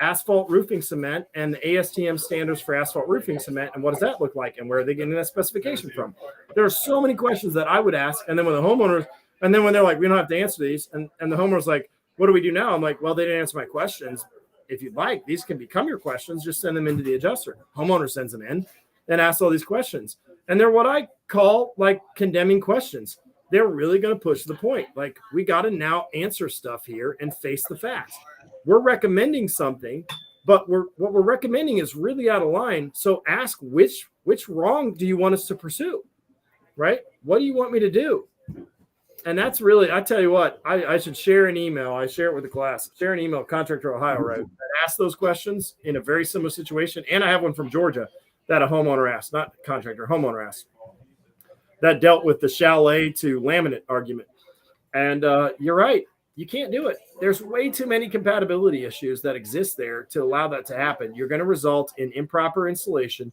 asphalt roofing cement and the ASTM standards for asphalt roofing cement, and what does that look like, and where are they getting that specification from? There are so many questions that I would ask, and then when the homeowners, and then when they're like, we don't have to answer these, and the homeowner's like, what do we do now? I'm like, well, they didn't answer my questions. If you'd like, these can become your questions. Just send them into the adjuster. Homeowner sends them in and asks all these questions, and they're what I call like condemning questions. They're really going to push the point. Like, we got to now answer stuff here and face the facts. We're recommending something, but what we're recommending is really out of line. So ask which wrong do you want us to pursue, right? What do you want me to do? And that's really, I tell you what, I should share an email. I share it with the class. Share an email, Contractor Ohio wrote, that asked those questions in a very similar situation. And I have one from Georgia that a homeowner asked, not contractor, homeowner asked, that dealt with the chalet to laminate argument. And you're right. You can't do it. There's way too many compatibility issues that exist there to allow that to happen. You're going to result in improper installation,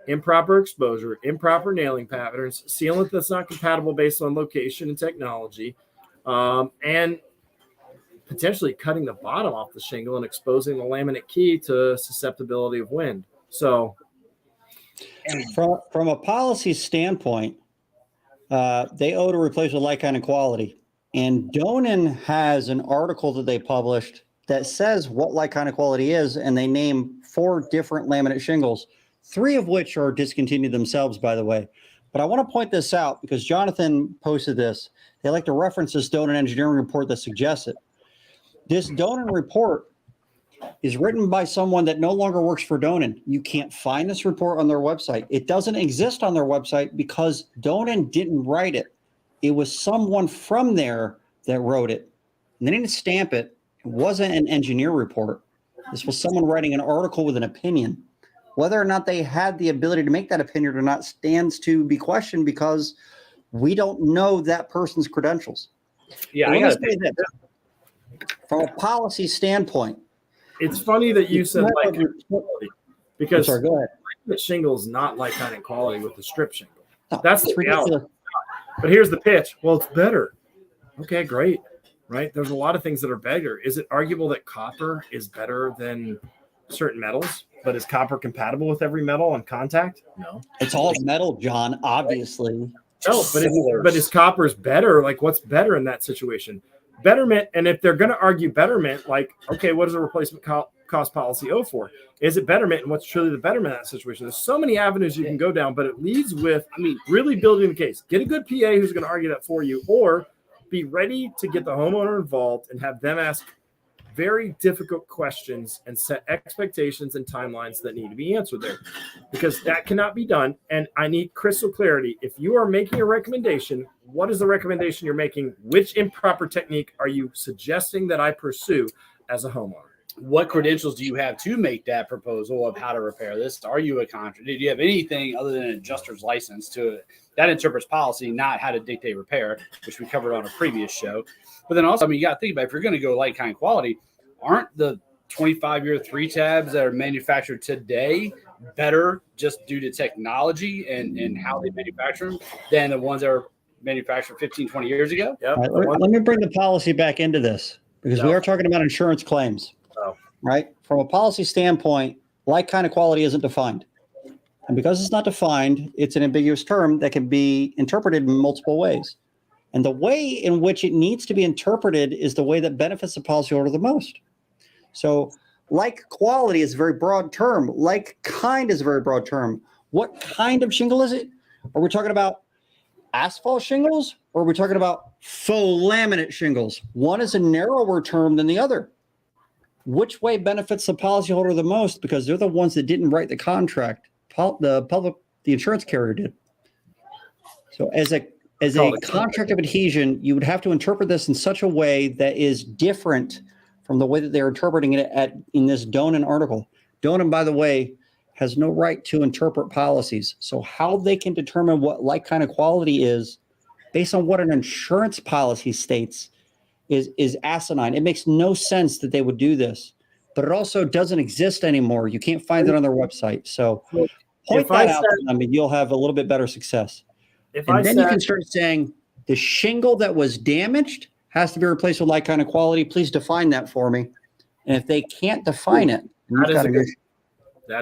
improper exposure, improper nailing patterns, sealant that's not compatible based on location and technology, and potentially cutting the bottom off the shingle and exposing the laminate key to susceptibility of wind. So from a policy standpoint, they owe to replace with like, kind, and quality. And Donan has an article that they published that says what like, kind, and quality is, and they name 4 different laminate shingles, 3 of which are discontinued themselves, by the way. But I want to point this out because Jonathan posted this. They like to reference this Donan engineering report that suggests it. This Donan report is written by someone that no longer works for Donan. You can't find this report on their website. It doesn't exist on their website because Donan didn't write it. It was someone from there that wrote it. And they didn't stamp it. It wasn't an engineer report. This was someone writing an article with an opinion. Whether or not they had the ability to make that opinion or not stands to be questioned because we don't know that person's credentials. Yeah, I gotta say that from a policy standpoint. It's funny that you said like quality, because go ahead. The shingle is not like kind of quality with the strip shingle. No, that's the reality. But here's the pitch. Well, it's better. Okay, great. Right? There's a lot of things that are better. Is it arguable that copper is better than certain metals? But is copper compatible with every metal on contact? No. It's all metal, John, obviously. No, but is copper's better? Like, what's better in that situation? Betterment, and if they're going to argue betterment, like, okay, what does a replacement cost policy owe for? Is it betterment, and what's truly the betterment in that situation? There's so many avenues you can go down, but it leads with, really building the case. Get a good PA who's going to argue that for you, or be ready to get the homeowner involved and have them ask very difficult questions and set expectations and timelines that need to be answered there, because that cannot be done. And I need crystal clarity. If you are making a recommendation, what is the recommendation you're making? Which improper technique are you suggesting that I pursue as a homeowner? What credentials do you have to make that proposal of how to repair this? Are you a contractor? Did you have anything other than an adjuster's license to it? That interprets policy, not how to dictate repair, which we covered on a previous show. But then also, you got to think about, if you're going to go like, kind, quality, aren't the 25-year 3 tabs that are manufactured today better just due to technology and how they manufacture them than the ones that are manufactured 15, 20 years ago? Yep. Let me bring the policy back into this because we are talking about insurance claims, right? From a policy standpoint, like, kind, of quality isn't defined. And because it's not defined, it's an ambiguous term that can be interpreted in multiple ways. And the way in which it needs to be interpreted is the way that benefits the policyholder the most. So like quality is a very broad term. Like kind is a very broad term. What kind of shingle is it? Are we talking about asphalt shingles or are we talking about faux laminate shingles? One is a narrower term than the other. Which way benefits the policyholder the most? Because they're the ones that didn't write the contract. The insurance carrier did. So as a contract of adhesion, you would have to interpret this in such a way that is different from the way that they're interpreting it in this Donan article. Donan, by the way, has no right to interpret policies. So how they can determine what like kind of quality is based on what an insurance policy states is asinine. It makes no sense that they would do this, but it also doesn't exist anymore. You can't find it on their website. So point that out to them and you'll have a little bit better success. You can start saying the shingle that was damaged has to be replaced with like kind of quality. Please define that for me. And if they can't define it, that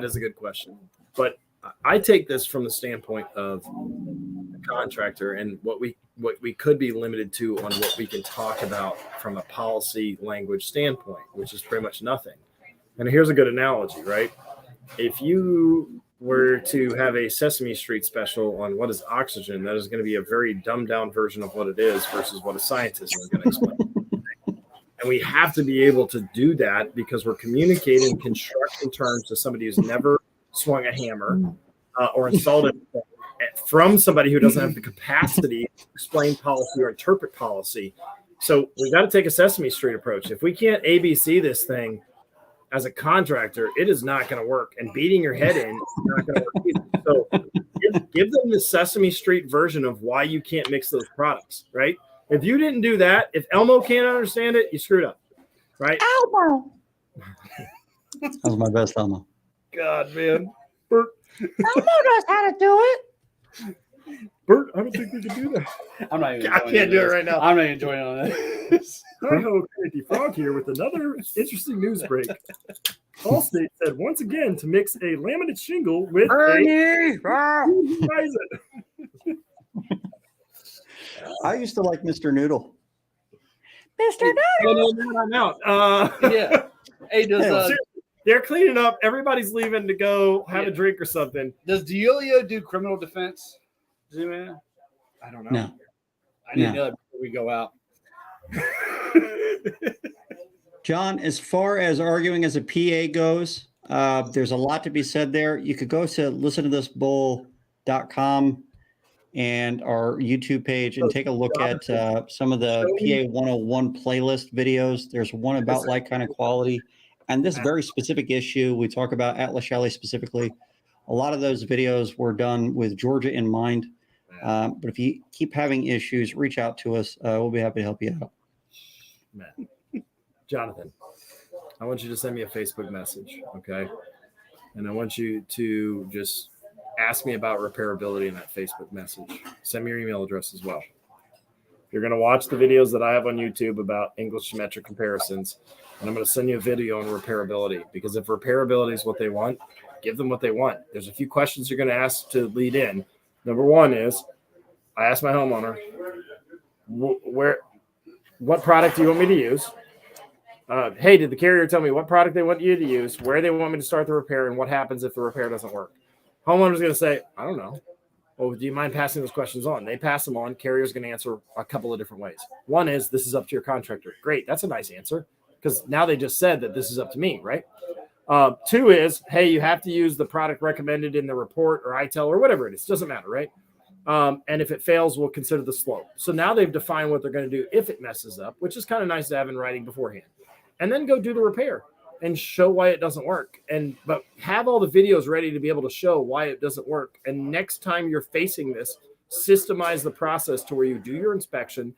is a good question. But I take this from the standpoint of the contractor and what we could be limited to on what we can talk about from a policy language standpoint, which is pretty much nothing. And here's a good analogy, right? If you were to have a Sesame Street special on what is oxygen, that is going to be a very dumbed down version of what it is versus what a scientist is going to explain. And we have to be able to do that because we're communicating construction terms to somebody who's never swung a hammer or installed it from somebody who doesn't have the capacity to explain policy or interpret policy. So we got to take a Sesame Street approach. If we can't ABC this thing as a contractor, it is not going to work. And beating your head in is not going to work either. So give them the Sesame Street version of why you can't mix those products, right? If you didn't do that, if Elmo can't understand it, you screwed up, right? Elmo. That was my best Elmo. God, man. Bert. Elmo knows how to do it. Bert, I don't think we can do that. I'm not even. I can't do it right now. I'm not even joining on this. Hi ho, Crazy Frog here with another interesting news break. Allstate said once again to mix a laminate shingle with I used to like Mr. Noodle. Mr. Noodle. No, I'm out. Yeah. Hey, they're cleaning up. Everybody's leaving to go have a drink or something. Does Deolio do criminal defense? Man? I don't know. No. I need to know that before we go out. John, as far as arguing as a PA goes, there's a lot to be said there. You could go to listentothisbull.com and our YouTube page and take a look at some of the PA 101 playlist videos. There's one about like kind of quality. And this very specific issue, we talk about Atlas Shelley specifically. A lot of those videos were done with Georgia in mind. But if you keep having issues, reach out to us. We'll be happy to help you out. Man. Jonathan, I want you to send me a Facebook message, okay? And I want you to just ask me about repairability in that Facebook message. Send me your email address as well. You're going to watch the videos that I have on YouTube about English geometric comparisons, and I'm going to send you a video on repairability, because if repairability is what they want, give them what they want. There's a few questions you're going to ask to lead in. Number one is, I asked my homeowner, what product do you want me to use? Hey, did the carrier tell me what product they want you to use, where they want me to start the repair, and what happens if the repair doesn't work? Homeowner's going to say, I don't know. Well, do you mind passing those questions on? They pass them on. Carrier's going to answer a couple of different ways. One is, this is up to your contractor. Great. That's a nice answer, because now they just said that this is up to me, right? Two is, hey, you have to use the product recommended in the report or ITEL or whatever it is. Doesn't matter, right? And if it fails, we'll consider the slope. So now they've defined what they're going to do if it messes up, which is kind of nice to have in writing beforehand. And then go do the repair and show why it doesn't work. But have all the videos ready to be able to show why it doesn't work. And next time you're facing this, systemize the process to where you do your inspection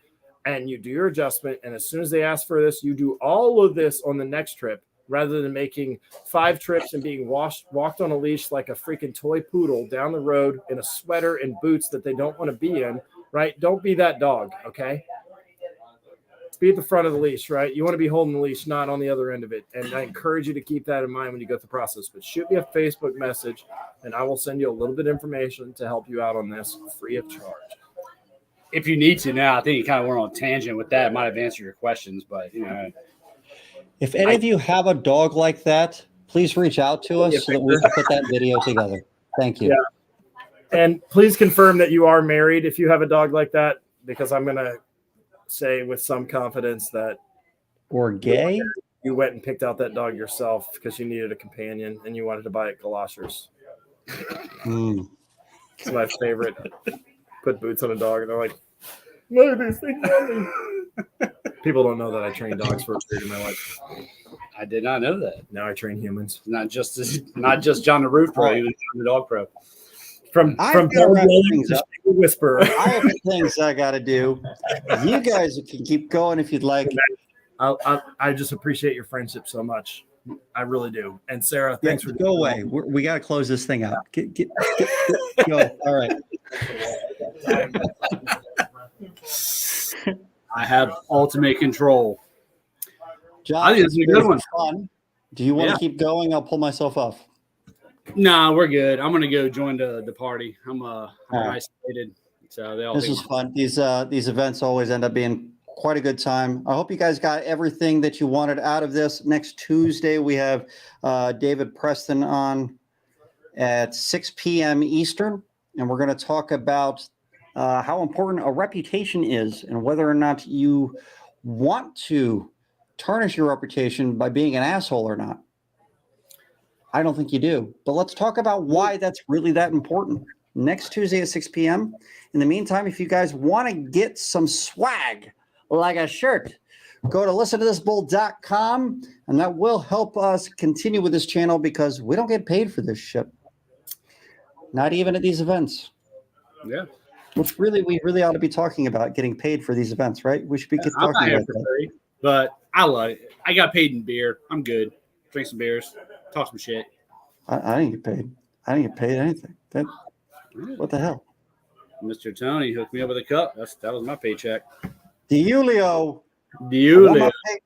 and you do your adjustment. And as soon as they ask for this, you do all of this on the next trip, rather than making 5 trips and being walked on a leash like a freaking toy poodle down the road in a sweater and boots that they don't want to be in, right? Don't be that dog, okay? Be at the front of the leash, right? You want to be holding the leash, not on the other end of it. And I encourage you to keep that in mind when you go through the process. But shoot me a Facebook message, and I will send you a little bit of information to help you out on this free of charge. If you need to now, I think you kind of went on a tangent with that. It might have answered your questions, but, you know. If any of you have a dog like that, please reach out to us so that we can put that video together. Thank you. Yeah. And please confirm that you are married if you have a dog like that, because I'm going to say with some confidence that Or gay. you went and picked out that dog yourself because you needed a companion and you wanted to buy it galoshes. Mm. It's my favorite. Put boots on a dog and they're like, look at this thing. People don't know that I train dogs for a period of my life. I did not know that. Now I train humans. Not just John the Roof Pro, he was John the Dog Pro. From I've gotta wrap things up. Whisperer. I have things I got to do. You guys can keep going if you'd like. I just appreciate your friendship so much. I really do. And Sarah, thanks for go away. We got to close this thing out. Get go. All right. I have ultimate control. John, I think this is a good one. Fun. Do you want to keep going? I'll pull myself off. Nah, we're good. I'm gonna go join the party. I'm right. isolated, so they all. This is fun. These events always end up being quite a good time. I hope you guys got everything that you wanted out of this. Next Tuesday we have David Preston on at 6 p.m. Eastern, and we're going to talk about how important a reputation is and whether or not you want to tarnish your reputation by being an asshole or not. I don't think you do, but let's talk about why that's really that important. Next Tuesday at 6 p.m. In the meantime, if you guys want to get some swag like a shirt, go to listentothisbull.com, and that will help us continue with this channel because we don't get paid for this shit. Not even at these events. Yeah. Which really, we really ought to be talking about getting paid for these events, right? We should be talking about that. Free, but I love it. I got paid in beer. I'm good. Drink some beers. Talk some shit. I didn't get paid. I didn't get paid anything. What the hell? Mr. Tony hooked me up with a cup. That was my paycheck. DiUlio.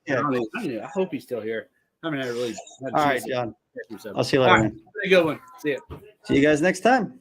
I hope he's still here. I mean, I really. All right, John. I'll see you All later. right. Have a good one. See ya. See you guys next time.